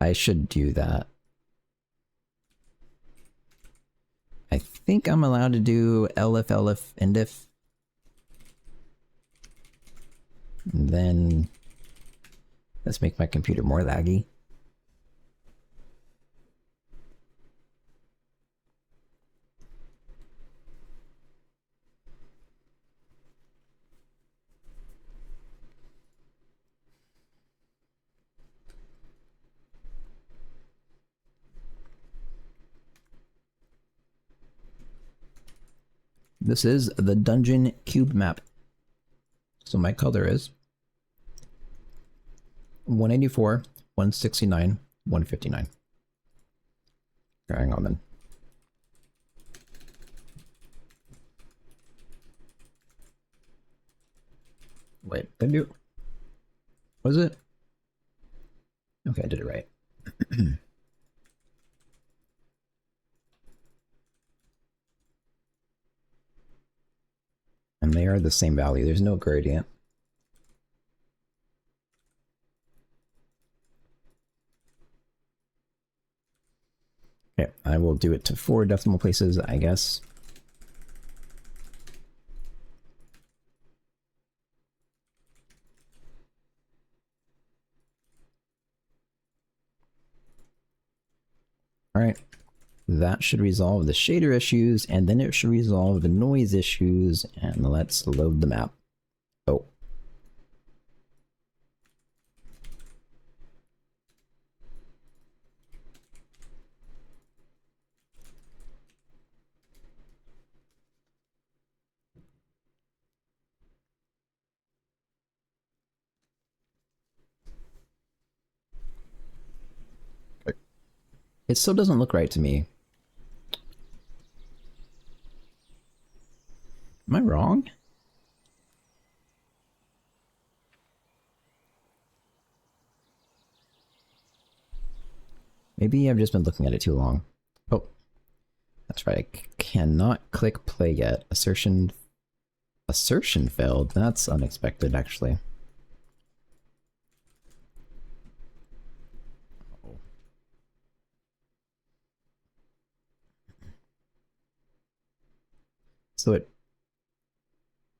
I should do that. I think I'm allowed to do elif, endif. And then let's make my computer more laggy. This is the dungeon cube map. So my color is 184, 169, 159. Hang on then. Wait, did I do? Was it? Okay, I did it right. And they are the same value. There's no gradient. Okay, I will do it to 4 decimal places, I guess. All right, that should resolve the shader issues, and then it should resolve the noise issues, and let's load the map. Oh. It still doesn't look right to me. Am I wrong? Maybe I've just been looking at it too long. Oh, that's right. I cannot click play yet. Assertion failed. That's unexpected, actually. So it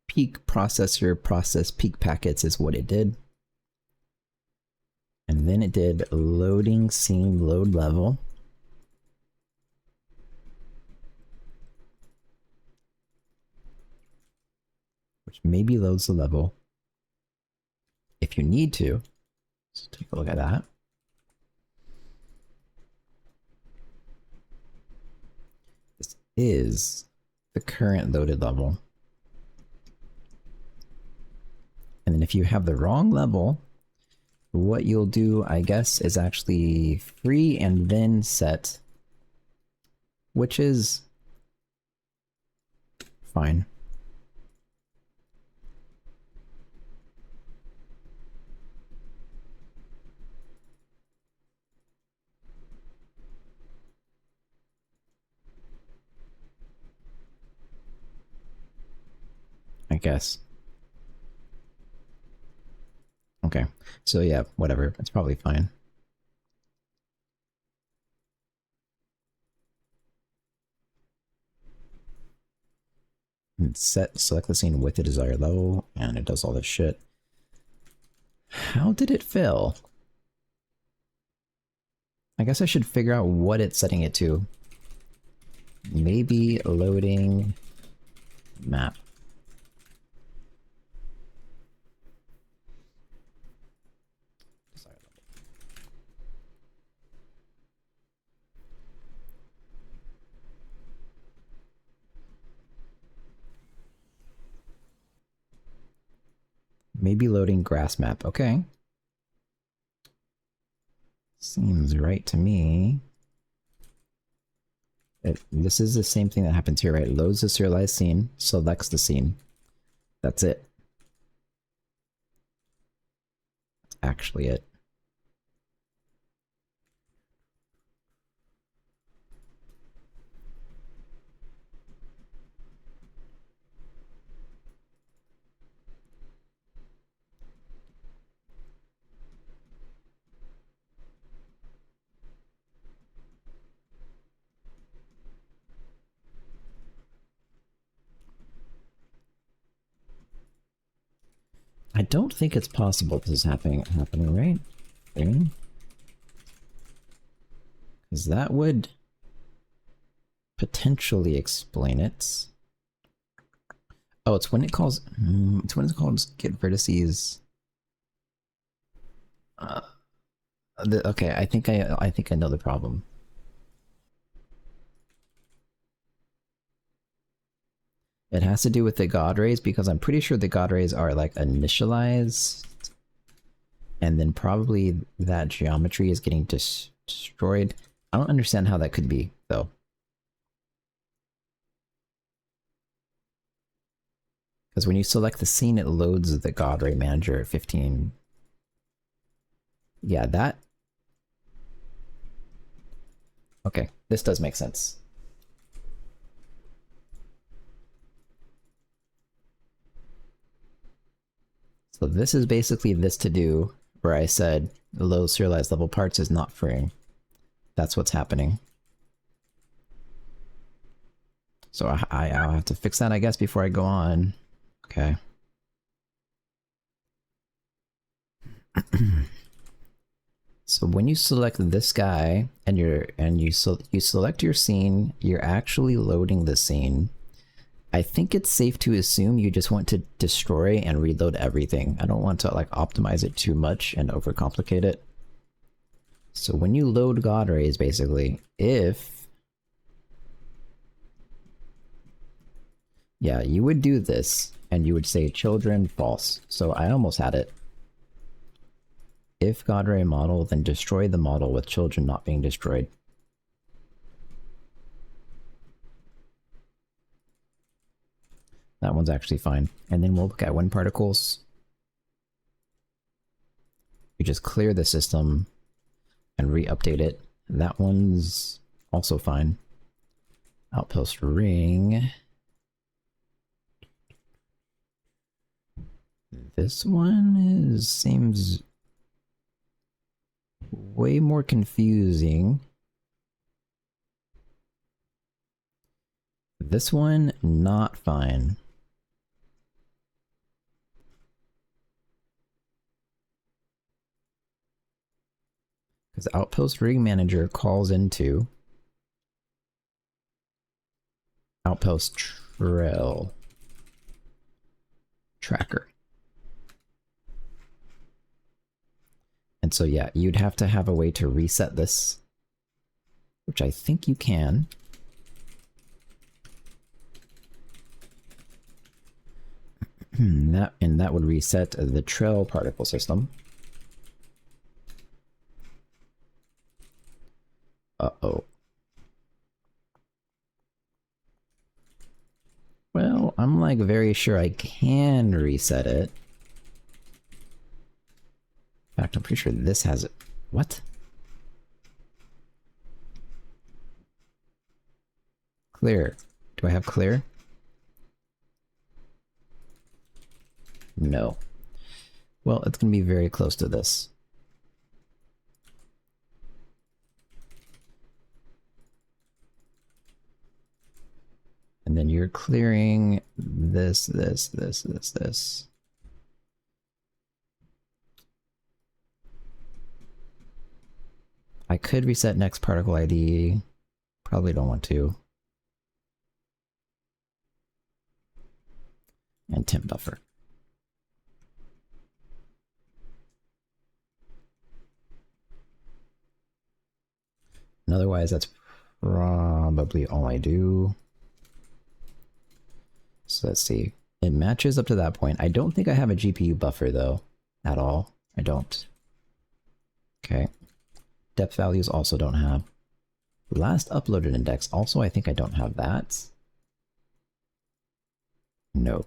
peak processor process peak packets is what it did. And then it did loading scene load level. Which maybe loads the level. If you need to. Let's take a look at that. This is the current loaded level. And then if you have the wrong level, what you'll do, I guess, is actually free and then set, which is fine. I guess. Okay, so yeah, whatever. It's probably fine. And select the scene with the desired level, and it does all this shit. How did it fail? I guess I should figure out what it's setting it to. Maybe loading map. Maybe loading grass map. Okay. Seems right to me. This is the same thing that happens here, right? Loads the serialized scene, selects the scene. That's it. That's actually it. I don't think it's possible this is happening, right? Because that would potentially explain it. Oh, it's when it calls. It's when it calls get vertices. Okay, I think I know the problem. It has to do with the god rays, because I'm pretty sure the god rays are like initialized, and then probably that geometry is getting destroyed. I don't understand how that could be, though. Because when you select the scene, it loads the God Ray Manager at 15. Yeah, that... Okay, this does make sense. So this is basically this to-do where I said low serialized level parts is not freeing. That's what's happening. So I'll have to fix that, I guess, before I go on. Okay. So when you select this guy and you select your scene, you're actually loading the scene. I think it's safe to assume you just want to destroy and reload everything. I don't want to like optimize it too much and overcomplicate it. So when you load God Rays, basically, yeah, you would do this and you would say children false. So I almost had it. If God Ray model, then destroy the model with children not being destroyed. That one's actually fine. And then we'll look at wind particles. You just clear the system and re-update it. That one's also fine. Outpost ring. This one seems way more confusing. This one, not fine. Because Outpost Rig Manager calls into Outpost Trail Tracker. And so yeah, you'd have to have a way to reset this, which I think you can. And that would reset the trail particle system. Uh-oh. Well, I'm like very sure I can reset it. In fact, I'm pretty sure this has it. What? Clear. Do I have clear? No. Well, it's going to be very close to this. And then you're clearing this. I could reset next particle ID. Probably don't want to. And temp buffer. And otherwise, that's probably all I do. So let's see. It matches up to that point. I don't think I have a GPU buffer, though, at all. I don't. Okay. Depth values also don't have. Last uploaded index, also I think I don't have that. No.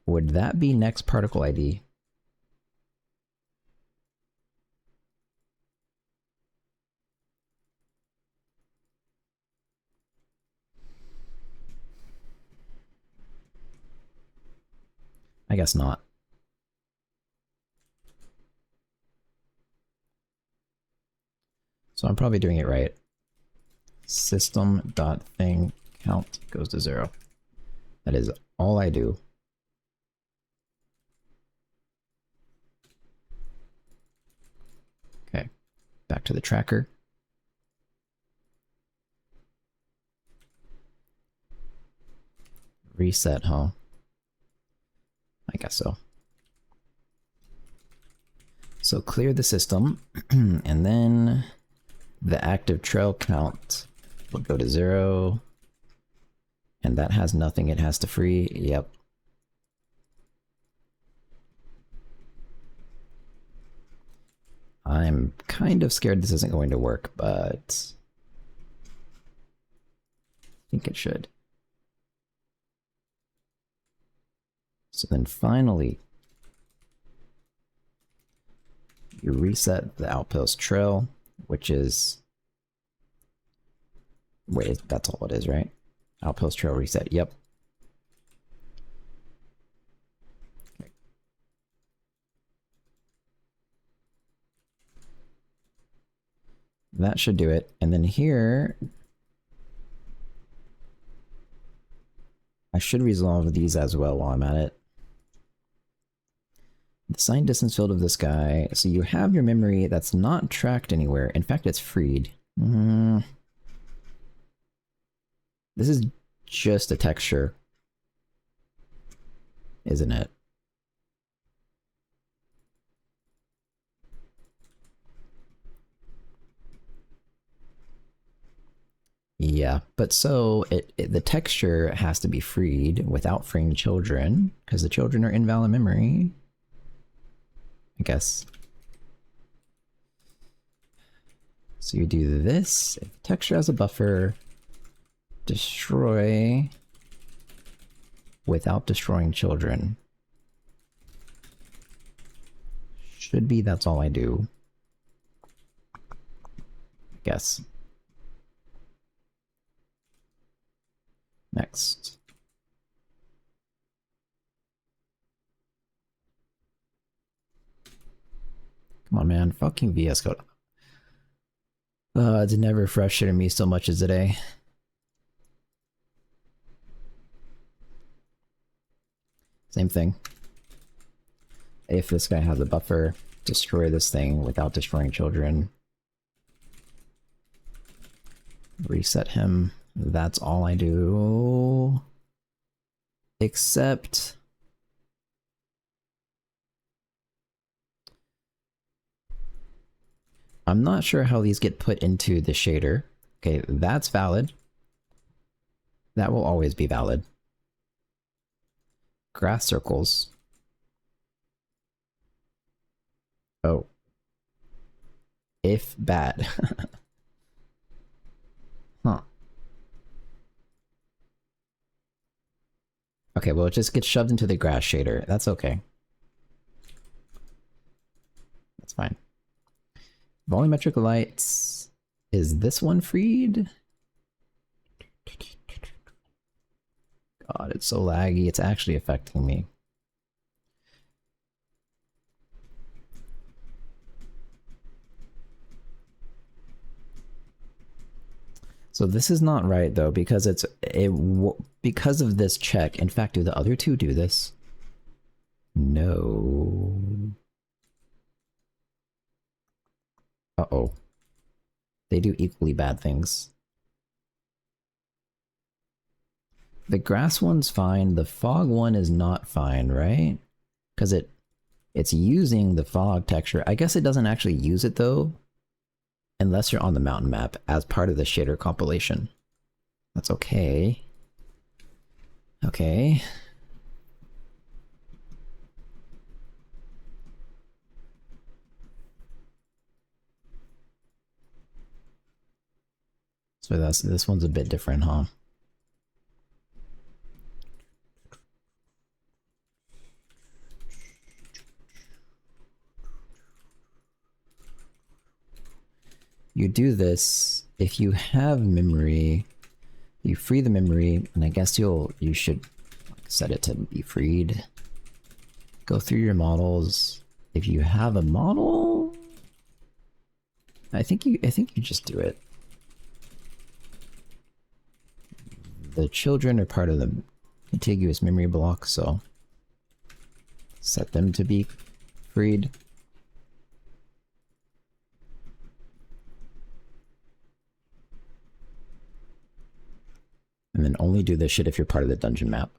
Would that be next particle ID? I guess not. So I'm probably doing it right. System.thing count goes to 0. That is all I do. Okay, back to the tracker. Reset, huh? I guess so. So clear the system, and then the active trail count will go to 0. And that has nothing it has to free. Yep. I'm kind of scared this isn't going to work, but I think it should. So then finally, you reset the outpost trail, which is... Wait, that's all it is, right? Outpost trail reset, yep. Okay. That should do it. And then here, I should resolve these as well while I'm at it. The signed distance field of this guy. So you have your memory that's not tracked anywhere. In fact, it's freed. This is just a texture, isn't it? Yeah, but so the texture has to be freed without freeing children, because the children are invalid memory. I guess. So you do this, if texture has a buffer, destroy without destroying children. Should be that's all I do. I guess. Next. Come on, man. Fucking VS Code. It's never frustrated me so much as today. Same thing. If this guy has a buffer, destroy this thing without destroying children. Reset him. That's all I do. Except... I'm not sure how these get put into the shader. Okay, that's valid. That will always be valid. Grass circles. Oh. If bad. Huh. Okay, well, it just gets shoved into the grass shader. That's okay. That's fine. Volumetric lights. Is this one freed? God, it's so laggy. It's actually affecting me. So this is not right though, because because of this check. In fact, do the other two do this? No. Uh-oh. They do equally bad things. The grass one's fine, the fog one is not fine, right? Because it's using the fog texture. I guess it doesn't actually use it though, unless you're on the mountain map as part of the shader compilation. That's okay. Okay. So this one's a bit different, huh? You do this if you have memory, you free the memory, and I guess you should set it to be freed. Go through your models. If you have a model, I think you just do it. The children are part of the contiguous memory block, so set them to be freed. And then only do this shit if you're part of the dungeon map.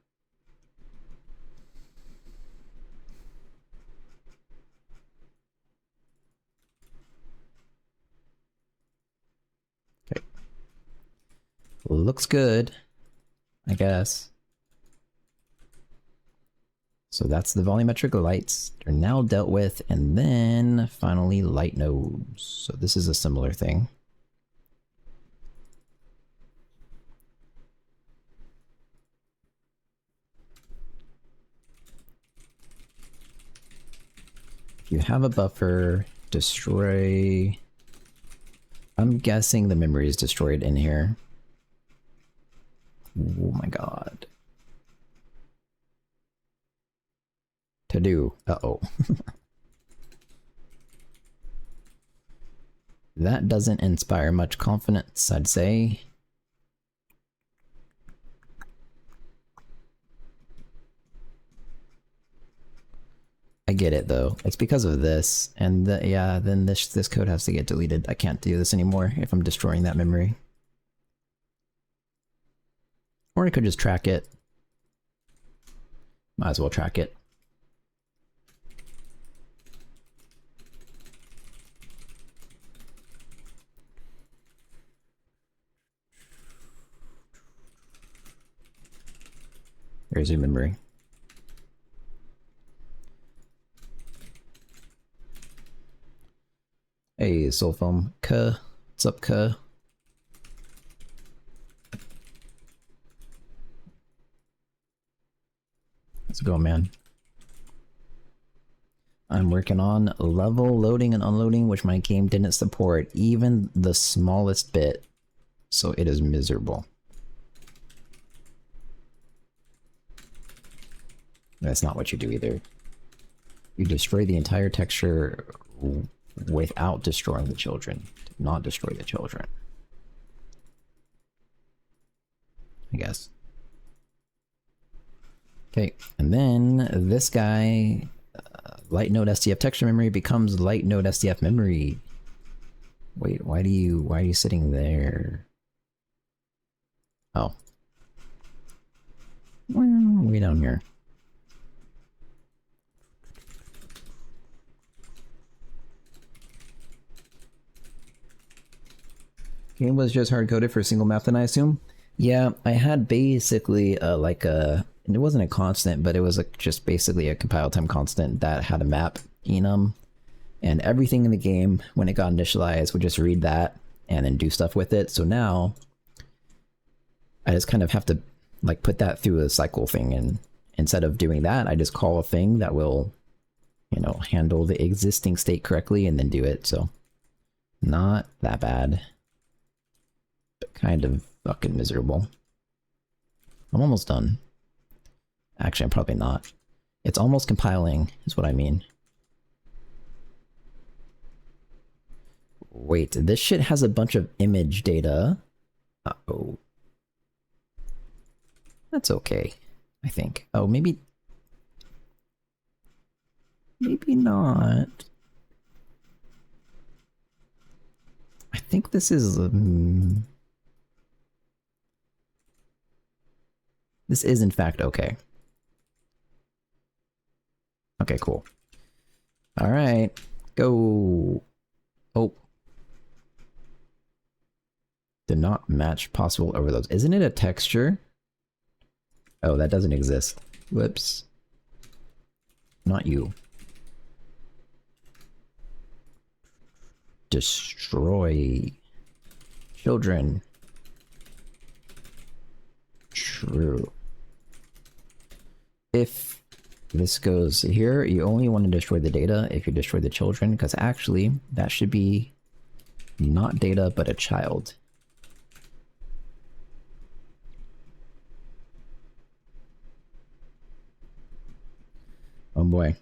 Okay. Looks good, I guess. So that's the volumetric lights. They're now dealt with, and then finally light nodes. So this is a similar thing. If you have a buffer, destroy... I'm guessing the memory is destroyed in here. Oh my god. To do. Uh-oh. That doesn't inspire much confidence, I'd say. I get it though. It's because of this, and yeah, then this code has to get deleted. I can't do this anymore if I'm destroying that memory. Or I could just track it. Might as well track it. There's your memory. Hey, soul foam. Kuh. What's up, Kuh? Let's go, man. I'm working on level loading and unloading, which my game didn't support even the smallest bit. So it is miserable. That's not what you do either. You destroy the entire texture without destroying the children. Do not destroy the children. I guess. Okay, and then this guy, light node SDF texture memory becomes light node SDF memory. Wait, why are you sitting there? Oh. Well, way down here. Game was just hard-coded for a single map then, I assume? Yeah, I had basically like a... It wasn't a constant, but it was just basically a compile time constant that had a map enum. And everything in the game, when it got initialized, would just read that and then do stuff with it. So now, I just kind of have to like put that through a cycle thing. And instead of doing that, I just call a thing that will, you know, handle the existing state correctly and then do it. So, not that bad. Kind of fucking miserable. I'm almost done. Actually, I'm probably not. It's almost compiling, is what I mean. Wait, this shit has a bunch of image data. Uh-oh. That's okay, I think. Oh, maybe... Maybe not. I think this is... This is in fact okay. Okay, cool. Alright, go. Oh. Did not match possible overloads. Isn't it a texture? Oh, that doesn't exist. Whoops. Not you. Destroy children. True. If this goes here, you only want to destroy the data if you destroy the children, because actually that should be not data but a child. Oh boy.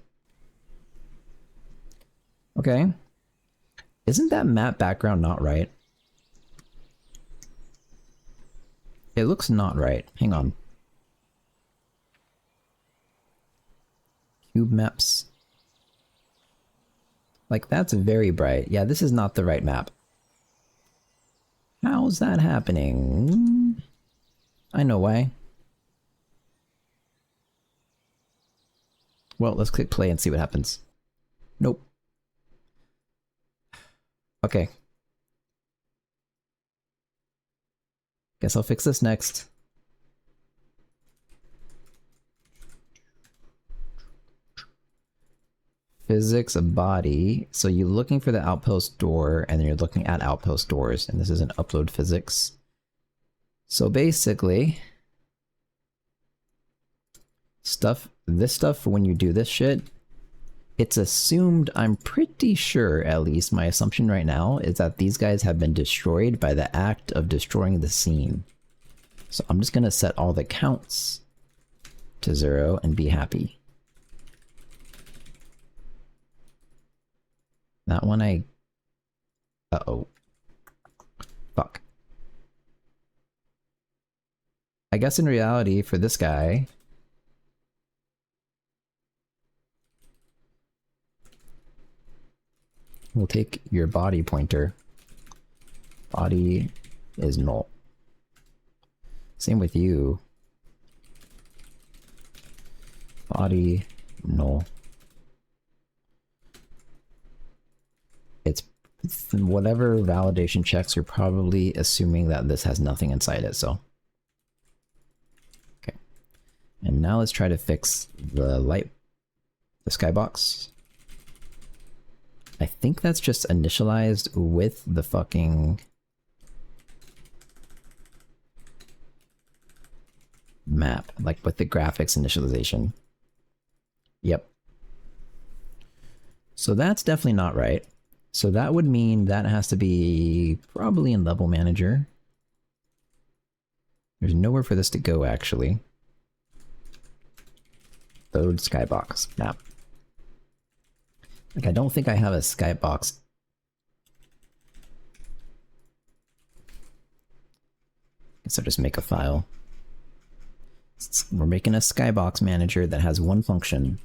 Okay. Isn't that map background not right? It looks not right. Hang on. Cube maps. Like, that's very bright. Yeah, this is not the right map. How's that happening? I know why. Well, let's click play and see what happens. Nope. Okay. Guess I'll fix this next. Physics body. So you're looking for the outpost door, and then you're looking at outpost doors, and this is an upload physics. So basically, this stuff, when you do this shit, it's assumed, I'm pretty sure, at least my assumption right now, is that these guys have been destroyed by the act of destroying the scene. So I'm just gonna set all the counts to 0 and be happy. That one uh-oh. Fuck. I guess in reality, for this guy, we'll take your body pointer. Body is null. Same with you. Body null. It's whatever validation checks, you're probably assuming that this has nothing inside it, so. Okay. And now let's try to fix the skybox. I think that's just initialized with the fucking map, like with the graphics initialization. Yep. So that's definitely not right. So that would mean that has to be probably in level manager. There's nowhere for this to go, actually. Load skybox map. Like, I don't think I have a skybox. So just make a file. We're making a skybox manager that has one function.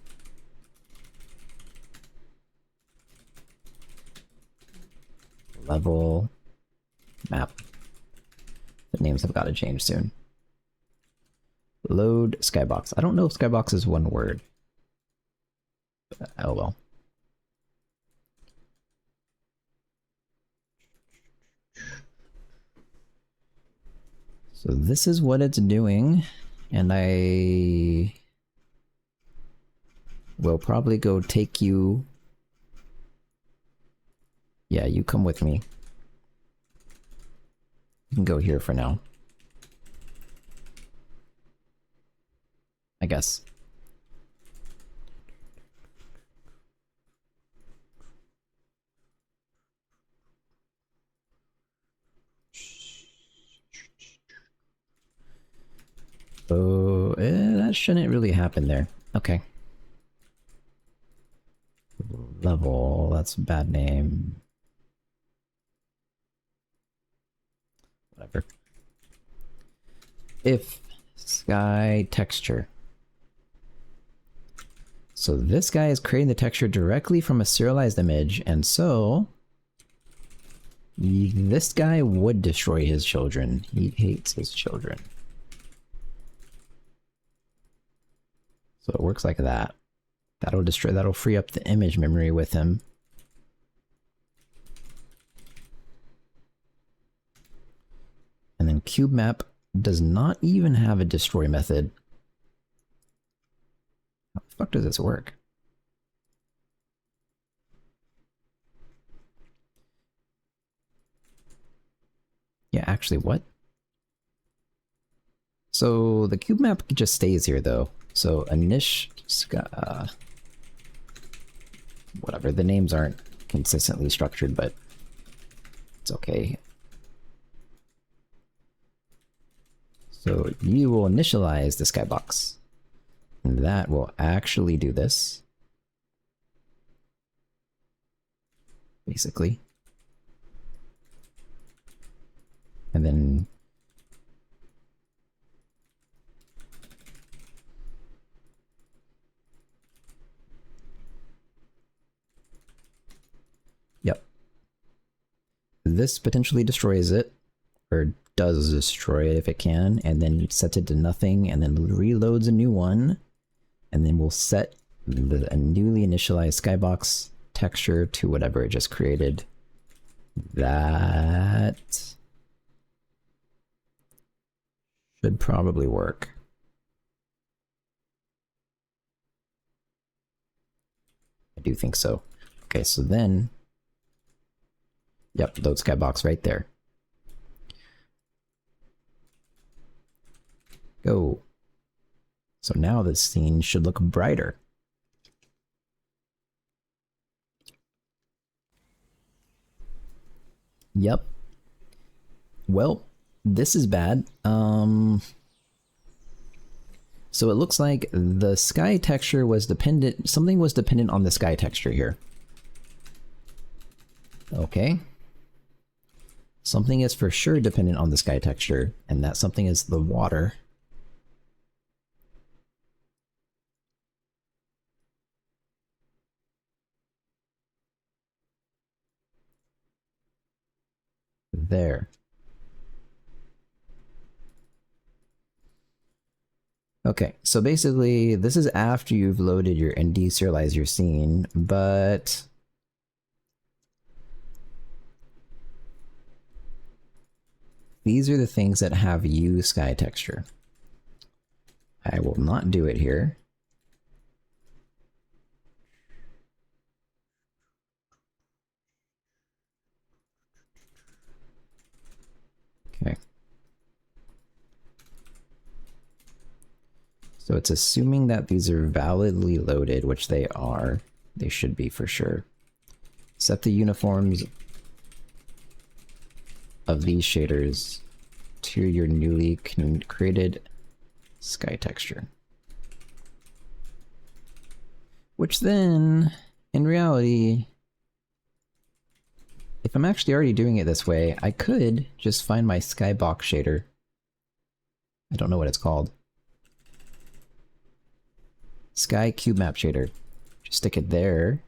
Level map. The names have got to change soon. Load skybox. I don't know if skybox is one word. But, oh well. So this is what it's doing, and I will probably go take you. Yeah, you come with me. You can go here for now. I guess. Oh, that shouldn't really happen there. Okay. Level, that's a bad name. Whatever. If sky texture. So this guy is creating the texture directly from a serialized image, and so this guy would destroy his children. He hates his children. So it works like that. That'll free up the image memory with him. And then cube map does not even have a destroy method. How the fuck does this work? Yeah, actually, what? So the cube map just stays here though. So whatever, the names aren't consistently structured, but it's okay. So you will initialize the skybox. And that will actually do this. Basically. And then yep. This potentially destroys it, or does destroy it if it can, and then sets it to nothing, and then reloads a new one, and then we'll set a newly initialized skybox texture to whatever it just created. That should probably work. I do think so. Okay, so then... Yep, load skybox right there. Go. So now the scene should look brighter. Yep. Well, this is bad. So it looks like the sky texture was dependent, something was dependent on the sky texture here. Okay. Something is for sure dependent on the sky texture, and that something is the water. There. Okay, so basically this is after you've loaded your and deserialized your scene, but these are the things that have U sky texture. I will not do it here. Okay. So it's assuming that these are validly loaded, which they are. They should be for sure. Set the uniforms of these shaders to your newly created sky texture. Which then, in reality, if I'm actually already doing it this way, I could just find my skybox shader. I don't know what it's called. Sky cube map shader. Just stick it there.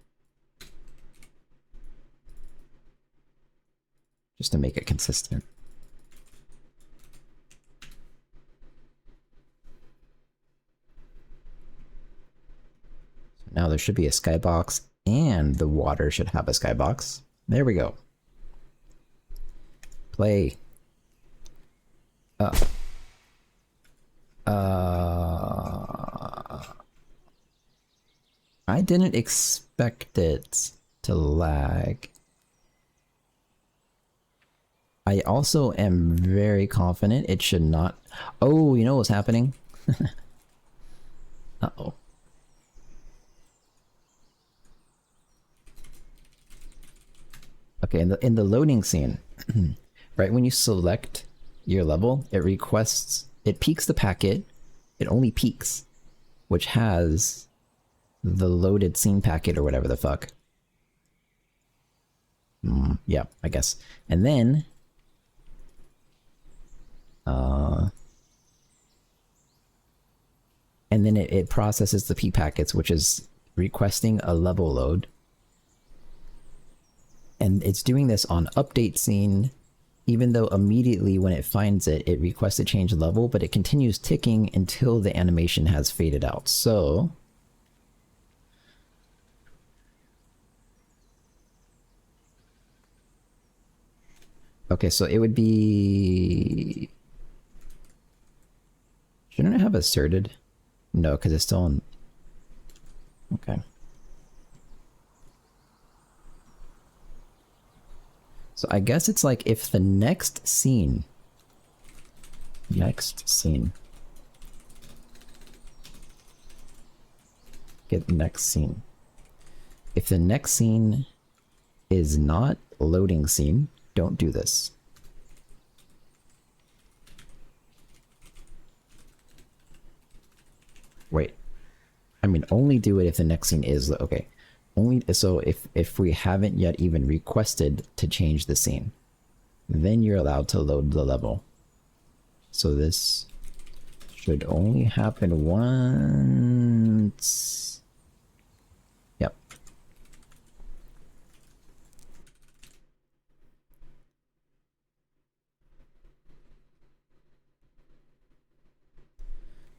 Just to make it consistent. So now there should be a skybox, and the water should have a skybox. There we go. Play. I didn't expect it to lag. I also am very confident it should not... Oh, you know what's happening? Uh-oh. Okay, in the loading scene, right when you select your level, it requests... It peeks the packet. It only peeks, which has the loaded scene packet or whatever the fuck. Yeah, I guess. And then... and then it processes the P packets, which is requesting a level load. And it's doing this on update scene, even though immediately when it finds it, it requests to change level, but it continues ticking until the animation has faded out. So... okay, so it would be... Shouldn't it have asserted? No, because it's still on... Okay. So I guess it's like if the next scene... Next scene. Get next scene. If the next scene is not loading scene, don't do this. Wait. I mean, only do it if the next scene is... Okay. Only so if we haven't yet even requested to change the scene, then you're allowed to load the level. So this should only happen once. Yep.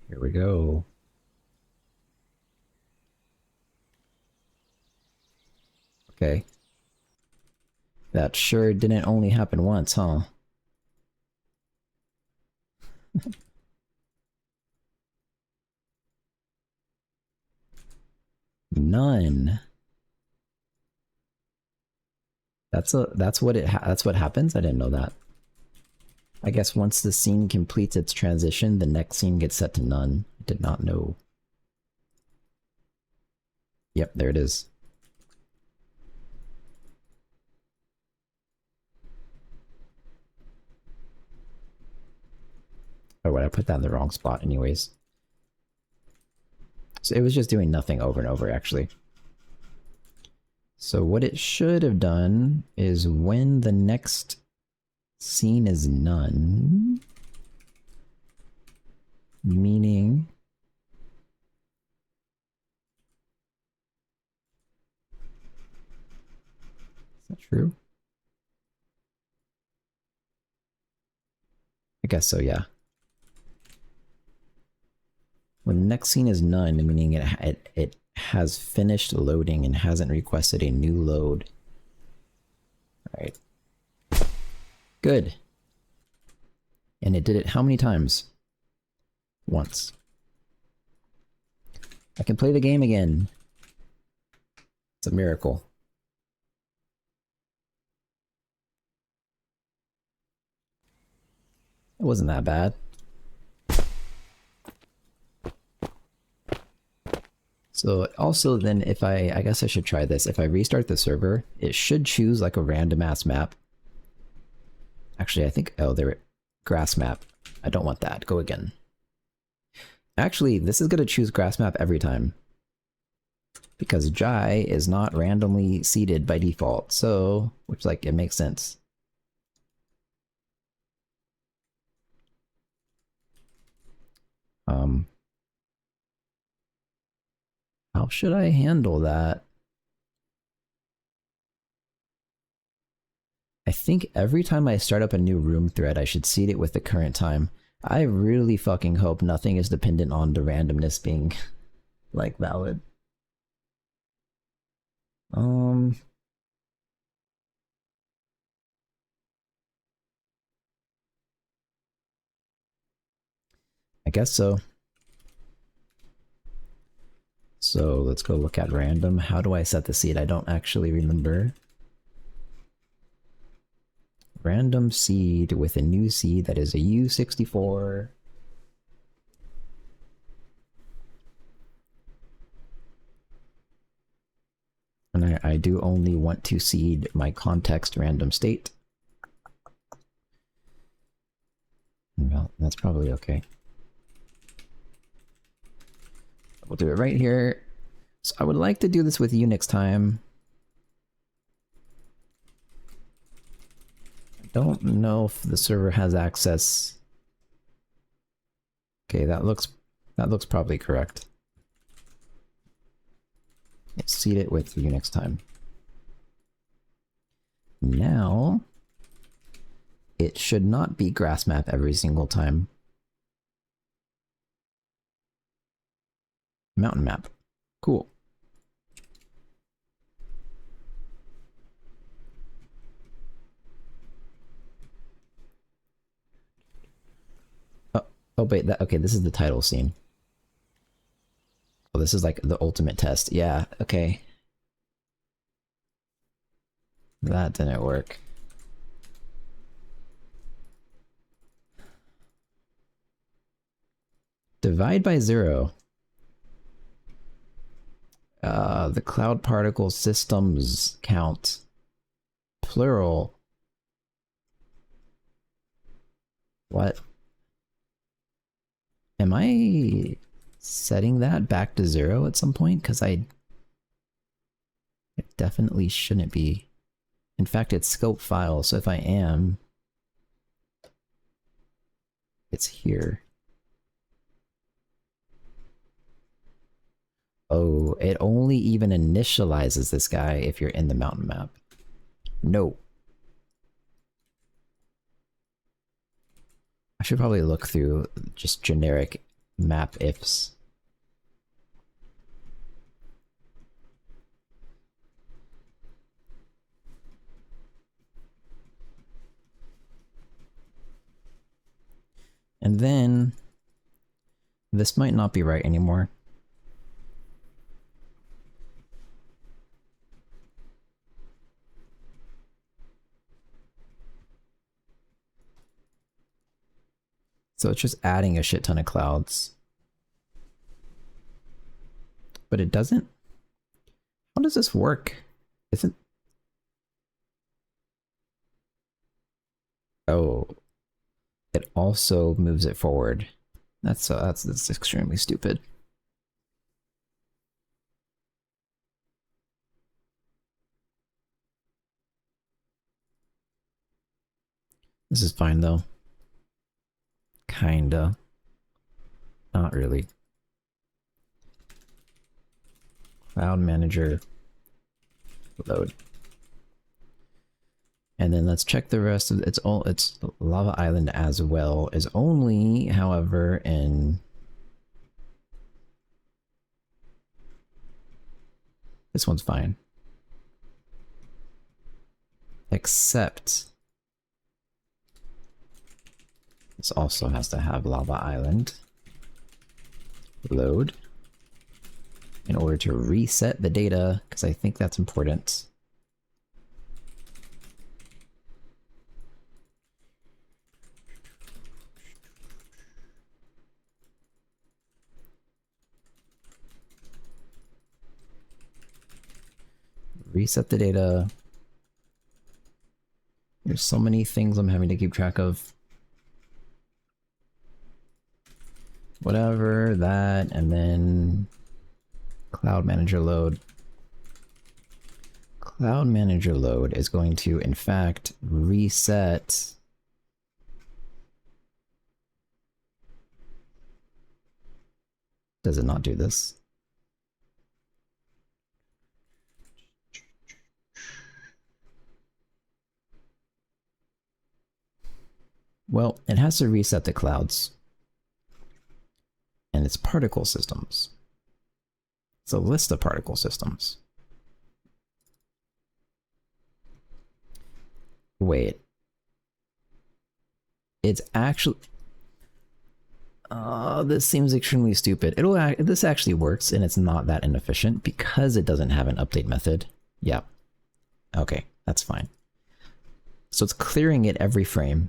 Here we go. Okay. That sure didn't only happen once, huh? None. That's what happens? I didn't know that. I guess once the scene completes its transition, the next scene gets set to none. I did not know. Yep, there it is. Oh, wait, I put that in the wrong spot anyways. So it was just doing nothing over and over, actually. So what it should have done is when the next scene is none, meaning is that true? I guess so, yeah. When the next scene is none, meaning it has finished loading and hasn't requested a new load. Alright. Good. And it did it how many times? Once. I can play the game again. It's a miracle. It wasn't that bad. So also then if I guess I should try this. If I restart the server, it should choose like a random ass map. Actually, I think, oh, there, grass map. I don't want that. Go again. Actually, this is going to choose grass map every time. Because Jai is not randomly seeded by default. So, which like, it makes sense. How should I handle that? I think every time I start up a new room thread, I should seed it with the current time. I really fucking hope nothing is dependent on the randomness being, like, valid. I guess so. So let's go look at random. How do I set the seed? I don't actually remember. Random seed with a new seed that is a U64. And I do only want to seed my context random state. Well, that's probably okay. We'll do it right here. So I would like to do this with Unix time. I don't know if the server has access. Okay, that looks probably correct. Let's seed it with Unix time. Now, it should not be grass map every single time. Mountain map. Cool. Oh wait, okay, this is the title scene. Oh, this is like the ultimate test. Yeah, okay. That didn't work. Divide by 0. The cloud particle systems count. Plural. What? Am I setting that back to 0 at some point? Because it definitely shouldn't be. In fact, it's scope file, so if I am, it's here. Oh, it only even initializes this guy if you're in the mountain map. No. I should probably look through just generic map ifs. And then this might not be right anymore. So it's just adding a shit ton of clouds. But it doesn't... How does this work? Isn't... Oh. It also moves it forward. That's extremely stupid. This is fine though. Kinda. Not really. Cloud Manager load. And then let's check the rest of it's Lava Island as well is only, however, in this one's fine. Except this also has to have Lava Island load in order to reset the data, because I think that's important. Reset the data. There's so many things I'm having to keep track of. Whatever, that, and then Cloud Manager load. Cloud Manager load is going to, in fact, reset does it not do this? Well, it has to reset the clouds and its particle systems. It's a list of particle systems. Wait. It's actually... this seems extremely stupid. This actually works, and it's not that inefficient because it doesn't have an update method. Yeah. Okay, that's fine. So it's clearing it every frame,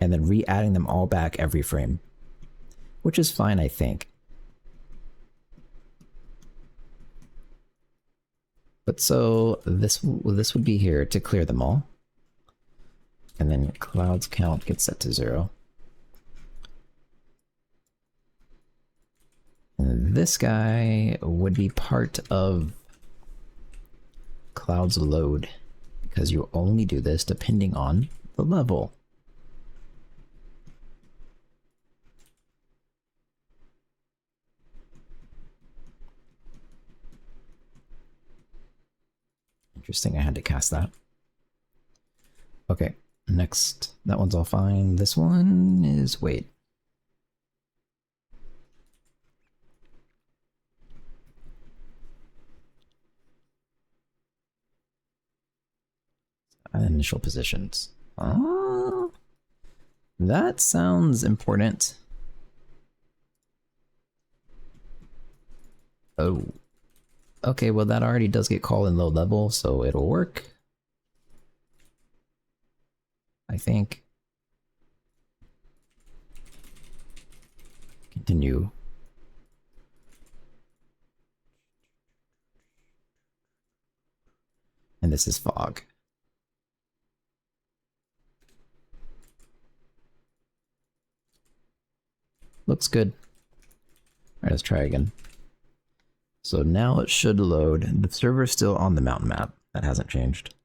and then re-adding them all back every frame. Which is fine, I think. But so this would be here to clear them all. And then clouds count gets set to 0. And this guy would be part of clouds load, because you only do this depending on the level. Interesting, I had to cast that. Okay, next. That one's all fine. This one is... wait. Initial positions. That sounds important. Oh. Okay, well that already does get called in low level, so it'll work. I think. Continue. And this is fog. Looks good. Alright, let's try again. So now it should load. The server's still on the mountain map. That hasn't changed.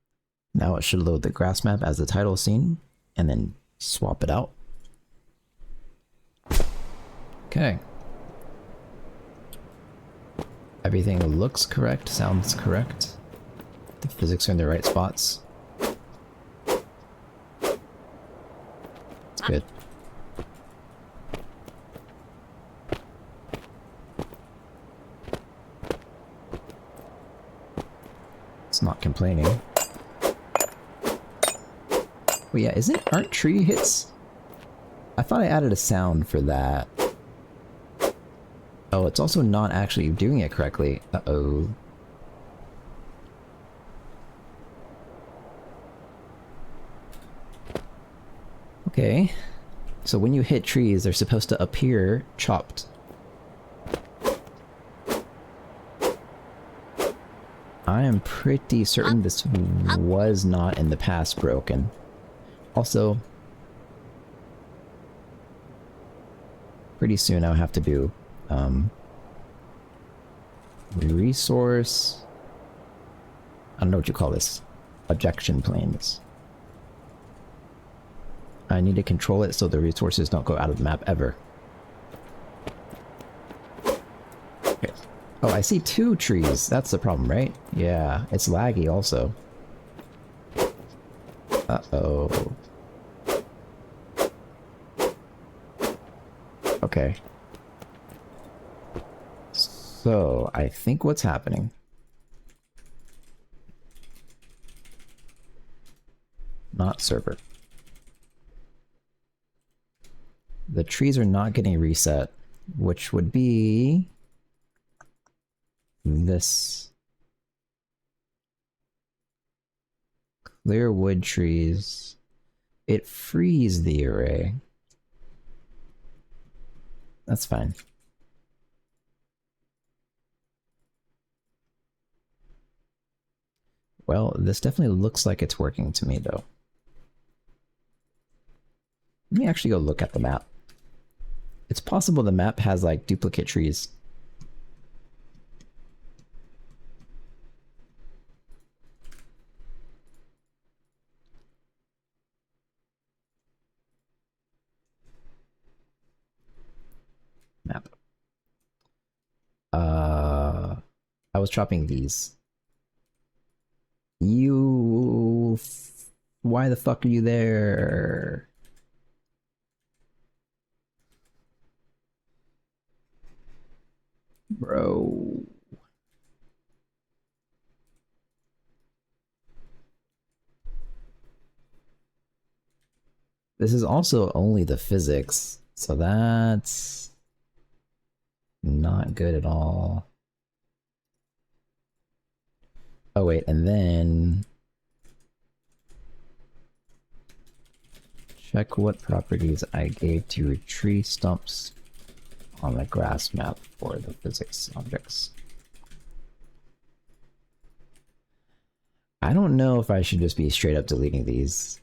Now it should load the grass map as the title scene, and then swap it out. Okay. Everything looks correct, sounds correct. The physics are in the right spots. It's good. It's not complaining. Well, yeah, aren't tree hits? I thought I added a sound for that. Oh, it's also not actually doing it correctly. Uh-oh. Okay. So when you hit trees, they're supposed to appear chopped. I am pretty certain this was not in the past broken. Also, pretty soon I'll have to do resource, I don't know what you call this, objection planes. I need to control it so the resources don't go out of the map ever. Okay. Oh, I see 2 trees. That's the problem, right? Yeah, it's laggy also. Uh-oh. Okay. So, I think what's happening... Not server. The trees are not getting reset, which would be... this. Clear wood trees. It frees the array. That's fine. Well, this definitely looks like it's working to me, though. Let me actually go look at the map. It's possible the map has, like, duplicate trees. Map. I was chopping these. Why the fuck are you there? Bro. This is also only the physics, so that's not good at all. Oh wait, and then check what properties I gave to tree stumps on the grass map for the physics objects. I don't know if I should just be straight up deleting these.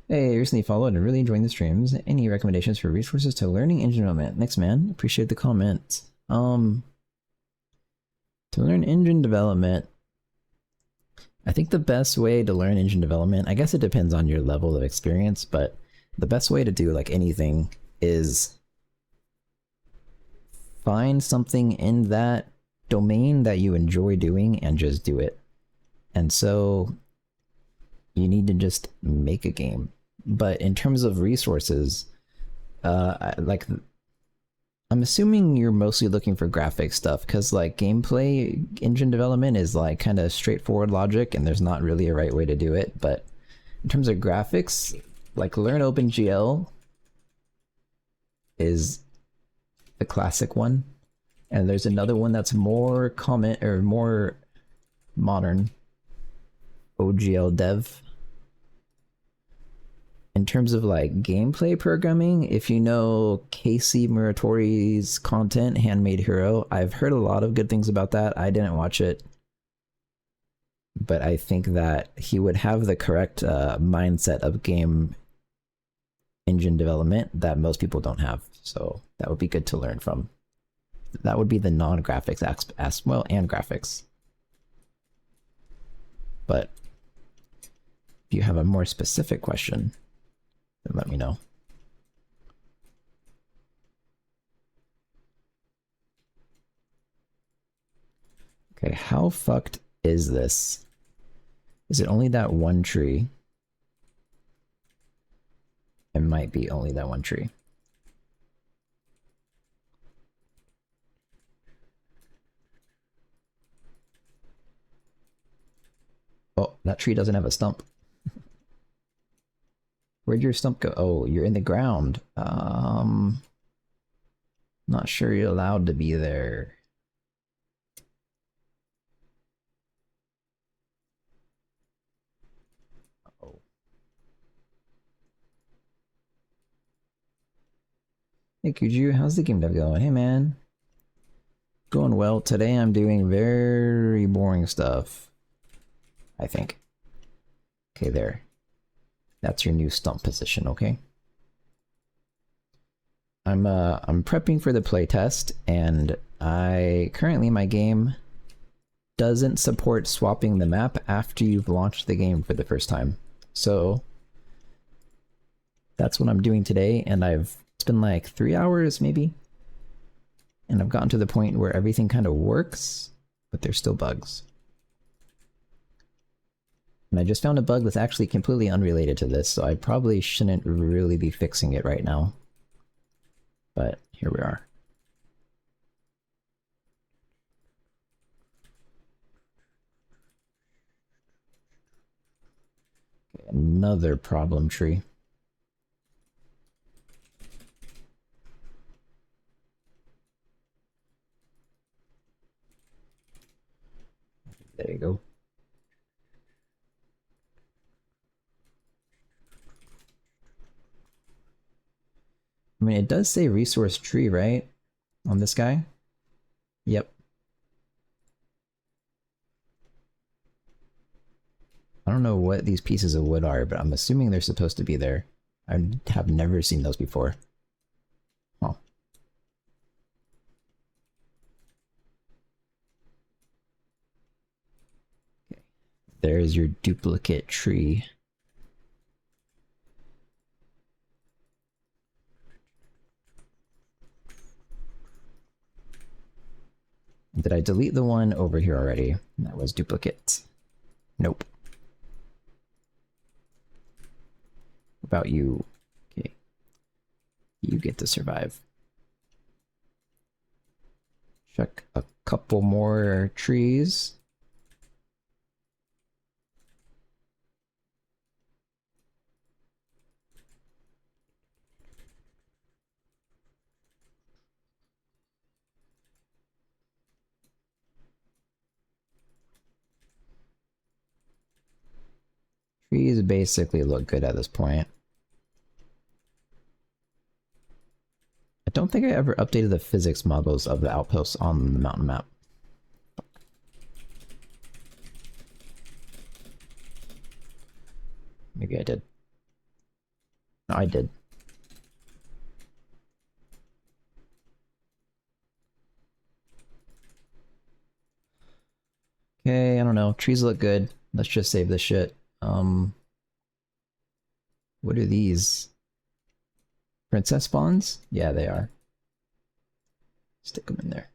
Hey, recently followed and really enjoying the streams. Any recommendations for resources to learning engine development? Thanks, man. Appreciate the comment. To learn engine development, I think the best way to learn engine development, I guess it depends on your level of experience, but the best way to do like anything is find something in that domain that you enjoy doing and just do it. And so you need to just make a game. But in terms of resources, I'm assuming you're mostly looking for graphic stuff, because like gameplay engine development is like kind of straightforward logic and there's not really a right way to do it. But in terms of graphics, like learn OpenGL is the classic one. And there's another one that's more more modern, OGL Dev. In terms of like gameplay programming, if you know Casey Muratori's content, Handmade Hero, I've heard a lot of good things about that. I didn't watch it, but I think that he would have the correct mindset of game engine development that most people don't have. So that would be good to learn from. That would be the non-graphics aspect, well, and graphics. But if you have a more specific question, then let me know. Okay, how fucked is this? Is it only that one tree? It might be only that one tree. Oh, that tree doesn't have a stump. Where'd your stump go? Oh, you're in the ground. Not sure you're allowed to be there. Oh. Hey Kuju, how's the game dev going? Hey man. Going well. Today I'm doing very boring stuff. I think. Okay, there. That's your new stump position, okay? I'm prepping for the playtest, and currently my game doesn't support swapping the map after you've launched the game for the first time. So that's what I'm doing today, and it's been like 3 hours maybe. And I've gotten to the point where everything kind of works, but there's still bugs. And I just found a bug that's actually completely unrelated to this, so I probably shouldn't really be fixing it right now. But here we are. Okay, another problem tree. There you go. I mean, it does say resource tree, right? On this guy? Yep. I don't know what these pieces of wood are, but I'm assuming they're supposed to be there. I have never seen those before. Huh. Okay. There's your duplicate tree. Did I delete the one over here already? That was duplicate. Nope. About you. Okay. You get to survive. Check a couple more trees. Trees basically look good at this point. I don't think I ever updated the physics models of the outposts on the mountain map. Maybe I did. No, I did. Okay, I don't know. Trees look good. Let's just save this shit. What are these? Princess spawns? Yeah, they are. Stick them in there.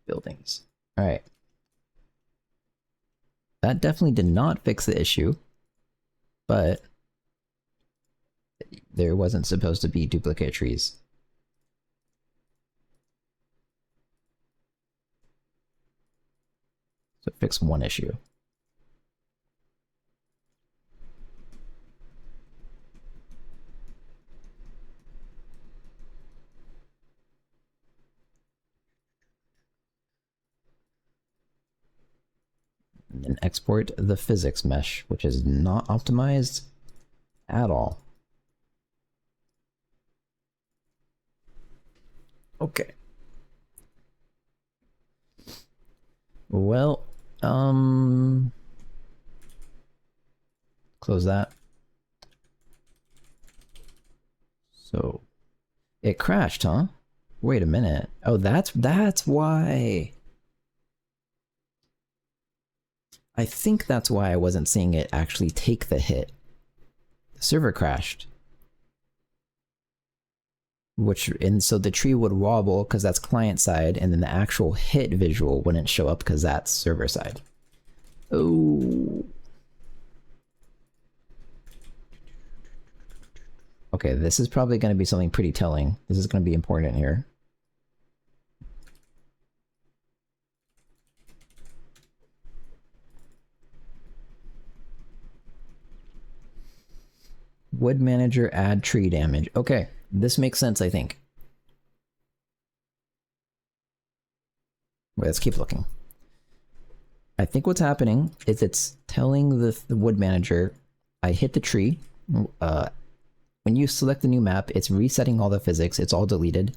Buildings. Alright. That definitely did not fix the issue, but there wasn't supposed to be duplicate trees. So fix one issue. And then export the physics mesh, which is not optimized at all. Okay. Well, close that. So, it crashed, huh? Wait a minute. Oh, that's why. I think that's why I wasn't seeing it actually take the hit. The server crashed. And so the tree would wobble because that's client side, and then the actual hit visual wouldn't show up because that's server side. Oh. Okay, this is probably going to be something pretty telling. This is going to be important here. Wood manager add tree damage. Okay, this makes sense, I think. Wait, let's keep looking. I think what's happening is it's telling the wood manager, I hit the tree, when you select the new map, it's resetting all the physics, it's all deleted.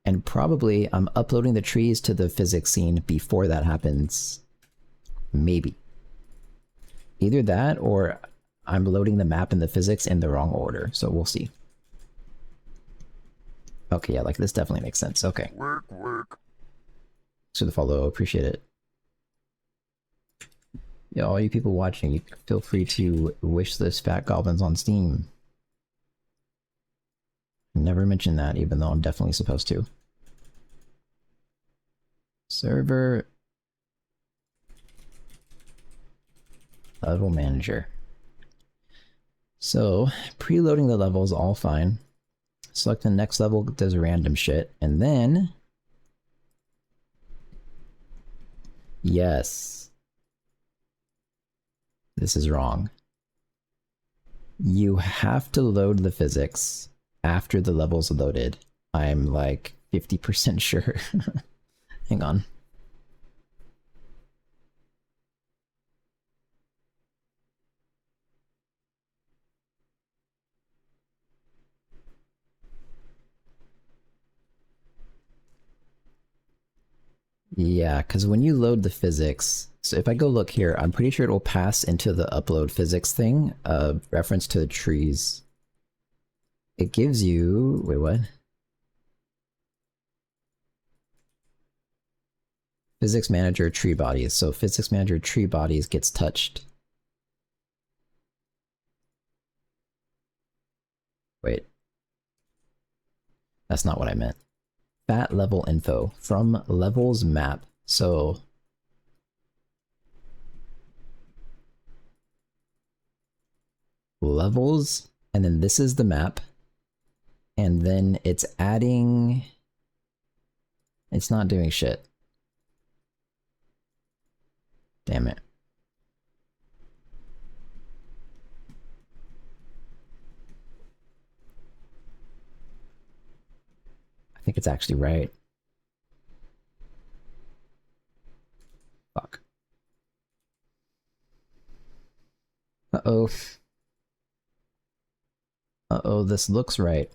And probably I'm uploading the trees to the physics scene before that happens. Maybe. Either that, or I'm loading the map and the physics in the wrong order, so we'll see. Okay, yeah, like this definitely makes sense. Okay. Work, work. Thanks for the follow, appreciate it. Yeah, all you people watching, you feel free to wish this Fat Goblins on Steam. Never mentioned that, even though I'm definitely supposed to. Server. Level manager. So, preloading the level is all fine. Select the next level, does random shit, and then... Yes. This is wrong. You have to load the physics after the level's loaded. I'm like 50% sure. Hang on. Yeah, because when you load the physics, so if I go look here, I'm pretty sure it will pass into the upload physics thing, reference to the trees. It gives you, wait, what? Physics manager tree bodies. So physics manager tree bodies gets touched. Wait. That's not what I meant. Fat level info from levels map. So levels, and then this is the map, and then it's adding, it's not doing shit. Damn it. I think it's actually right. Fuck. Uh-oh. Uh-oh, this looks right.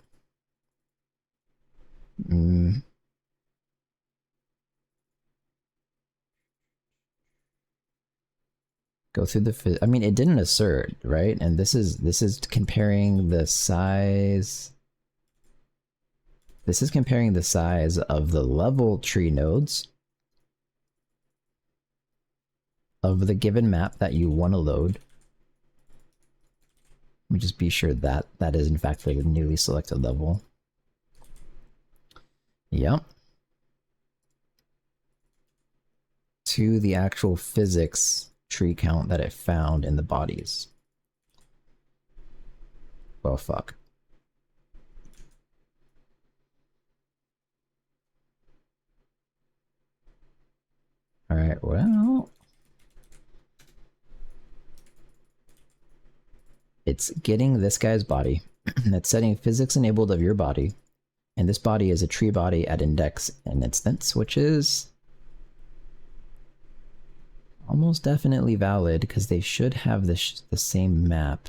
Go through the I mean, it didn't assert, right? And this is comparing the size. This is comparing the size of the level tree nodes of the given map that you want to load. Let me just be sure that that is in fact the newly selected level. Yep. To the actual physics tree count that it found in the bodies. Well, fuck. Alright, well... It's getting this guy's body. It's setting physics enabled of your body. And this body is a tree body at index and instance, which is... almost definitely valid, because they should have the same map.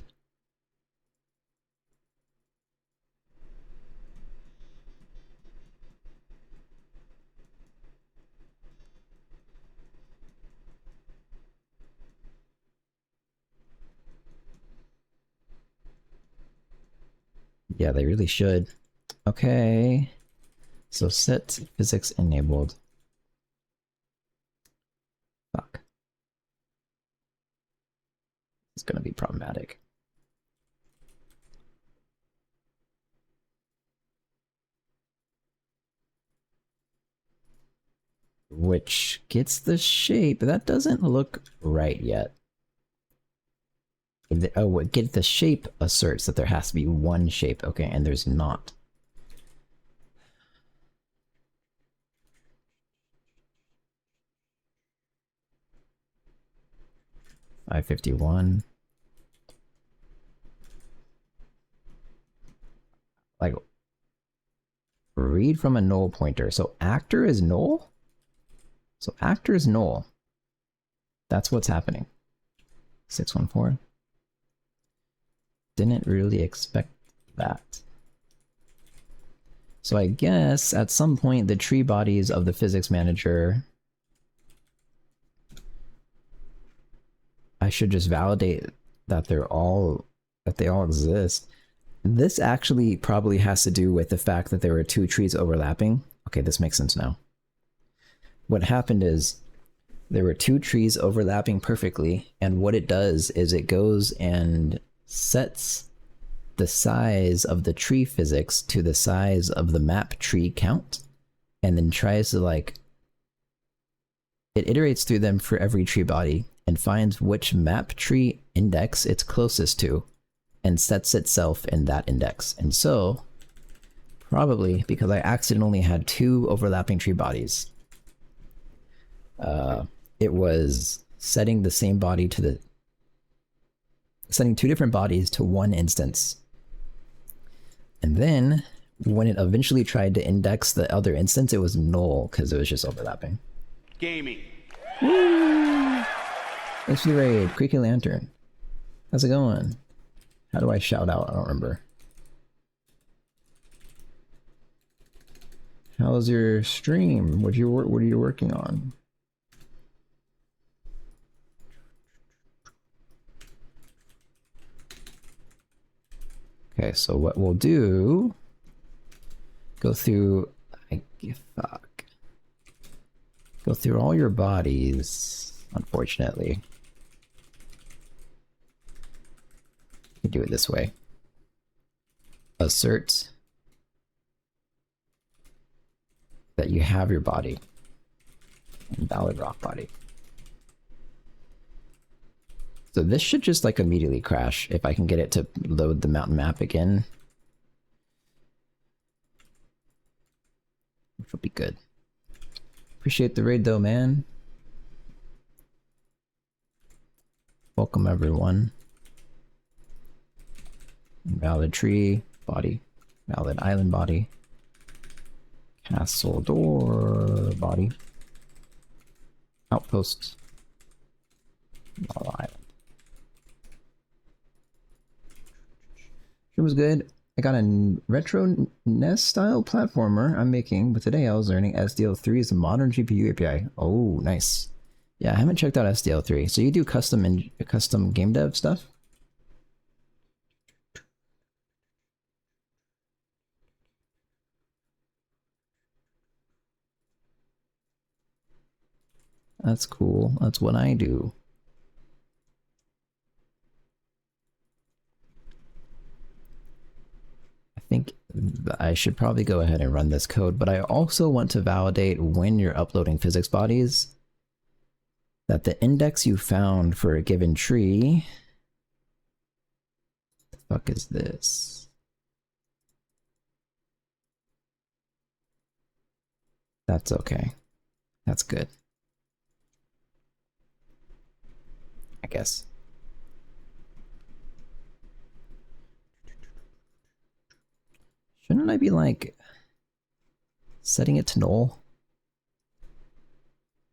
Yeah, they really should. Okay. So set physics enabled. Fuck. It's gonna be problematic. Which gets the shape. That doesn't look right yet. Oh, get the shape asserts that there has to be one shape. Okay, and there's not. $551. Like, read from a null pointer. So actor is null? So actor is null. That's what's happening. 614. Didn't really expect that. So I guess at some point the tree bodies of the physics manager, I should just validate that they all exist. This actually probably has to do with the fact that there were two trees overlapping. Okay, this makes sense now. What happened is there were two trees overlapping perfectly, and what it does is it goes and sets the size of the tree physics to the size of the map tree count, and then tries to like, it iterates through them for every tree body and finds which map tree index it's closest to and sets itself in that index. And so, probably because I accidentally had two overlapping tree bodies, it was setting the same body to the, setting two different bodies to one instance. And then, when it eventually tried to index the other instance, it was null because it was just overlapping. Gaming. Woo! Thanks for the raid, Creaky Lantern. How's it going? How do I shout out? I don't remember. How's your stream? What are you working on? Okay, so what we'll do, go through, go through all your bodies, unfortunately. You do it this way. Assert that you have your body. Invalid rock body. So this should just like immediately crash if I can get it to load the mountain map again. Which will be good. Appreciate the raid though, man. Welcome everyone. Invalid tree body. Valid island body. Castle door body. Outpost. Lava island. It was good. I got a retro NES style platformer I'm making, but today I was learning SDL3's modern GPU API. Oh, nice. Yeah, I haven't checked out SDL3. So you do custom game dev stuff? That's cool. That's what I do. I think I should probably go ahead and run this code, but I also want to validate when you're uploading physics bodies that the index you found for a given tree. What the fuck is this? That's okay. That's good. I guess. Shouldn't I be like setting it to null?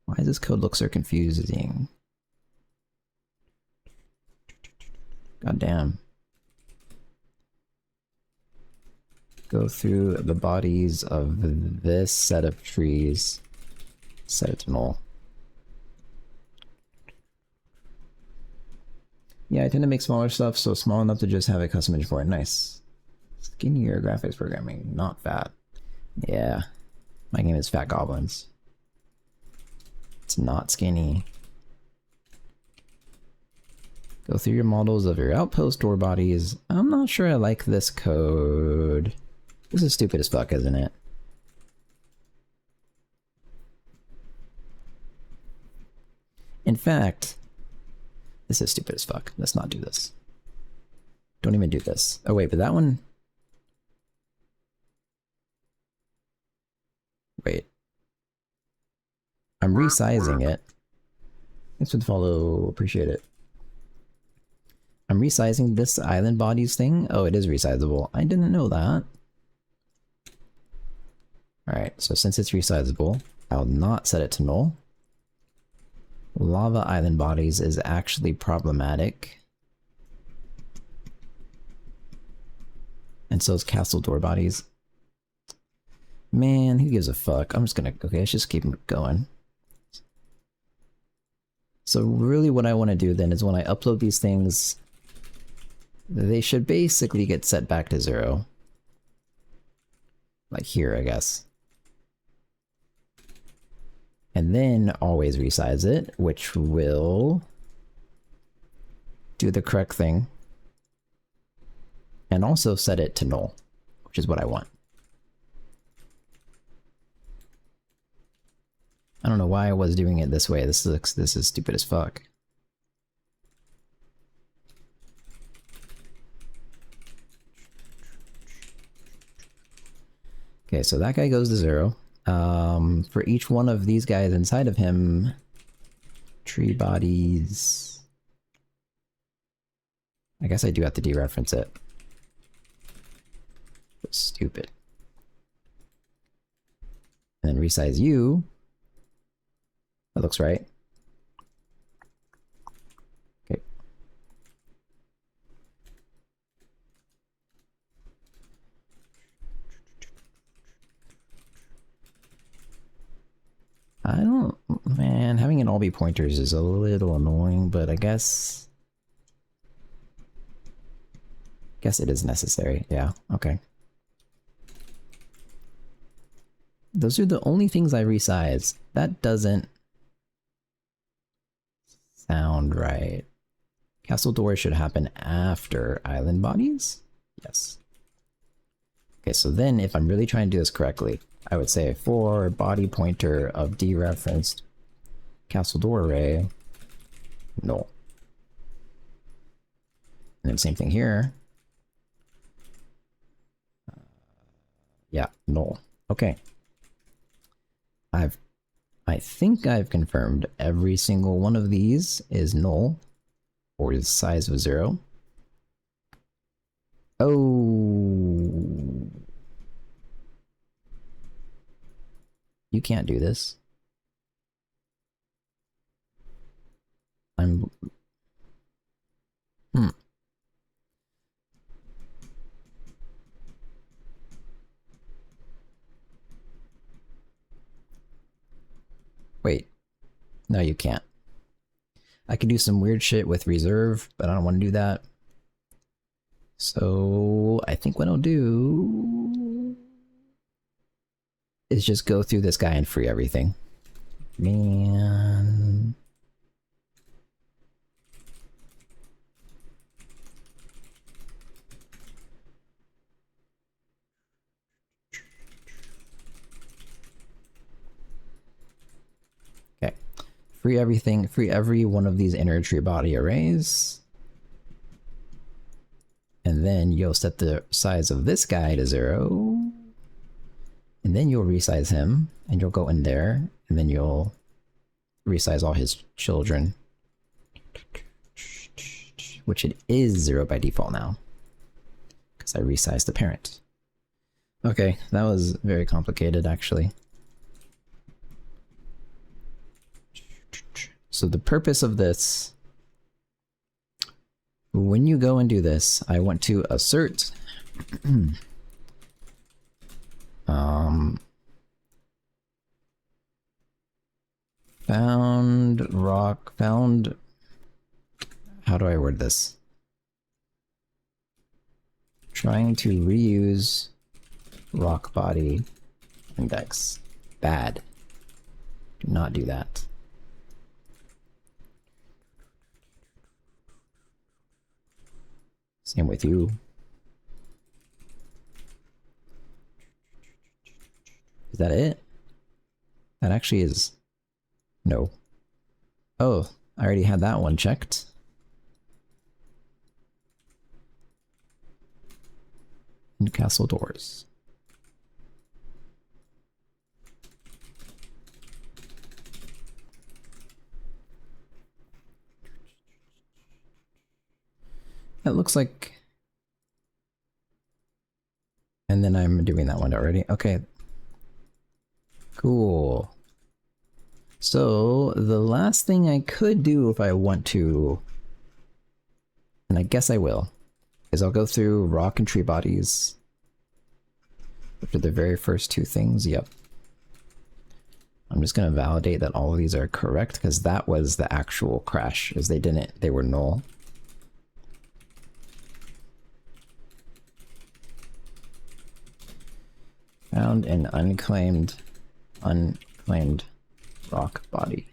Why does this code look so confusing? God damn. Go through the bodies of this set of trees. Set it to null. Yeah, I tend to make smaller stuff, so small enough to just have a custom image for it. Nice. Skinnier graphics programming, not fat. Yeah. My game is Fat Goblins. It's not skinny. Go through your models of your outpost door bodies. I'm not sure I like this code. This is stupid as fuck, isn't it? In fact, this is stupid as fuck. Let's not do this. Don't even do this. Oh wait, but that one... Wait. I'm resizing it. Thanks for the follow. Appreciate it. I'm resizing this island bodies thing. Oh, it is resizable. I didn't know that. Alright, so since it's resizable, I'll not set it to null. Lava island bodies is actually problematic. And so is castle door bodies. Man, who gives a fuck? I'm just gonna, okay, let's just keep going. So really what I want to do then is when I upload these things, they should basically get set back to 0. Like here, I guess. And then always resize it, which will do the correct thing. And also set it to null, which is what I want. I don't know why I was doing it this way. This is stupid as fuck. Okay, so that guy goes to 0. For each one of these guys inside of him, tree bodies. I guess I do have to dereference it. Stupid. And then resize you. That looks right. Okay. I don't... Man, having it all be pointers is a little annoying, but I guess... Guess it is necessary. Yeah, okay. Those are the only things I resize. That doesn't sound right. Castle doors should happen after island bodies? Yes. Okay, so then if I'm really trying to do this correctly, I would say for body pointer of dereferenced castle door array, null. And then same thing here. Yeah, null. Okay. I think I've confirmed every single one of these is null, or the size of 0. Oh. You can't do this. Wait. No, you can't. I can do some weird shit with reserve, but I don't want to do that. So I think what I'll do is just go through this guy and free everything. Man. Okay. Free everything, free every one of these inner tree body arrays. And then you'll set the size of this guy to 0. And then you'll resize him, and you'll go in there, and then you'll resize all his children. Which it is 0 by default now. Because I resized the parent. Okay, that was very complicated actually. So the purpose of this, when you go and do this, I want to assert found, how do I word this? Trying to reuse rock body index. Bad. Do not do that. Same with you. Is that it? That actually is... No. Oh, I already had that one checked. And castle doors. That looks like... And then I'm doing that one already. Okay. Cool. So, the last thing I could do if I want to, and I guess I will, is I'll go through rock and tree bodies, Which are the very first two things? Yep. I'm just gonna validate that all of these are correct, because that was the actual crash, is they were null. Found an unclaimed rock body.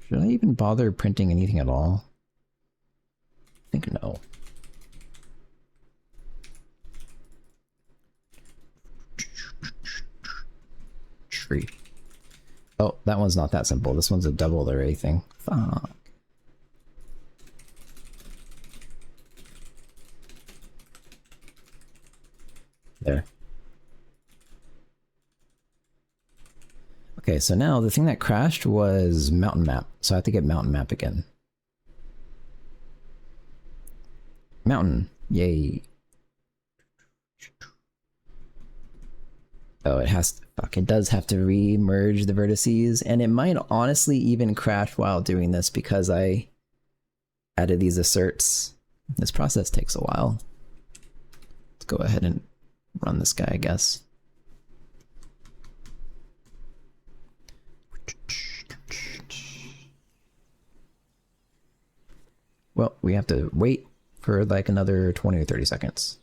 Should I even bother printing anything at all? I think no. Tree. Oh, that one's not that simple. This one's a double array thing. Fuck. There. Okay, so now the thing that crashed was mountain map. So I have to get mountain map again. Mountain. Yay. Oh, it has to, fuck, it does have to re-merge the vertices, and it might honestly even crash while doing this because I added these asserts. This process takes a while. Let's go ahead and run this guy, I guess. Well, we have to wait for like another 20 or 30 seconds.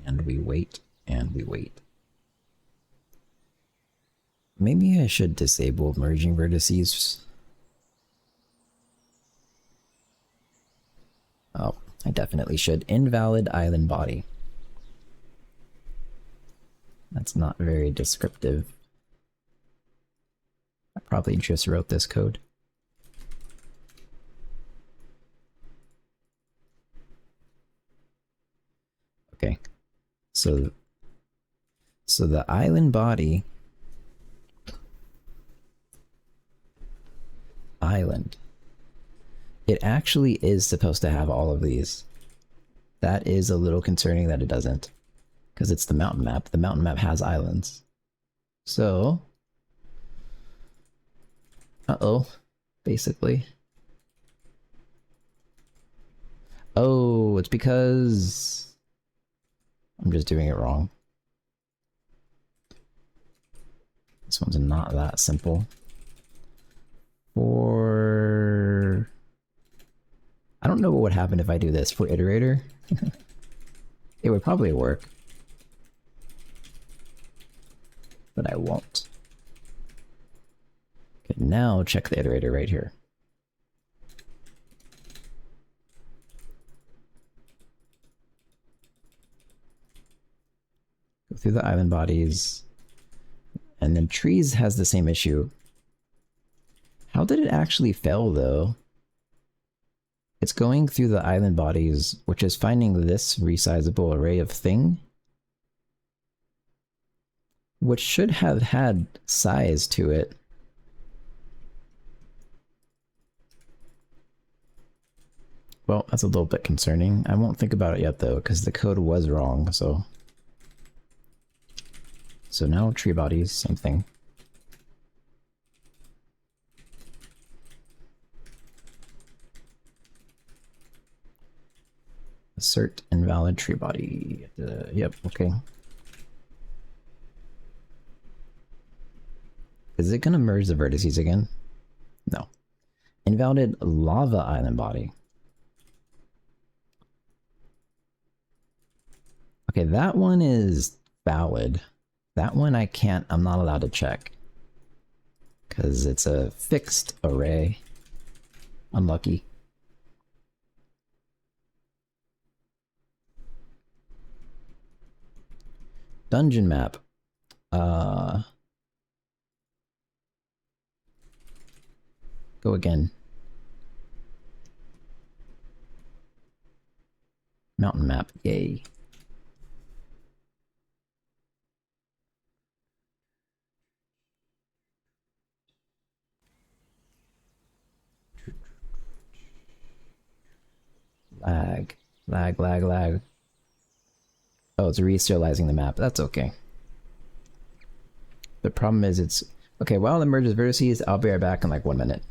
And we wait, and we wait. Maybe I should disable merging vertices. Oh, I definitely should. Invalid island body. That's not very descriptive. I probably just wrote this code. Okay. So the island body, island, it actually is supposed to have all of these. That is a little concerning that it doesn't, because it's the mountain map. The mountain map has islands. So, uh-oh, basically. Oh, it's because I'm just doing it wrong. This one's not that simple. For... I don't know what would happen if I do this for iterator. It would probably work. But I won't. Okay, now check the iterator right here. Go through the island bodies. And then trees has the same issue. How did it actually fail though? It's going through the island bodies, which is finding this resizable array of thing, which should have had size to it. Well, that's a little bit concerning. I won't think about it yet though, because the code was wrong, so... So now tree bodies, same thing. Assert invalid tree body. Yep, okay. Is it gonna merge the vertices again? No. Invalid lava island body. Okay, that one is valid. That one I'm not allowed to check. Because it's a fixed array. Unlucky. Dungeon map. Go again. Mountain map, yay. Lag. Lag, lag, lag. Oh, it's reserializing the map. That's okay. The problem is it's... Okay, while it merges vertices, I'll be right back in like 1 minute.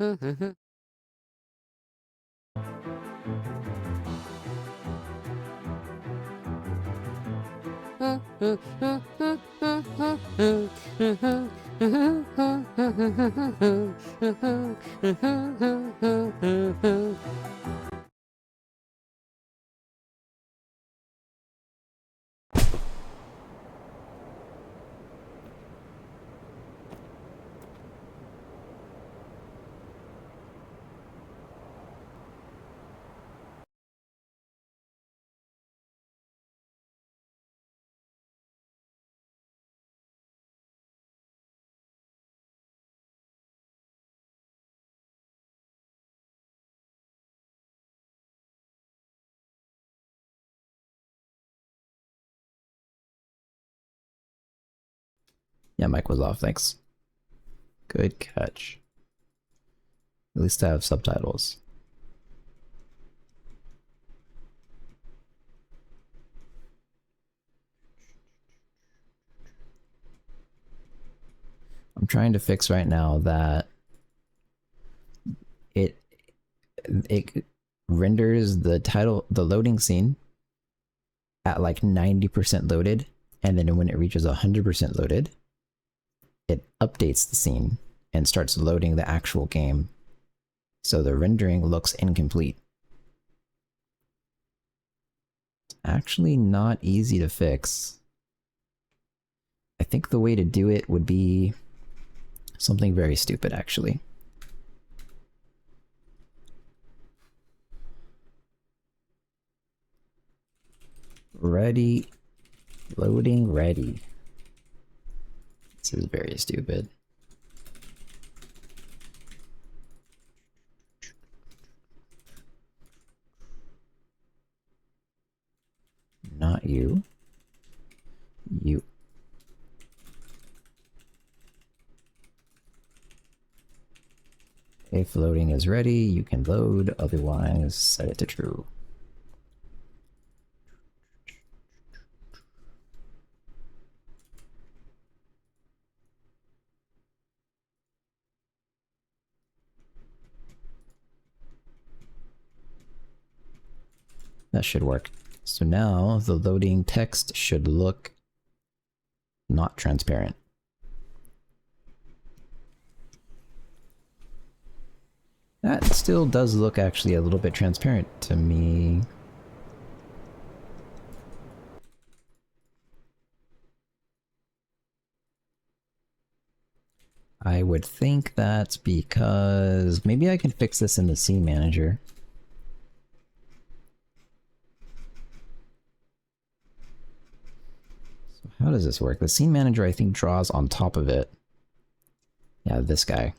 Yeah, mic was off, thanks. Good catch. At least I have subtitles. I'm trying to fix right now that it renders the loading scene at like 90% loaded, and then when it reaches 100% loaded, it updates the scene and starts loading the actual game. So the rendering looks incomplete. It's actually not easy to fix. I think the way to do it would be something very stupid, actually. Ready. Loading ready. This is very stupid. Not you. You. If loading is ready, you can load, otherwise set it to true. That should work. So now the loading text should look not transparent. That still does look actually a little bit transparent to me. I would think that's because maybe I can fix this in the scene manager. So how does this work? The scene manager I think draws on top of it. Yeah, this guy.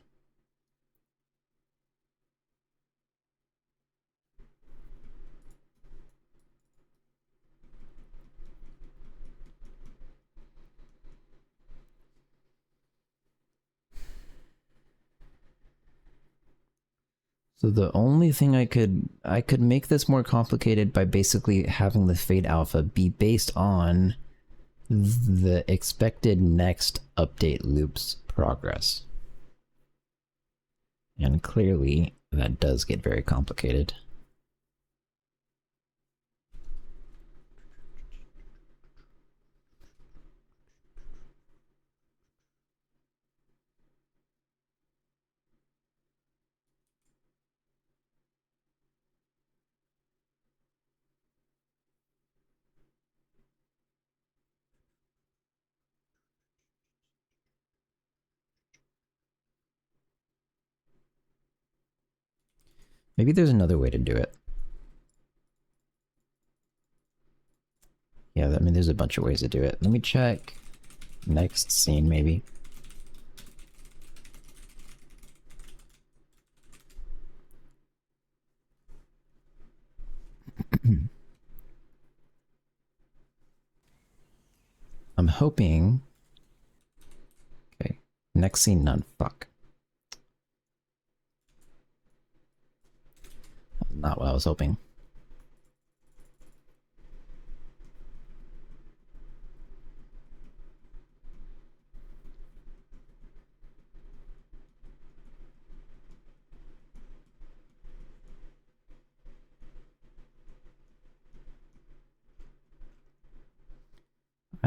So the only thing I could make this more complicated by basically having the fade alpha be based on the expected next update loop's progress. And clearly that does get very complicated. Maybe there's another way to do it. Yeah, I mean, there's a bunch of ways to do it. Let me check. Next scene, maybe. I'm hoping... Okay, next scene, none. Fuck. Not what I was hoping.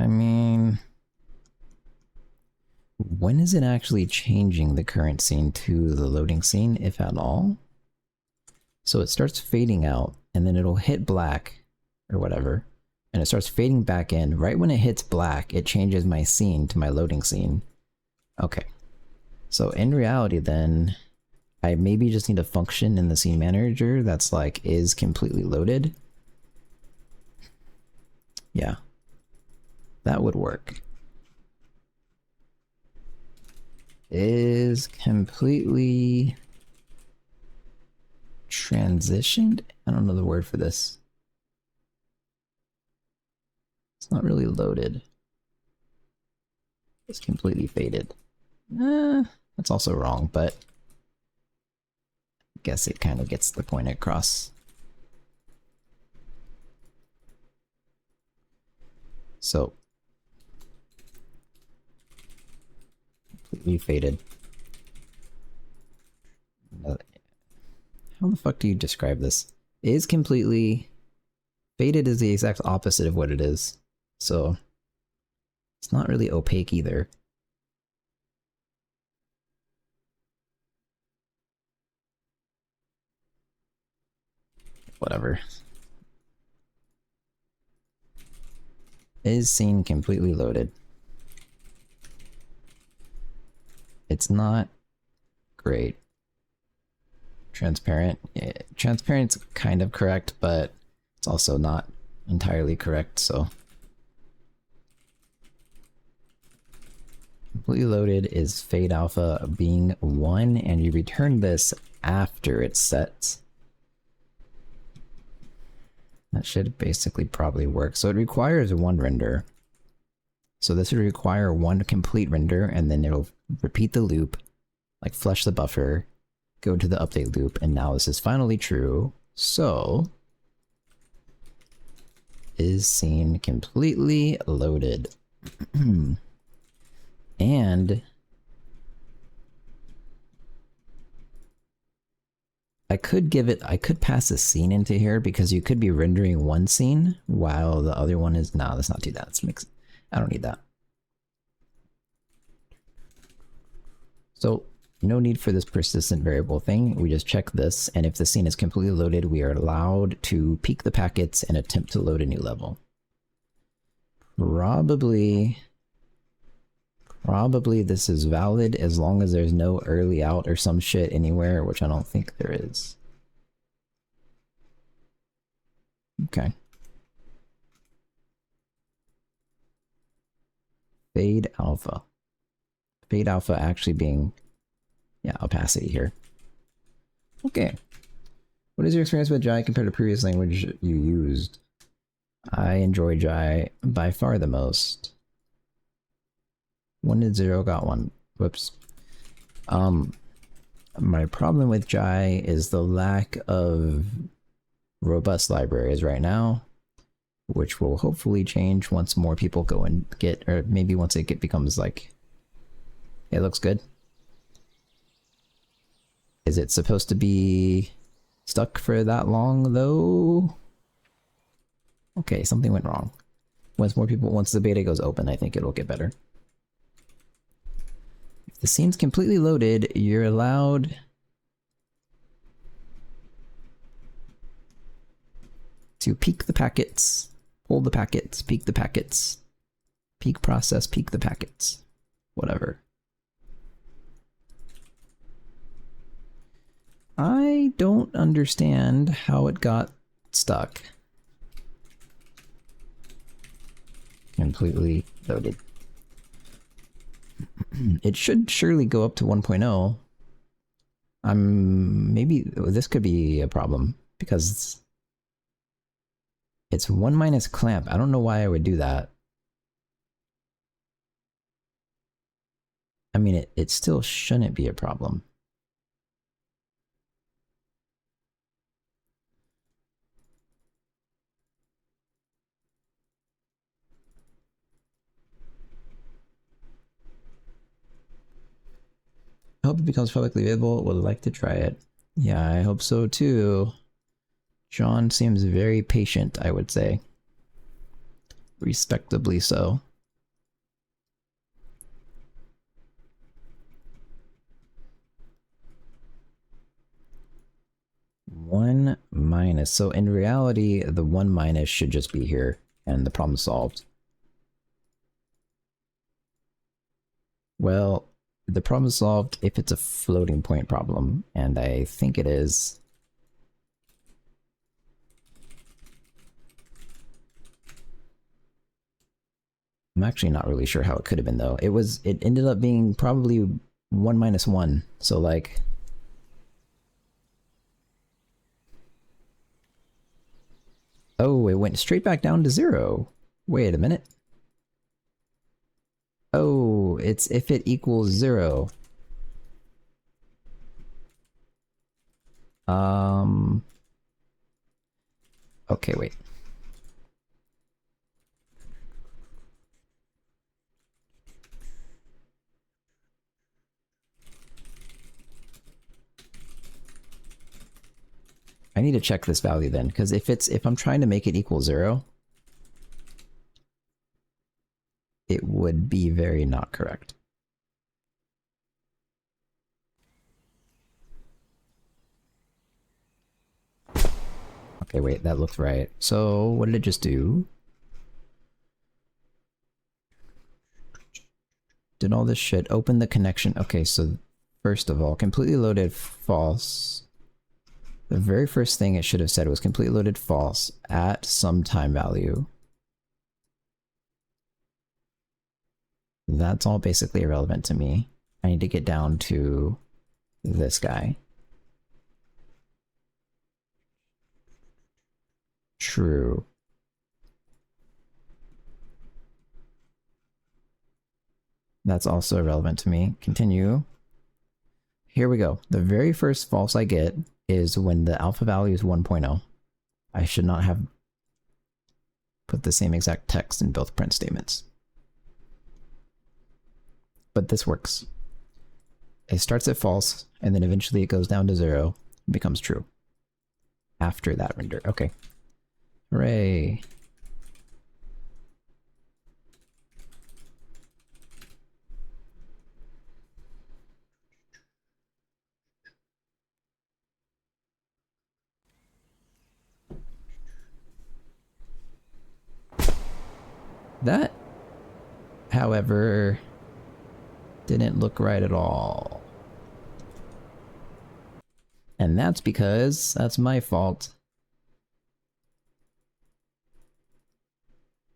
I mean, when is it actually changing the current scene to the loading scene, if at all? So it starts fading out, and then it'll hit black, or whatever, and it starts fading back in. Right when it hits black, it changes my scene to my loading scene. Okay. So in reality then, I maybe just need a function in the scene manager that's like, is completely loaded. Yeah. That would work. Is completely transitioned? I don't know the word for this. It's not really loaded. It's completely faded. That's also wrong, but I guess it kind of gets the point across. So, completely faded. How the fuck do you describe this? Is completely faded is the exact opposite of what it is. So it's not really opaque either. Whatever. Is scene completely loaded? It's not great. Transparent. Yeah, transparent's kind of correct, but it's also not entirely correct, so. Completely loaded is fade alpha being 1, and you return this after it's set. That should basically probably work. So it requires 1 render. So this would require 1 complete render, and then it'll repeat the loop, like flush the buffer, go to the update loop, and now this is finally true. So is scene completely loaded. And I could pass a scene into here because you could be rendering one scene while the other one is, no, let's not do that. I don't need that. So no need for this persistent variable thing. We just check this, and if the scene is completely loaded, we are allowed to peek the packets and attempt to load a new level. Probably this is valid as long as there's no early out or some shit anywhere, which I don't think there is. Okay. Fade alpha. Fade alpha actually being, yeah, opacity here. Okay. What is your experience with Jai compared to previous language you used? I enjoy Jai by far the most. 1 did 0, got 1. Whoops. My problem with Jai is the lack of robust libraries right now, which will hopefully change once more people go and get, or maybe once it becomes like, it looks good. Is it supposed to be stuck for that long though? Okay, something went wrong. Once the beta goes open, I think it'll get better. If the scene's completely loaded, you're allowed to peek the packets, pull the packets, peek the packets, peek process, peek the packets, whatever. I don't understand how it got stuck. Completely loaded. It should surely go up to 1.0. Maybe this could be a problem because it's 1 minus clamp. I don't know why I would do that. I mean, it still shouldn't be a problem. I hope it becomes publicly available. Would like to try it. Yeah, I hope so too. John seems very patient, I would say. Respectably so. 1 minus. So in reality, the 1 minus should just be here, and the problem solved. Well, the problem is solved if it's a floating point problem, and I think it is. I'm actually not really sure how it could have been though. It ended up being probably 1 minus 1, so like... Oh, it went straight back down to 0. Wait a minute. Oh, it's if it equals 0. Okay, wait. I need to check this value then, because if I'm trying to make it equal 0, it would be very not correct. Okay, wait, that looked right. So, what did it just do? Did all this shit, open the connection. Okay, so first of all, completely loaded false. The very first thing it should have said was completely loaded false at some time value. That's all basically irrelevant to me. I need to get down to this guy. True. That's also irrelevant to me. Continue. Here we go. The very first false I get is when the alpha value is 1.0. I should not have put the same exact text in both print statements. But this works. It starts at false, and then eventually it goes down to 0 and becomes true. After that render. Okay. Hooray. That, however, didn't look right at all. And that's because that's my fault.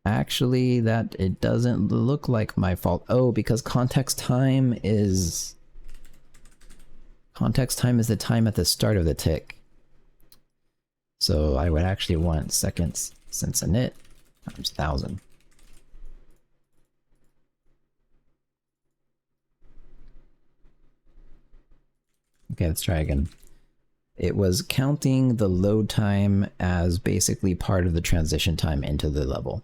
Actually, that it doesn't look like my fault. Oh, because context time is the time at the start of the tick. So I would actually want seconds since init times 1000. Okay, let's try again. It was counting the load time as basically part of the transition time into the level.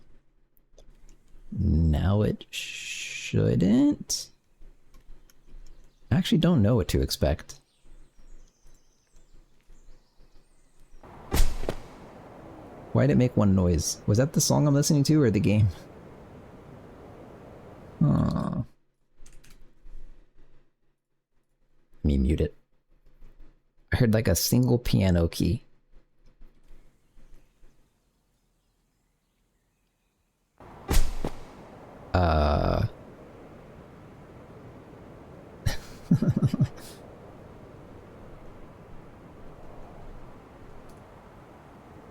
Now it shouldn't. I actually don't know what to expect. Why'd it make one noise? Was that the song I'm listening to or the game? Aww. Let me mute it. I heard like a single piano key.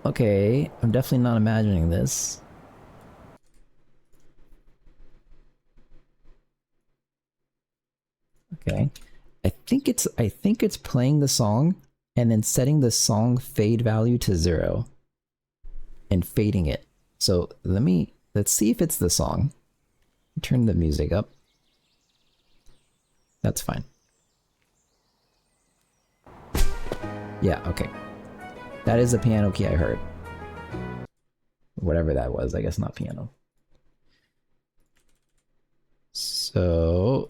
Okay, I'm definitely not imagining this. Okay. I think it's playing the song and then setting the song fade value to 0 and fading it. So let's see if it's the song. Turn the music up. That's fine. Yeah, okay. That is the piano key I heard. Whatever that was, I guess not piano. So...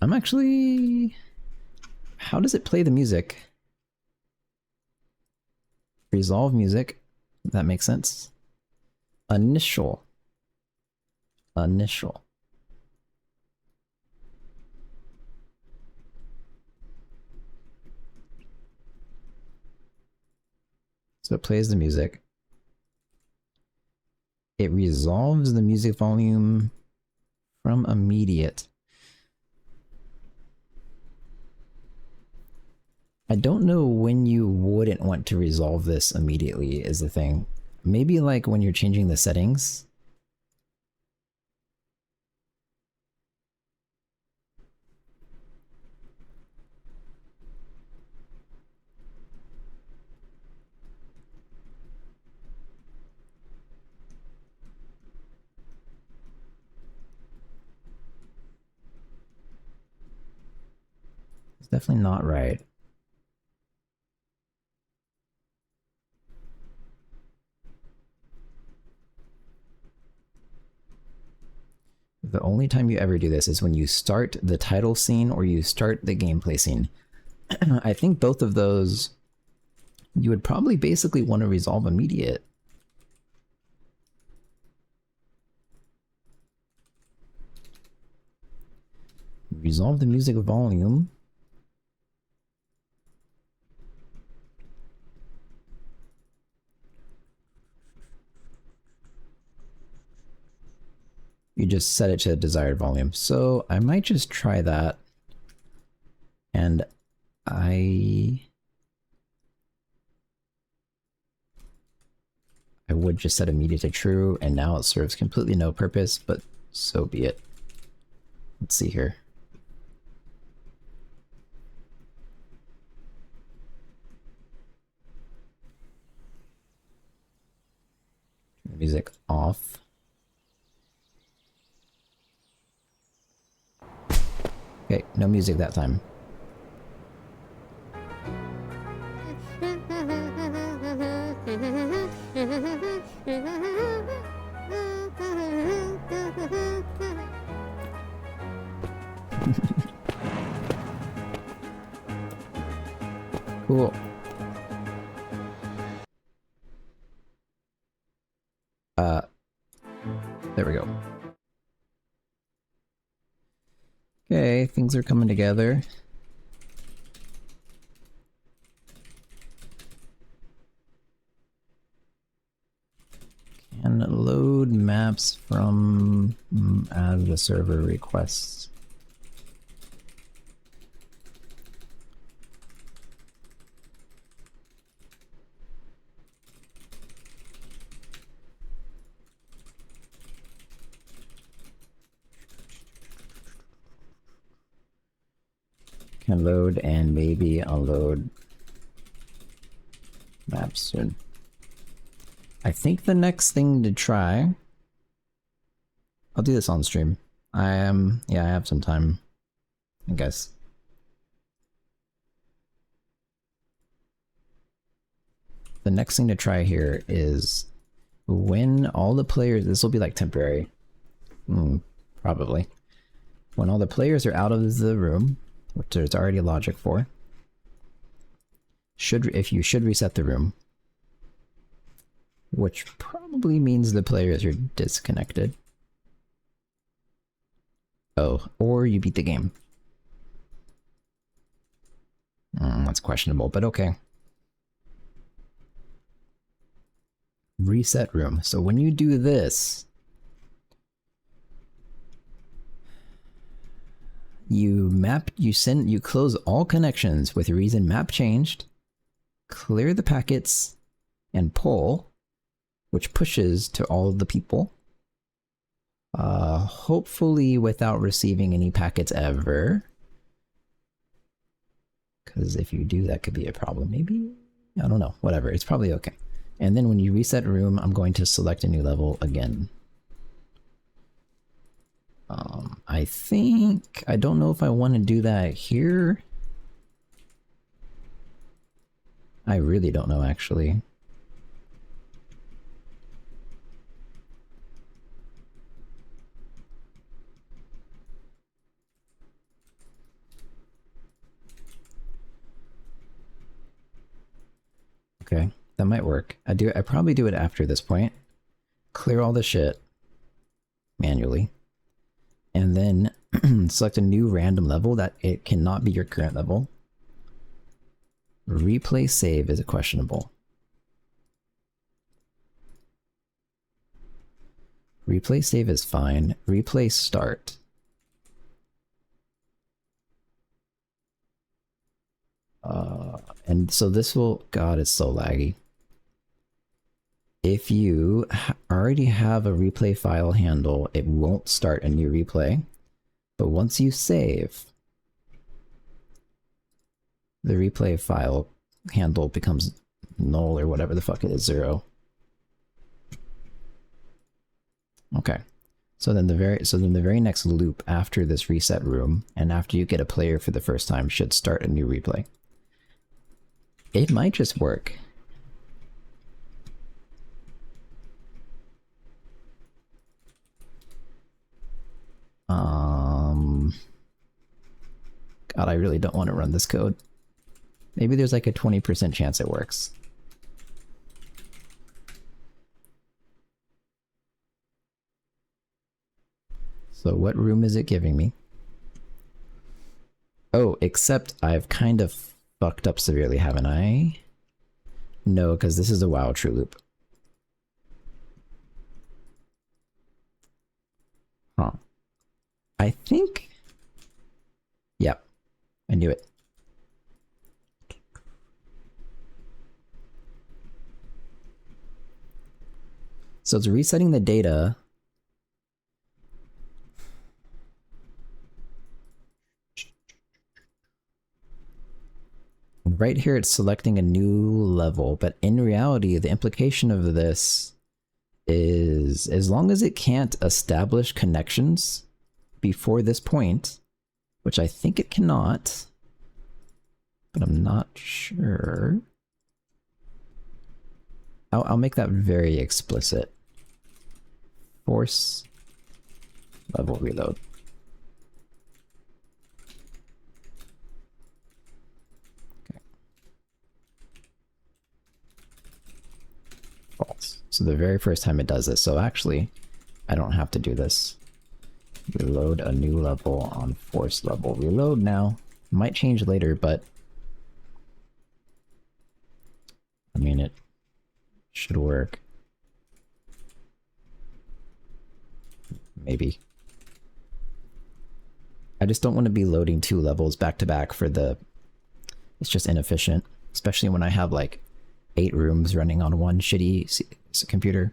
I'm actually... How does it play the music? Resolve music. That makes sense. Initial. So it plays the music. It resolves the music volume from immediate. I don't know when you wouldn't want to resolve this immediately is the thing. Maybe like when you're changing the settings. It's definitely not right. The only time you ever do this is when you start the title scene or you start the gameplay scene. I think both of those you would probably basically want to resolve immediate. Resolve the music volume. You just set it to the desired volume. So I might just try that. And I would just set immediate to true, and now it serves completely no purpose, but so be it. Let's see here. Music off. Okay, no music that time. Cool. There we go. Okay, things are coming together. Can load maps from add the server requests. Can load and maybe I'll load maps soon. I think the next thing to try, I'll do this on stream. Yeah, I have some time, I guess. The next thing to try here is when all the players, this will be like temporary, probably. When all the players are out of the room, which there's already logic for, if you should reset the room, which probably means the players are disconnected. Oh, or you beat the game. That's questionable, but okay. Reset room. So when you do this, you close all connections with reason map changed, clear the packets, and pull, which pushes to all of the people. Hopefully without receiving any packets ever. Because if you do, that could be a problem. Maybe? I don't know. Whatever. It's probably okay. And then when you reset room, I'm going to select a new level again. I don't know if I want to do that here. I really don't know, actually. Okay, that might work. I probably do it after this point. Clear all the shit manually. And then select a new random level that it cannot be your current level. Replay save is questionable. Replay save is fine. Replay start. And so this will... God, it's so laggy. If you already have a replay file handle, it won't start a new replay. But once you save, the replay file handle becomes null or whatever the fuck it is, 0. Okay. So then the very next loop after this reset room and after you get a player for the first time should start a new replay. It might just work. God, I really don't want to run this code. Maybe there's like a 20% chance it works. So what room is it giving me? Oh, except I've kind of fucked up severely, haven't I? No, because this is a WoW true loop. Huh. I think... Yep. I knew it. So it's resetting the data. Right here it's selecting a new level, but in reality the implication of this is as long as it can't establish connections before this point, which I think it cannot, but I'm not sure. I'll make that very explicit. Force level reload. Okay. False. So the very first time it does this, so actually I don't have to do this. Reload a new level on force level. Reload now. Might change later, but I mean it should work. Maybe. I just don't want to be loading 2 levels back to back for the... It's just inefficient, especially when I have like 8 rooms running on one shitty computer.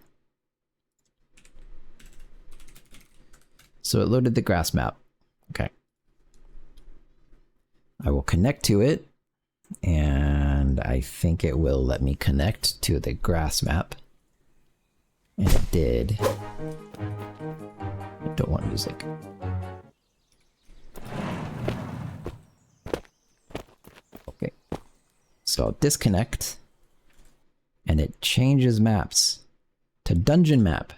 So it loaded the grass map. Okay. I will connect to it, and I think it will let me connect to the grass map. And it did. I don't want music. Okay. So I'll disconnect, and it changes maps to dungeon map.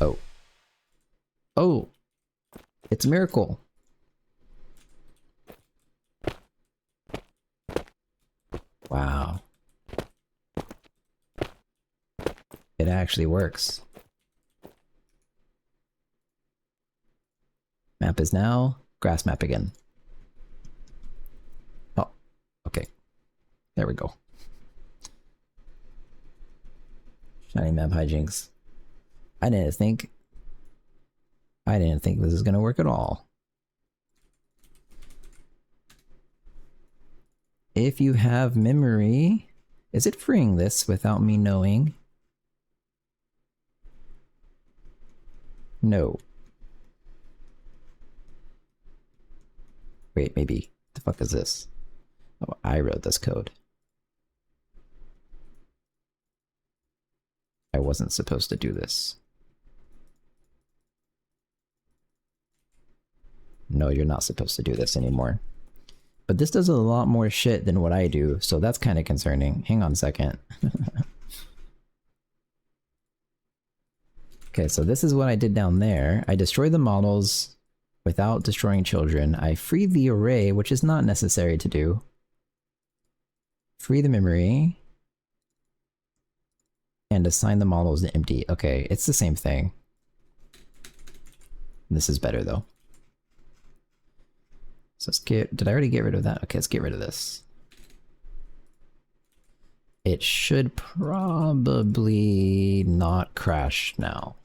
Oh. Oh! It's a miracle! Wow. It actually works. Map is now grass map again. Oh, okay. There we go. Shiny map hijinks. I didn't think this is gonna work at all. If you have memory, is it freeing this without me knowing? No. Wait, maybe. The fuck is this? Oh, I wrote this code. I wasn't supposed to do this. No, you're not supposed to do this anymore. But this does a lot more shit than what I do, so that's kind of concerning. Hang on a second. Okay, so this is what I did down there. I destroyed the models without destroying children. I freed the array, which is not necessary to do. Free the memory. And assign the models to empty. Okay, it's the same thing. This is better though. So let's get... Did I already get rid of that? Okay, let's get rid of this. it should probably not crash now.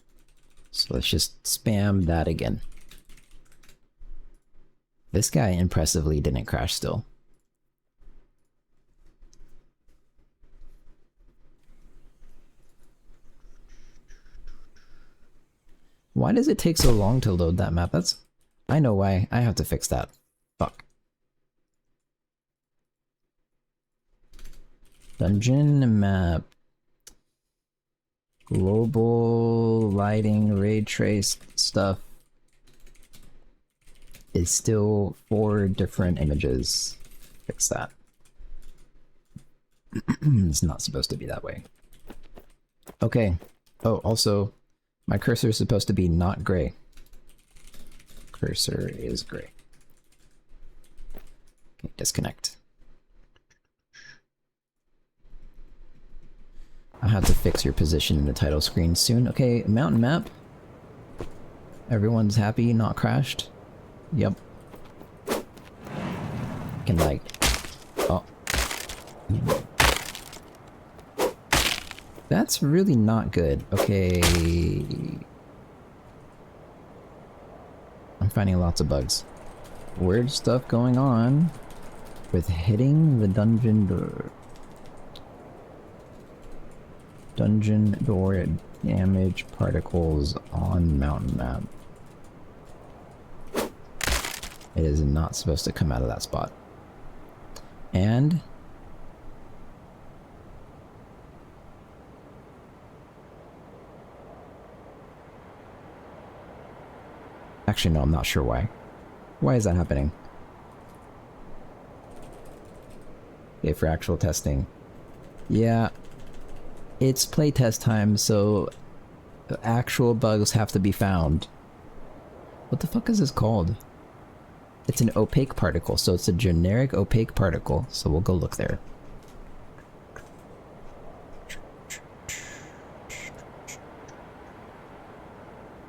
So let's just spam that again. This guy impressively didn't crash still. Why does it take so long to load that map? I know why. I have to fix that. Fuck. Dungeon map. Global lighting, ray trace stuff is still 4 different images. Fix that. It's not supposed to be that way. Okay. Oh, also, my cursor is supposed to be not gray. Cursor is gray. Okay, disconnect. I'll have to fix your position in the title screen soon. Okay, mountain map. Everyone's happy, not crashed. Yep. Can like... Oh. That's really not good. Okay. I'm finding lots of bugs. Weird stuff going on with hitting the dungeon door. Dungeon door damage particles on mountain map. It is not supposed to come out of that spot. And actually, no, I'm not sure why. Why is that happening? Okay, for actual testing. Yeah. It's playtest time, so actual bugs have to be found. What the fuck is this called? It's an opaque particle, so it's a generic opaque particle, so we'll go look there.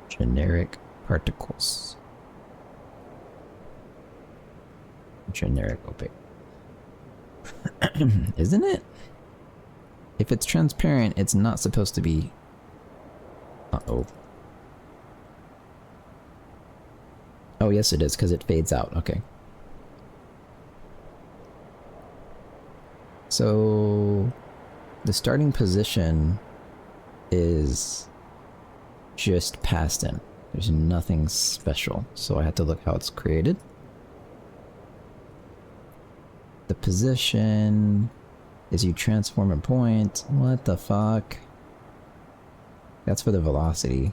Generic particles. Generic opaque. Isn't it? If it's transparent, it's not supposed to be... Uh-oh. Oh, yes it is, because it fades out. Okay. So... the starting position is just past in. There's nothing special, so I had to look how it's created. The position... is you transform a point. What the fuck? That's for the velocity.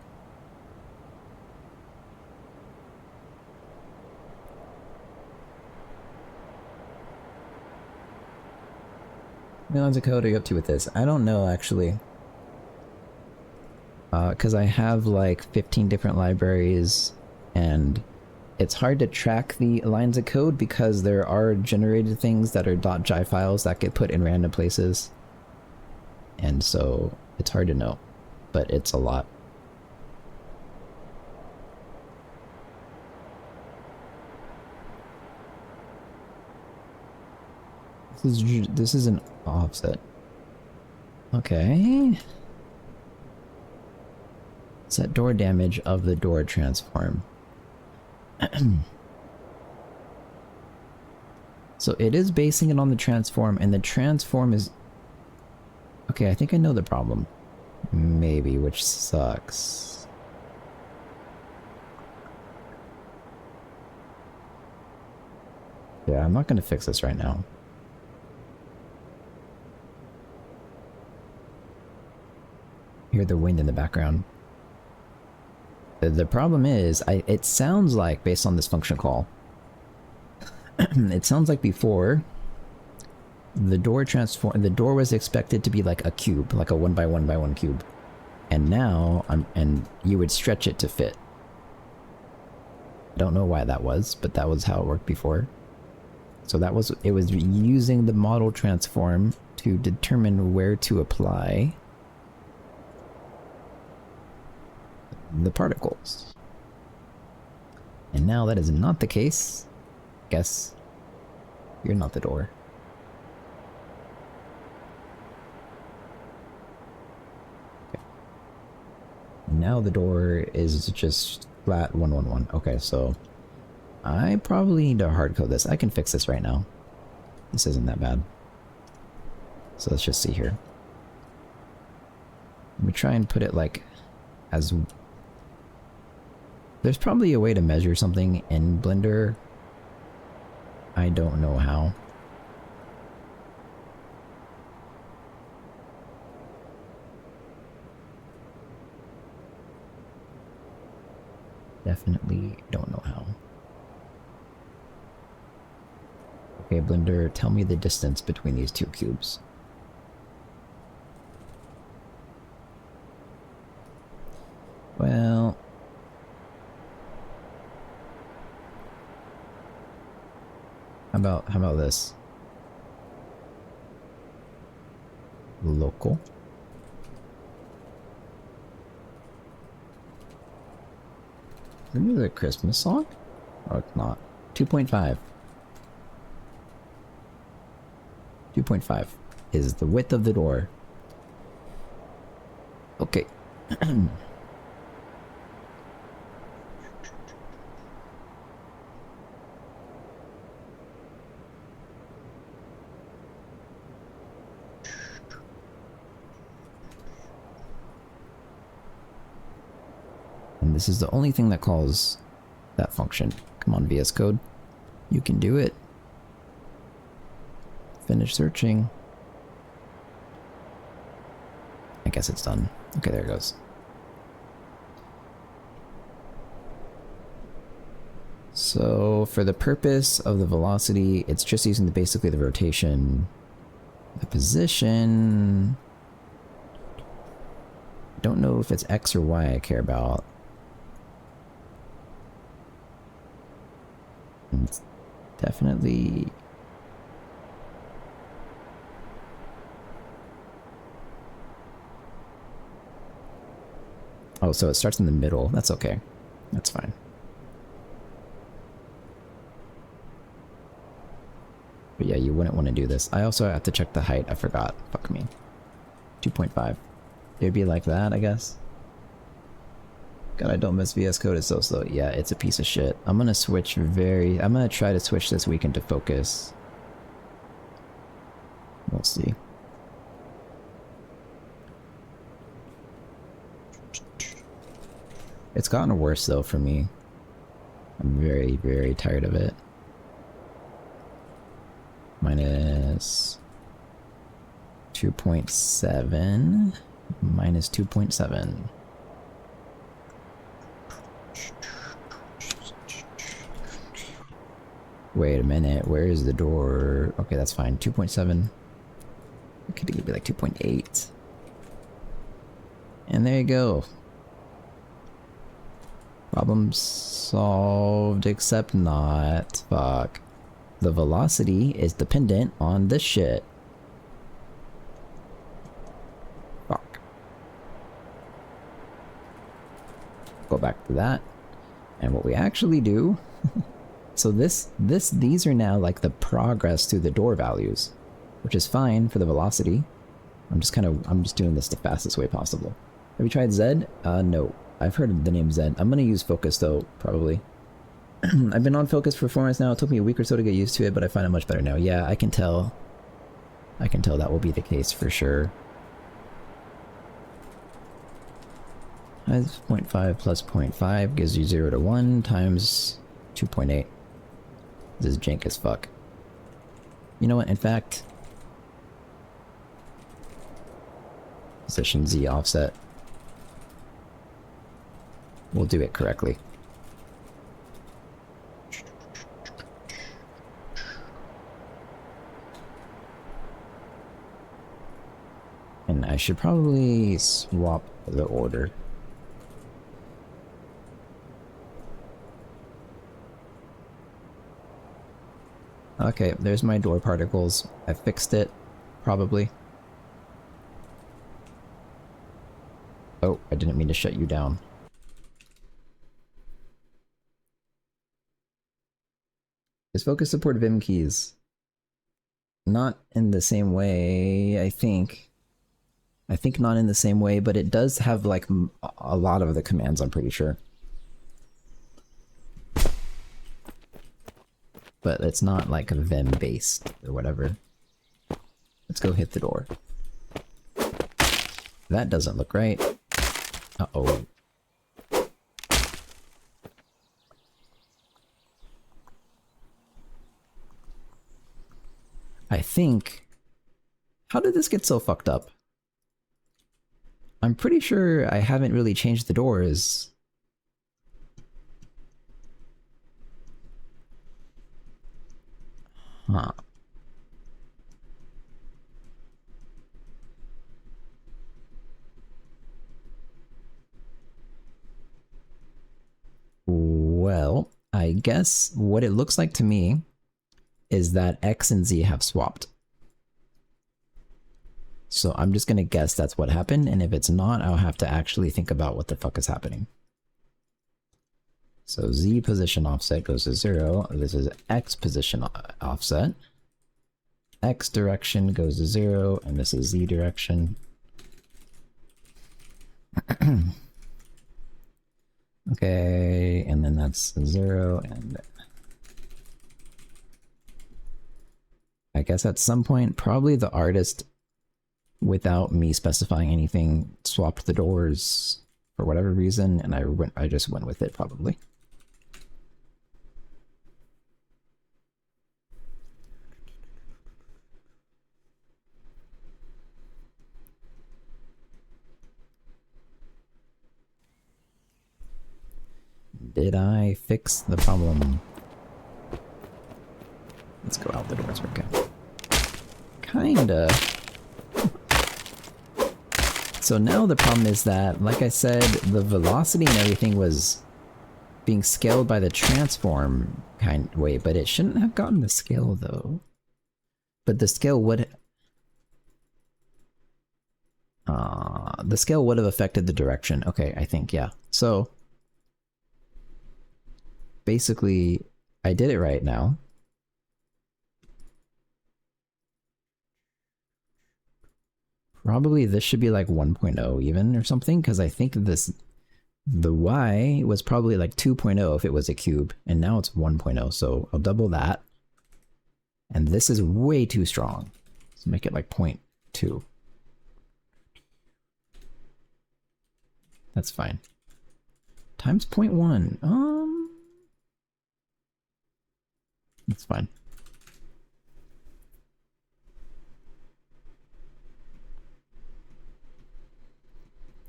How many lines of code are you up to with this? I don't know, actually. Because I have like 15 different libraries, and it's hard to track the lines of code because there are generated things that are .jai files that get put in random places. And so it's hard to know, but it's a lot. This is an offset. Okay. Set door damage of the door transform. So it is basing it on the transform, and the transform is... Okay, I think I know the problem. Maybe, which sucks. Yeah, I'm not gonna fix this right now. Hear the wind in the background. The problem is, it sounds like, based on this function call, it sounds like before, the door was expected to be like a cube, like a 1 by 1 by 1 cube. And now, and you would stretch it to fit. I don't know why that was, but that was how it worked before. So it was using the model transform to determine where to apply the particles. And now that is not the case. Guess you're not the door. now the door is just flat 111. Okay, so I probably need to hard code this. I can fix this right now. This isn't that bad. So let's just see here. Let me try and put it like as... There's probably a way to measure something in Blender. I don't know how. Definitely don't know how. Okay, Blender, tell me the distance between these two cubes. Well... How about this? Local. Isn't it a Christmas song? Oh, it's not. 2.5. 2.5 is the width of the door. Okay. And this is the only thing that calls that function. Come on, VS Code. You can do it. Finish searching. I guess it's done. Okay, there it goes. So, for the purpose of the velocity, it's just using basically the rotation. The position... Don't know if it's X or Y I care about. It's definitely... Oh, so it starts in the middle. That's okay. That's fine. But yeah, you wouldn't want to do this. I also have to check the height. I forgot. Fuck me. 2.5. It'd be like that, I guess. God, I don't miss VS Code. It's so slow. Yeah, it's a piece of shit. I'm gonna switch I'm gonna try to switch this weekend to focus. We'll see. It's gotten worse though for me. I'm very, very tired of it. Minus 2.7. Minus 2.7. Wait a minute, where is the door? Okay, that's fine. 2.7. It could be like 2.8. And there you go. Problem solved, except not. Fuck. The velocity is dependent on this shit. Fuck. Go back to that. And what we actually do... So these are now like the progress through the door values, which is fine for the velocity. I'm just doing this the fastest way possible. Have you tried Z? No. I've heard of the name Z. I'm gonna use Focus though, probably. I've been on Focus for 4 months now. It took me a week or so to get used to it, but I find it much better now. Yeah, I can tell. I can tell that will be the case for sure. 0.5 plus 0.5 gives you 0 to 1 times 2.8. This is jank as fuck. You know what, in fact... Position Z offset. We'll do it correctly. And I should probably swap the order. Okay, there's my door particles. I fixed it, probably. Oh, I didn't mean to shut you down. Does Focus support Vim keys? Not in the same way, I think. I think not in the same way, but it does have like a lot of the commands, I'm pretty sure. But it's not like Vim based or whatever. Let's go hit the door. That doesn't look right. Uh-oh. I think... How did this get so fucked up? I'm pretty sure I haven't really changed the doors. Huh. Well, I guess what it looks like to me is that X and Z have swapped. So I'm just gonna guess that's what happened, and if it's not, I'll have to actually think about what the fuck is happening. So Z position offset goes to 0. This is X position offset. X direction goes to 0, and this is Z direction. Okay, and then that's 0, and I guess at some point, probably the artist, without me specifying anything, swapped the doors for whatever reason, and I just went with it probably. Did I fix the problem? Let's go out the doors, okay. Kinda. So now the problem is that, like I said, the velocity and everything was being scaled by the transform kind of way, but it shouldn't have gotten the scale though. But the scale would... the scale would have affected the direction. Okay, I think, yeah. So... basically, I did it right now. Probably this should be like 1.0 even or something, because I think the Y was probably like 2.0 if it was a cube, and now it's 1.0, so I'll double that. And this is way too strong. Let's make it like 0.2. That's fine. Times 0.1. That's fine.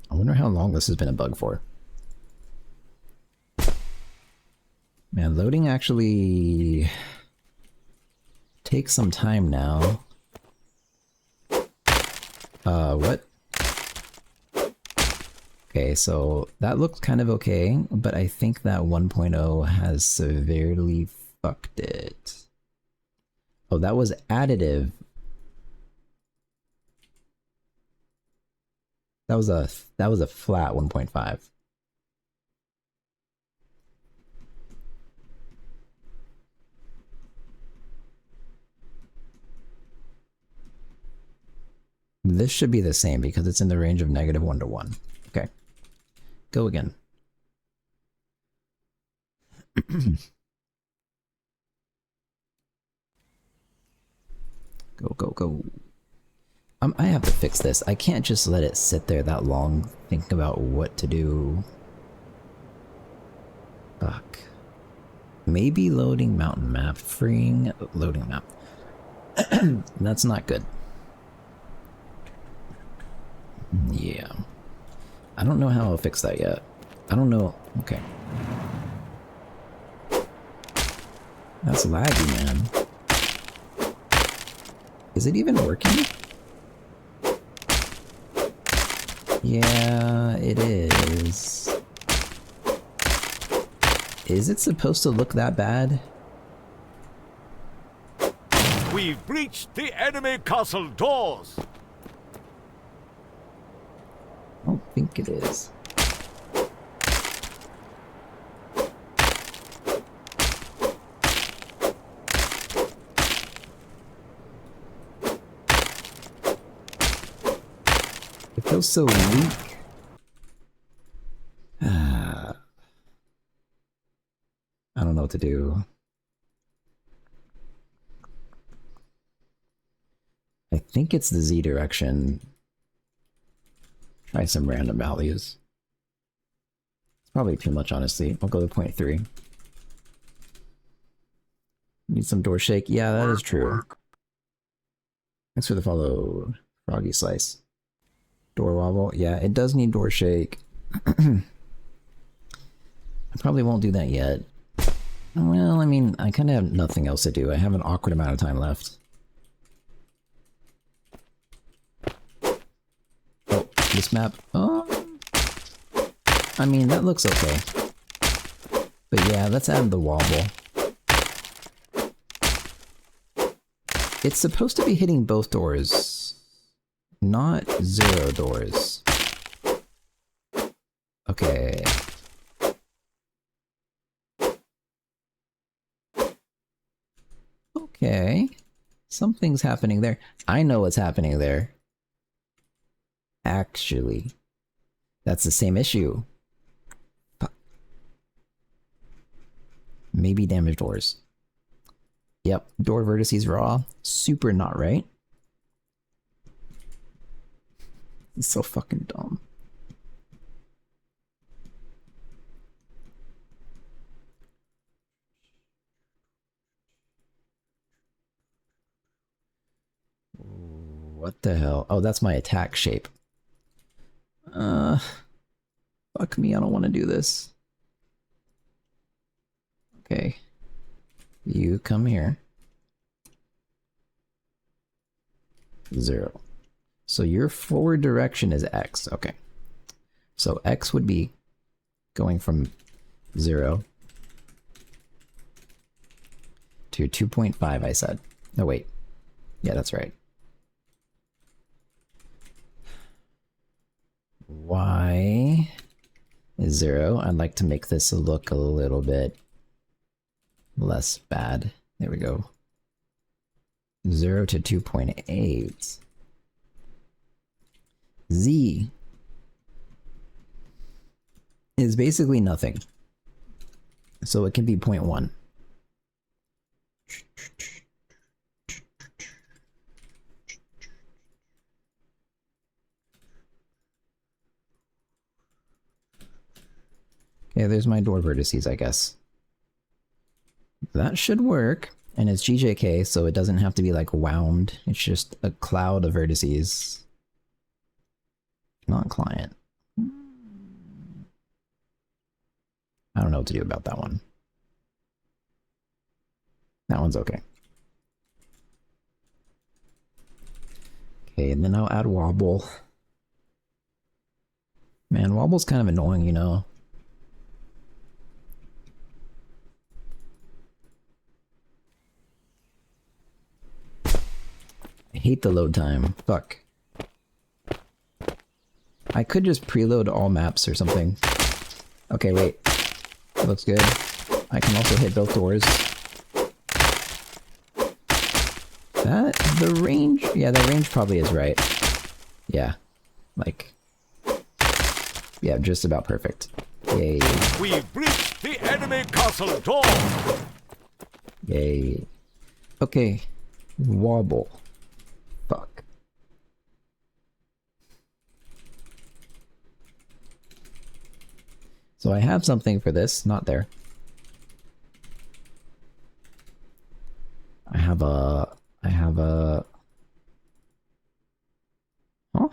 I wonder how long this has been a bug for. Man, loading actually takes some time now. What? Okay, so that looks kind of okay, but I think that 1.0 has severely fucked it. Oh, that was additive. That was a flat 1.5. This should be the same because it's in the range of -1 to 1. Okay. Go again. Go, go, go. I have to fix this. I can't just let it sit there that long thinking about what to do. Fuck. Maybe loading mountain map. Freeing loading map. That's not good. Yeah. I don't know how I'll fix that yet. I don't know. Okay. That's laggy, man. Is it even working? Yeah, it is. Is it supposed to look that bad? We've breached the enemy castle doors. I don't think it is. It feels so weak. I don't know what to do. I think it's the Z direction. Try some random values. It's probably too much, honestly. I'll go to 0.3. Need some door shake? Yeah, that is true. Thanks for the follow, Froggy Slice. Door wobble? Yeah, it does need door shake. I probably won't do that yet. Well, I mean, I kind of have nothing else to do. I have an awkward amount of time left. Oh, this map? I mean, that looks okay. But yeah, let's add the wobble. It's supposed to be hitting both doors, not 0 doors. Okay. Okay. Something's happening there. I know what's happening there. Actually, that's the same issue. Maybe damaged doors. Yep, door vertices raw. Super not right. It's so fucking dumb. What the hell? Oh, that's my attack shape. Fuck me, I don't want to do this. Okay. You come here. 0. So your forward direction is X. Okay. So X would be going from 0 to 2.5, I said. No, wait. Yeah, that's right. Y is 0. I'd like to make this look a little bit less bad. There we go. 0 to 2.8. Z is basically nothing. So it can be 0.1. Okay, there's my door vertices, I guess. That should work. And it's GJK, so it doesn't have to be like wound. It's just a cloud of vertices. Not client. I don't know what to do about that one. That one's okay. Okay, and then I'll add wobble. Man, wobble's kind of annoying, you know. I hate the load time. Fuck. I could just preload all maps or something. Okay, wait. Looks good. I can also hit both doors. That, the range? Yeah, the range probably is right. Yeah. Like... yeah, just about perfect. Yay. We've breached the enemy castle door! Yay. Okay. Wobble. Fuck. So I have something for this, not there. I have a... huh?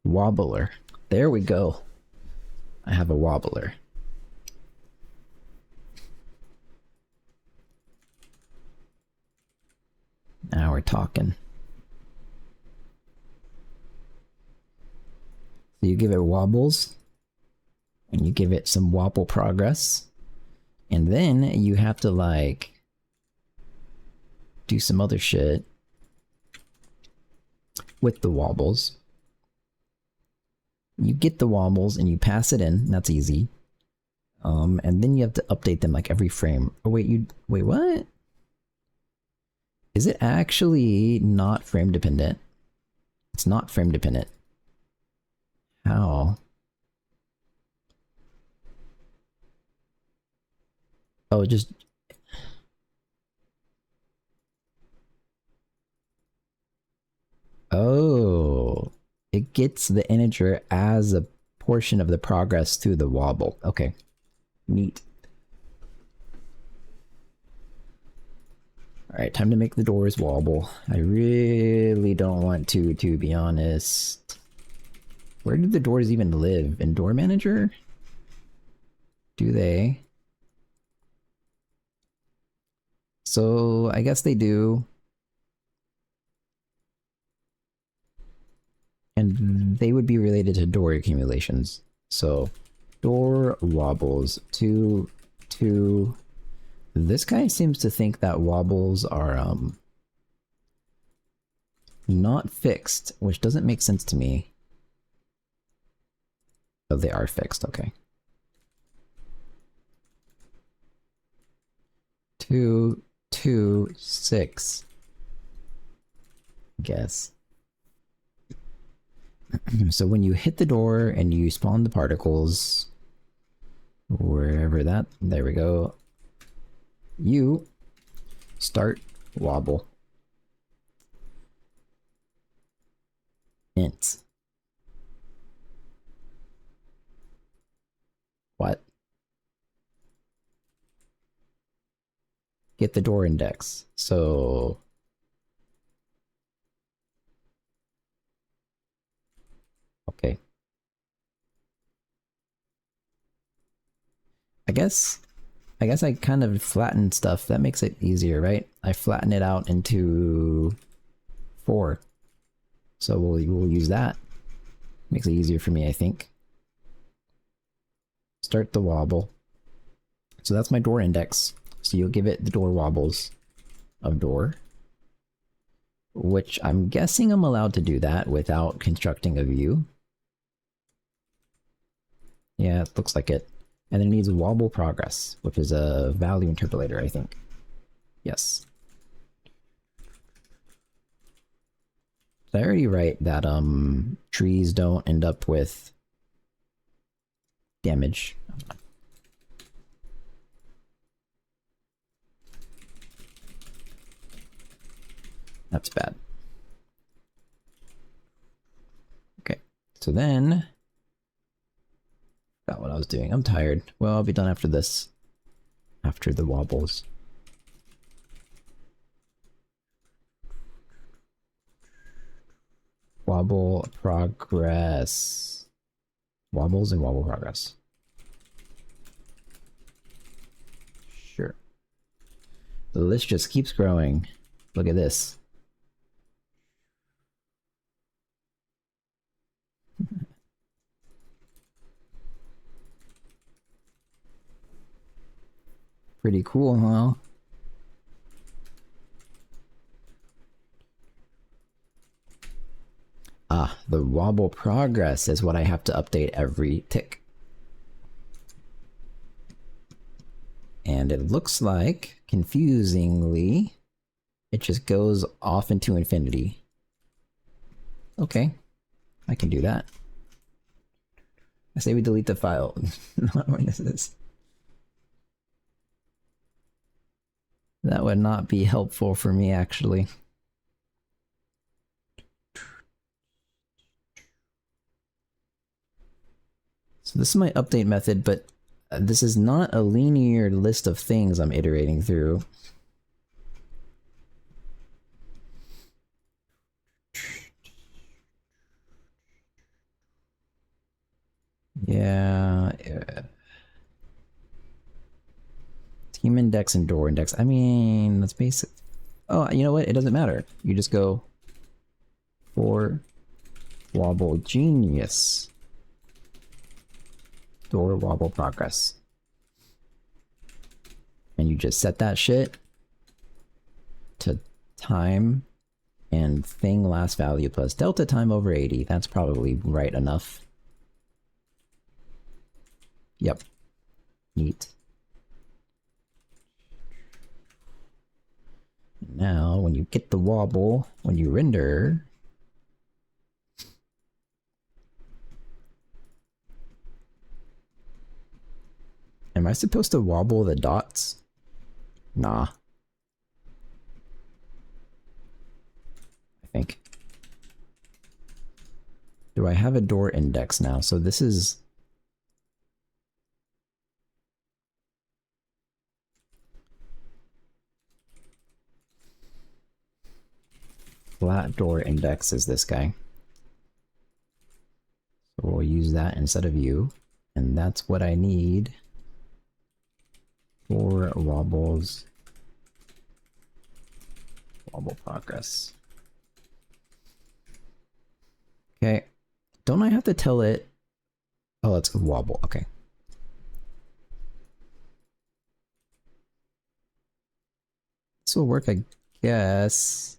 Wobbler. There we go. I have a wobbler. Now we're talking. So you give it wobbles, and you give it some wobble progress, and then you have to like do some other shit with the wobbles. You get the wobbles and you pass it in. That's easy. And then you have to update them like every frame. Oh wait, wait, what? Is it actually not frame dependent? It's not frame dependent. How? Oh, just... Oh. It gets the integer as a portion of the progress through the wobble. Okay. Neat. Alright, time to make the doors wobble. I really don't want to be honest. Where do the doors even live? In Door Manager? Do they? So, I guess they do. And they would be related to door accumulations. So, door wobbles. 2, 2... This guy seems to think that wobbles are, not fixed, which doesn't make sense to me. Oh, they are fixed, okay. 2, 2, 6. Guess. So when you hit the door and you spawn the particles, wherever that, there we go. You start wobble. Int. What? Get the door index. So... Okay. I guess I kind of flattened stuff. That makes it easier, right? I flatten it out into 4. So we'll use that. Makes it easier for me, I think. Start the wobble. So that's my door index. So you'll give it the door wobbles of door. Which I'm guessing I'm allowed to do that without constructing a view. Yeah, it looks like it. And then it needs wobble progress, which is a value interpolator, I think. Yes. Did I already write that trees don't end up with damage? That's bad. Okay, so then... Got what I was doing. I'm tired. Well, I'll be done after this. After the wobbles. Wobble progress. Wobbles and wobble progress. Sure. The list just keeps growing. Look at this. Pretty cool, huh? Ah, the wobble progress is what I have to update every tick. And it looks like, confusingly, it just goes off into infinity. Okay, I can do that. I say we delete the file. Not when this is. That would not be helpful for me, actually. So this is my update method, but this is not a linear list of things I'm iterating through. Yeah. Team index and door index. I mean, that's basic. Oh, you know what? It doesn't matter. You just go for wobble genius. Door wobble progress. And you just set that shit to time and thing last value plus delta time over 80. That's probably right enough. Yep. Neat. Now, when you get the wobble, when you render, Am I supposed to wobble the dots? Nah. I think. Do I have a door index now? So this is... flat door index is this guy. So we'll use that instead of you. And that's what I need for wobbles. Wobble progress. Okay. Don't I have to tell it? Oh, let's wobble. Okay. This will work, I guess.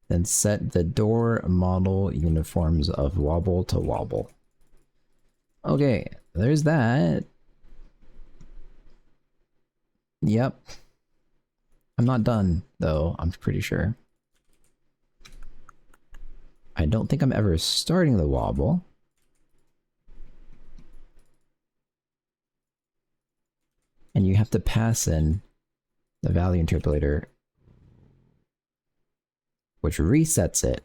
Then set the door model uniforms of wobble to wobble. Okay, there's that. Yep. I'm not done, though, I'm pretty sure. I don't think I'm ever starting the wobble. And you have to pass in the value interpolator, which resets it.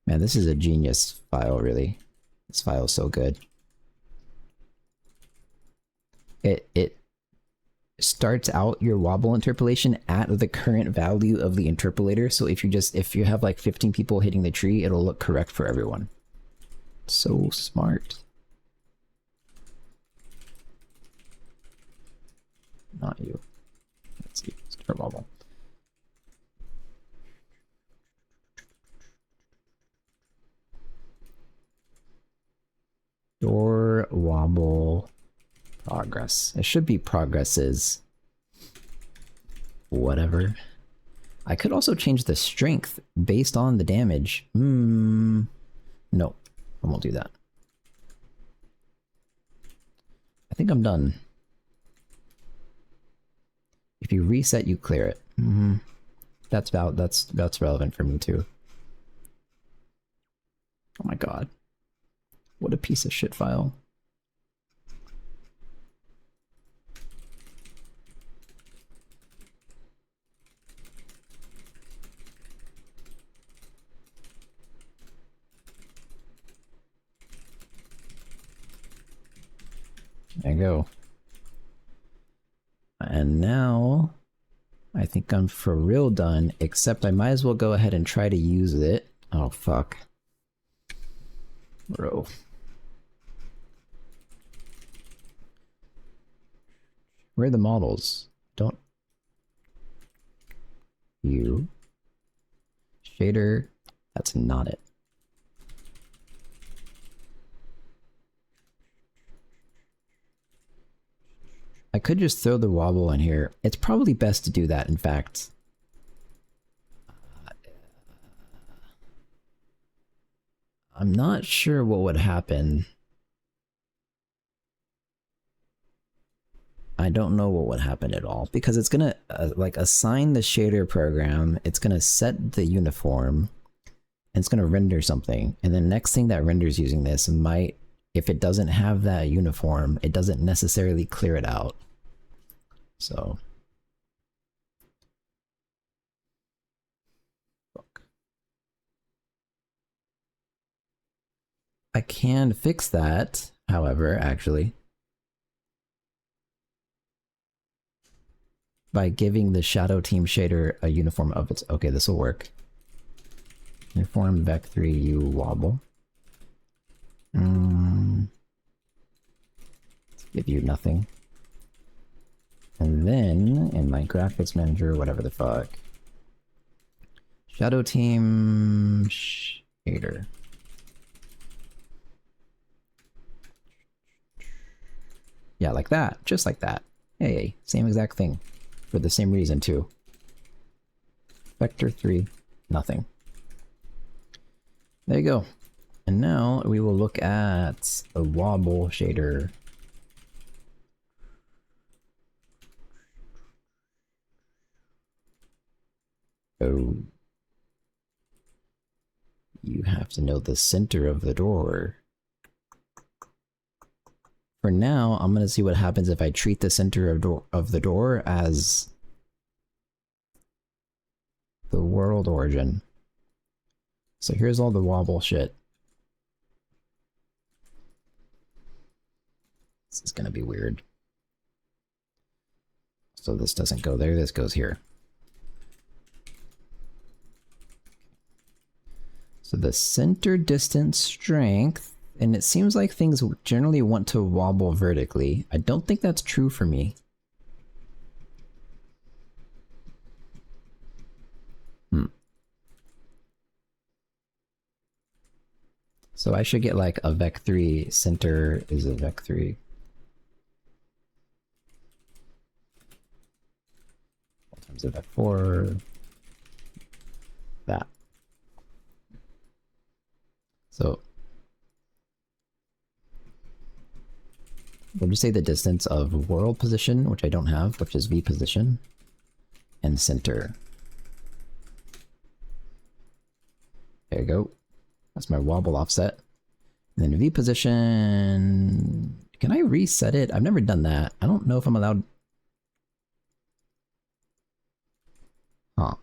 Man, this is a genius file, really. This file is so good. It starts out your wobble interpolation at the current value of the interpolator. So if you have like 15 people hitting the tree, it'll look correct for everyone. So smart. Not you. Let's see. Start wobble. Door wobble progress. It should be progresses. Whatever. I could also change the strength based on the damage. No, I won't do that. I think I'm done. If you reset, you clear it. That's relevant for me too. Oh my god. What a piece of shit file. There you go. And now I think I'm for real done, except I might as well go ahead and try to use it. Oh fuck. Bro. Where are the models? Don't... You. Shader. That's not it. I could just throw the wobble in here. It's probably best to do that, in fact. I'm not sure what would happen. I don't know what would happen at all, because it's gonna like assign the shader program, it's gonna set the uniform, and it's gonna render something, and the next thing that renders using this might, if it doesn't have that uniform, it doesn't necessarily clear it out. So fuck. I can fix that, however, actually, by giving the shadow team shader a uniform of its... Okay, this will work. Uniform vec3 u wobble. Let's give you nothing. And then, in my graphics manager, whatever the fuck, shadow team shader. Yeah, like that. Just like that. Hey, same exact thing. For the same reason, too. Vector 3, nothing. There you go. And now we will look at the wobble shader. Oh. You have to know the center of the door. For now, I'm gonna see what happens if I treat the center of the door as the world origin. So here's all the wobble shit. This is gonna be weird. So this doesn't go there, this goes here. So the center distance strength, and it seems like things generally want to wobble vertically. I don't think that's true for me. So I should get like a Vec3 center is a Vec3. Times a Vec4. That. So we'll just say the distance of world position, which I don't have, which is V position, and center. There you go. That's my wobble offset. And then V position. Can I reset it? I've never done that. I don't know if I'm allowed. Huh.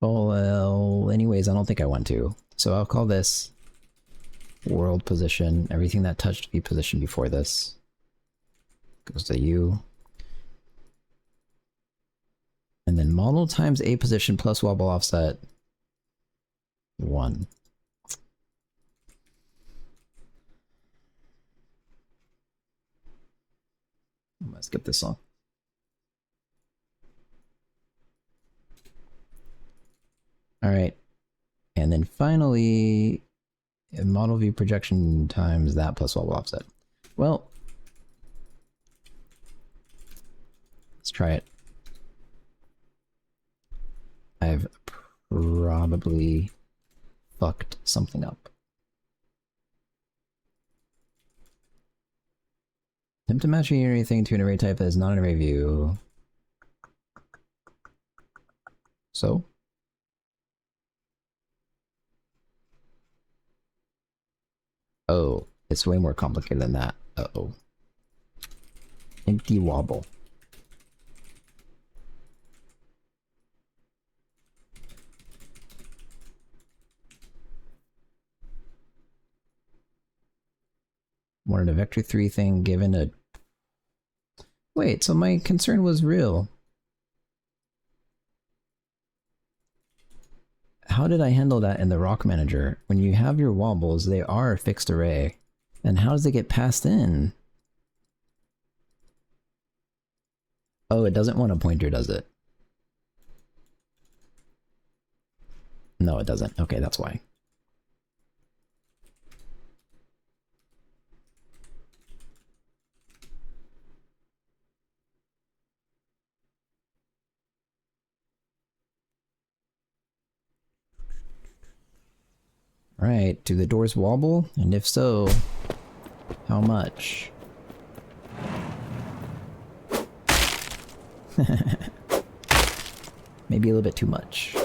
Well, anyways, I don't think I want to. So I'll call this world position. Everything that touched V position before this goes to U. And then model times A position plus wobble offset 1. I'm gonna skip this song. Alright. And then finally, model view projection times that plus wobble offset. Well, let's try it. I've probably fucked something up. Attempt to match anything to an array type that is not an array view. So? Oh, it's way more complicated than that. Uh-oh. Empty wobble. Wanted a vector 3 thing given a... Wait, so my concern was real. How did I handle that in the rock manager? When you have your wobbles, they are a fixed array. And how does it get passed in? Oh, it doesn't want a pointer, does it? No, it doesn't. Okay, that's why. Alright, do the doors wobble? And if so, how much? Maybe a little bit too much.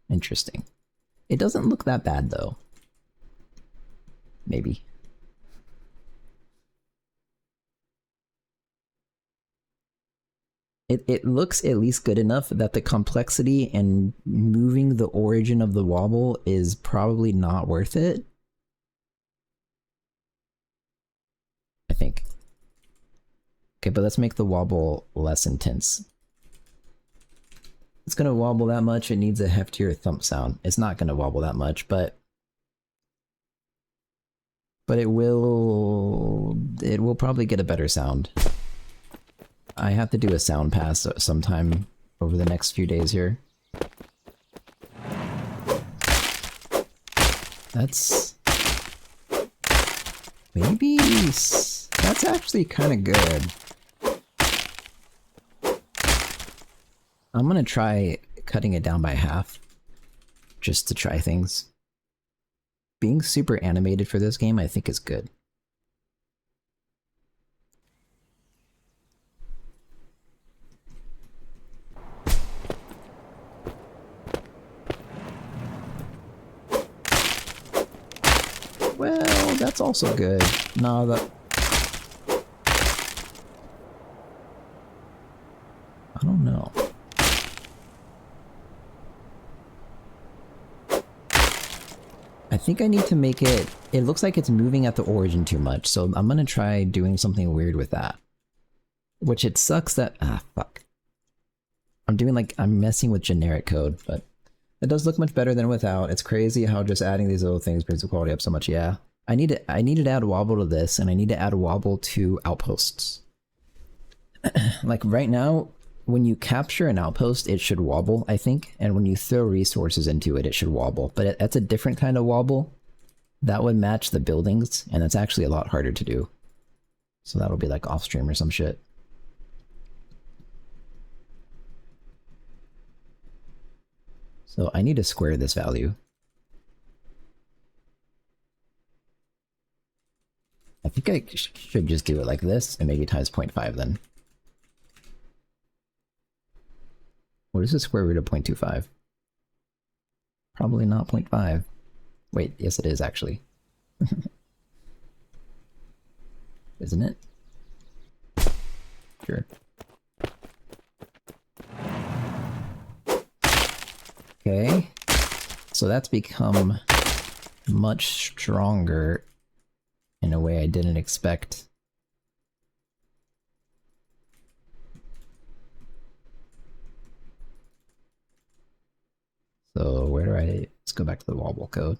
Interesting. It doesn't look that bad though. Maybe. It looks at least good enough that the complexity and moving the origin of the wobble is probably not worth it. I think. Okay, but let's make the wobble less intense. It's gonna wobble that much, it needs a heftier thump sound. It's not gonna wobble that much, but it will probably get a better sound. I have to do a sound pass sometime over the next few days here. That's... maybe... that's actually kind of good. I'm gonna try cutting it down by half, just to try things. Being super animated for this game I think is good. that's also good. No, that... I don't know. I think I need to make it... It looks like it's moving at the origin too much, so I'm gonna try doing something weird with that. Which it sucks that... Ah, fuck. I'm messing with generic code, but it does look much better than without. It's crazy how just adding these little things brings the quality up so much. Yeah. I need to add wobble to this, and I need to add wobble to outposts. Like right now, when you capture an outpost, it should wobble, I think, and when you throw resources into it, it should wobble. But that's a different kind of wobble. That would match the buildings, and that's actually a lot harder to do. So that'll be like off stream or some shit. So I need to square this value. I think I should just do it like this, and maybe times 0.5 then. What is the square root of 0.25? Probably not 0.5. Wait, yes it is actually. Isn't it? Sure. Okay, so that's become much stronger in a way I didn't expect. So where do let's go back to the wobble code.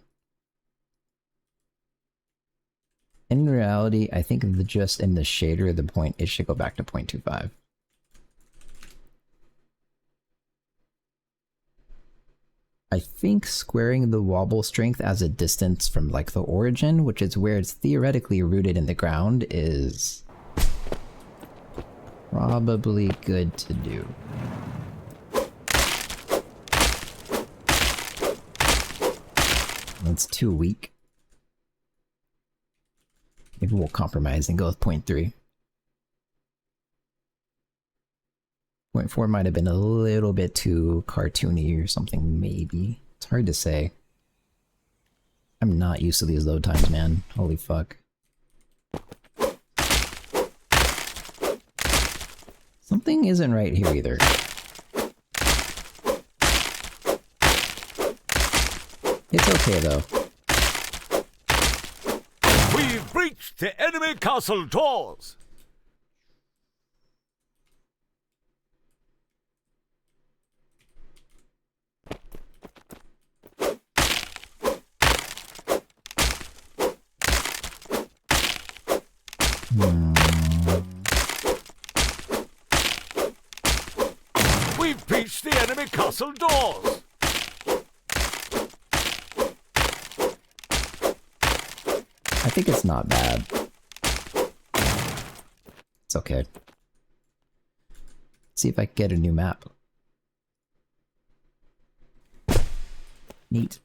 In reality, I think just in the shader, the point, it should go back to 0.25. I think squaring the wobble strength as a distance from like the origin, which is where it's theoretically rooted in the ground, is probably good to do. That's too weak. Maybe we'll compromise and go with 0.3. 0.4 might have been a little bit too cartoony or something, maybe. It's hard to say. I'm not used to these load times, man. Holy fuck. Something isn't right here either. It's okay though. We've breached the enemy castle doors. We've breached the enemy castle doors. I think it's not bad. It's okay. Let's see if I can get a new map. Neat.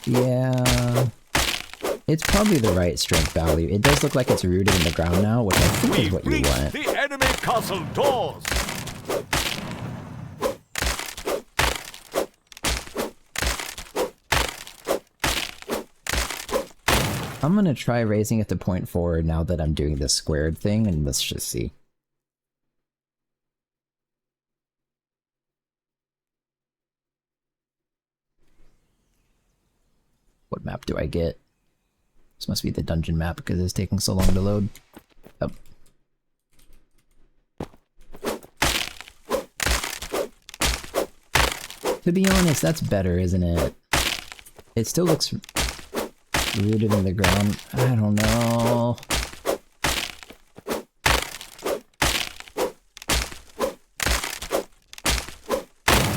Yeah, it's probably the right strength value. It does look like it's rooted in the ground now, which I think is what you want. The enemy castle doors. I'm gonna try raising it to 0.4 now that I'm doing this squared thing, and let's just see. What map do I get? This must be the dungeon map because it's taking so long to load. Yep. To be honest, that's better, isn't it? It still looks rooted in the ground. I don't know.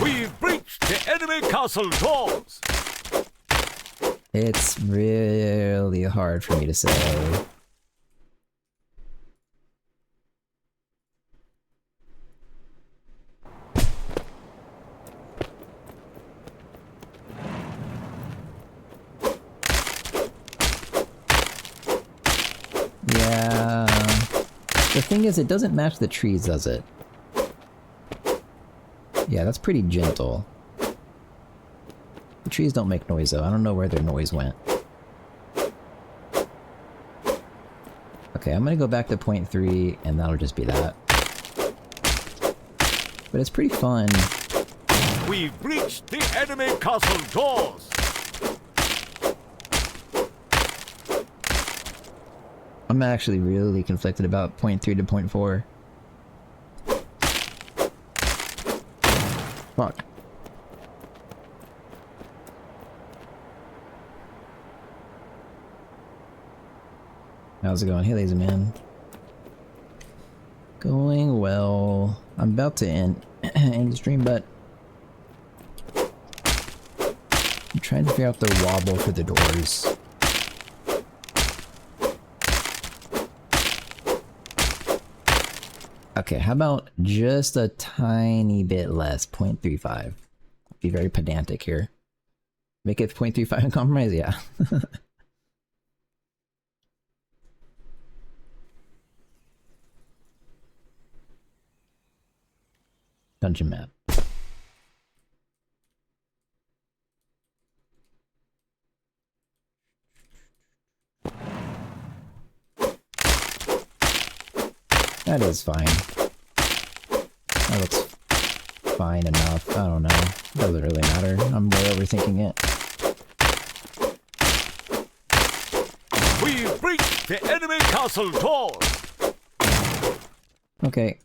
We've breached the enemy castle doors. It's really hard for me to say. Yeah. The thing is, it doesn't match the trees, does it? Yeah, that's pretty gentle. The trees don't make noise though. I don't know where their noise went. Okay, I'm gonna go back to 0.3 and that'll just be that. But it's pretty fun. We've breached the enemy castle doors. I'm actually really conflicted about 0.3 to 0.4. Fuck. How's it going? Hey, lazy man. Going well. I'm about to end the stream, but I'm trying to figure out the wobble for the doors. Okay, how about just a tiny bit less, 0.35. Be very pedantic here. Make it 0.35 and compromise? Yeah. Dungeon map. That is fine. That looks fine enough. I don't know. Doesn't really matter. I'm way overthinking it. We've breached the enemy castle doors. Okay.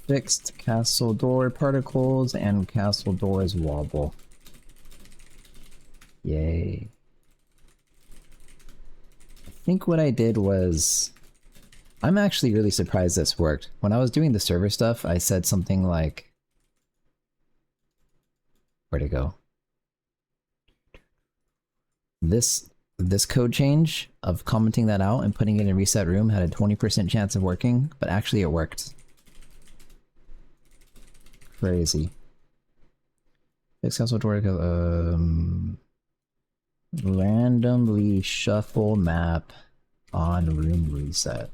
Fixed castle door particles and castle doors wobble. Yay. I think what I did was... I'm actually really surprised this worked. When I was doing the server stuff, I said something like... Where'd it go? This code change of commenting that out and putting it in reset room had a 20% chance of working, but actually it worked. Crazy. Fixed castle door, randomly shuffle map on room reset.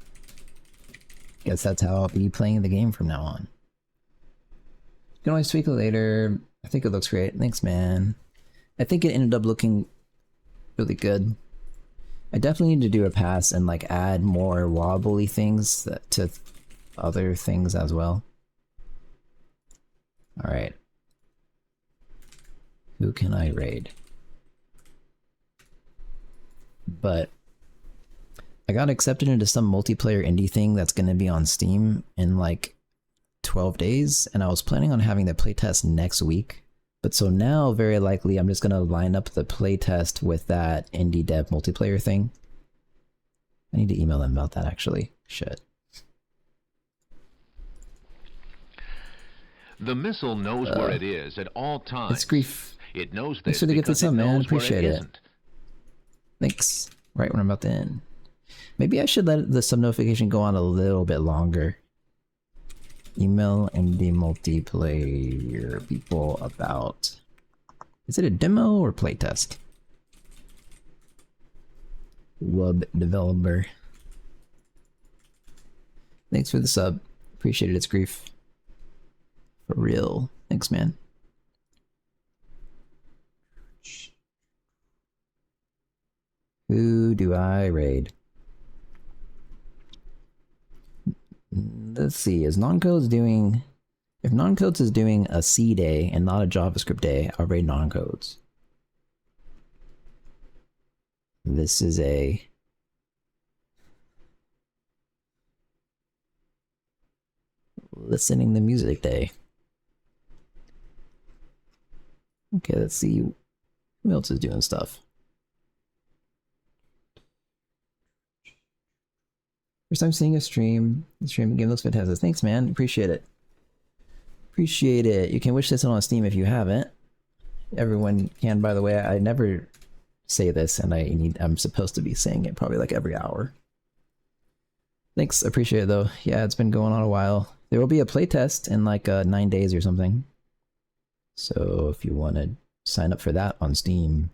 Guess that's how I'll be playing the game from now on. You can always tweak it later. I think it looks great. Thanks, man. I think it ended up looking really good. I definitely need to do a pass and like add more wobbly things to other things as well. Alright. Who can I raid? But I got accepted into some multiplayer indie thing that's going to be on Steam in like 12 days, and I was planning on having the playtest next week. But so now, very likely, I'm just going to line up the playtest with that indie dev multiplayer thing. I need to email them about that, actually. Shit. The missile knows where it is at all times. It's grief. It knows Thanks this for the gift of because it some, man. knows where Appreciate it it. isn't. Thanks. Right when I'm about to end. Maybe I should let the sub notification go on a little bit longer. Email indie multiplayer people about... Is it a demo or playtest? Web developer. Thanks for the sub. Appreciate it. It's grief. For real. Thanks, man. Who do I raid? Let's see. Is Noncodes doing... If Noncodes is doing a C day and not a JavaScript day, I'll raid Noncodes. This is a... listening to music day. Okay, let's see who else is doing stuff. First time seeing a stream. The stream game looks fantastic. Thanks, man. Appreciate it. Appreciate it. You can wish this on Steam if you haven't. Everyone can, by the way. I never say this, and I'm supposed to be saying it probably like every hour. Thanks. Appreciate it, though. Yeah, it's been going on a while. There will be a playtest in like 9 days or something. So if you want to sign up for that on Steam,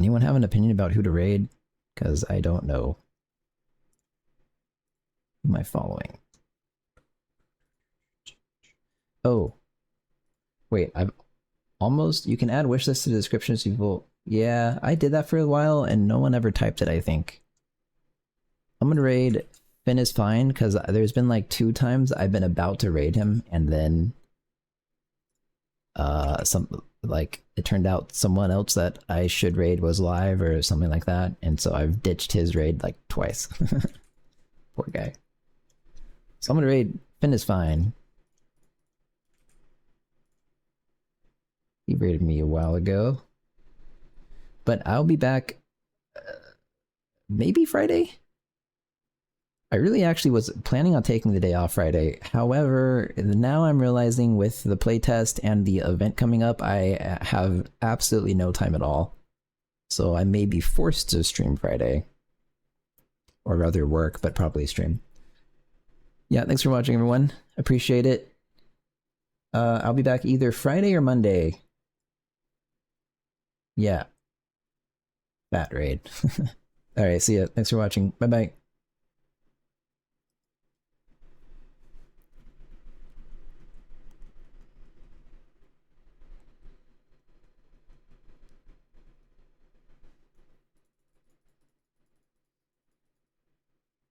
Anyone have an opinion about who to raid? Because I don't know. Who am I following? Oh. Wait, I've almost... You can add wishlist to the description so people... Yeah, I did that for a while and no one ever typed it, I think. I'm gonna raid Finn is fine, because there's been like 2 times I've been about to raid him and then... it turned out someone else that I should raid was live or something like that, and so I've ditched his raid like twice. Poor guy. So I'm gonna raid Finn is fine. He raided me a while ago. But I'll be back maybe Friday? I really actually was planning on taking the day off Friday. However, now I'm realizing with the playtest and the event coming up, I have absolutely no time at all. So I may be forced to stream Friday. Or rather work, but probably stream. Yeah, thanks for watching, everyone. Appreciate it. I'll be back either Friday or Monday. Yeah. Fat raid. Alright, see ya. Thanks for watching. Bye-bye.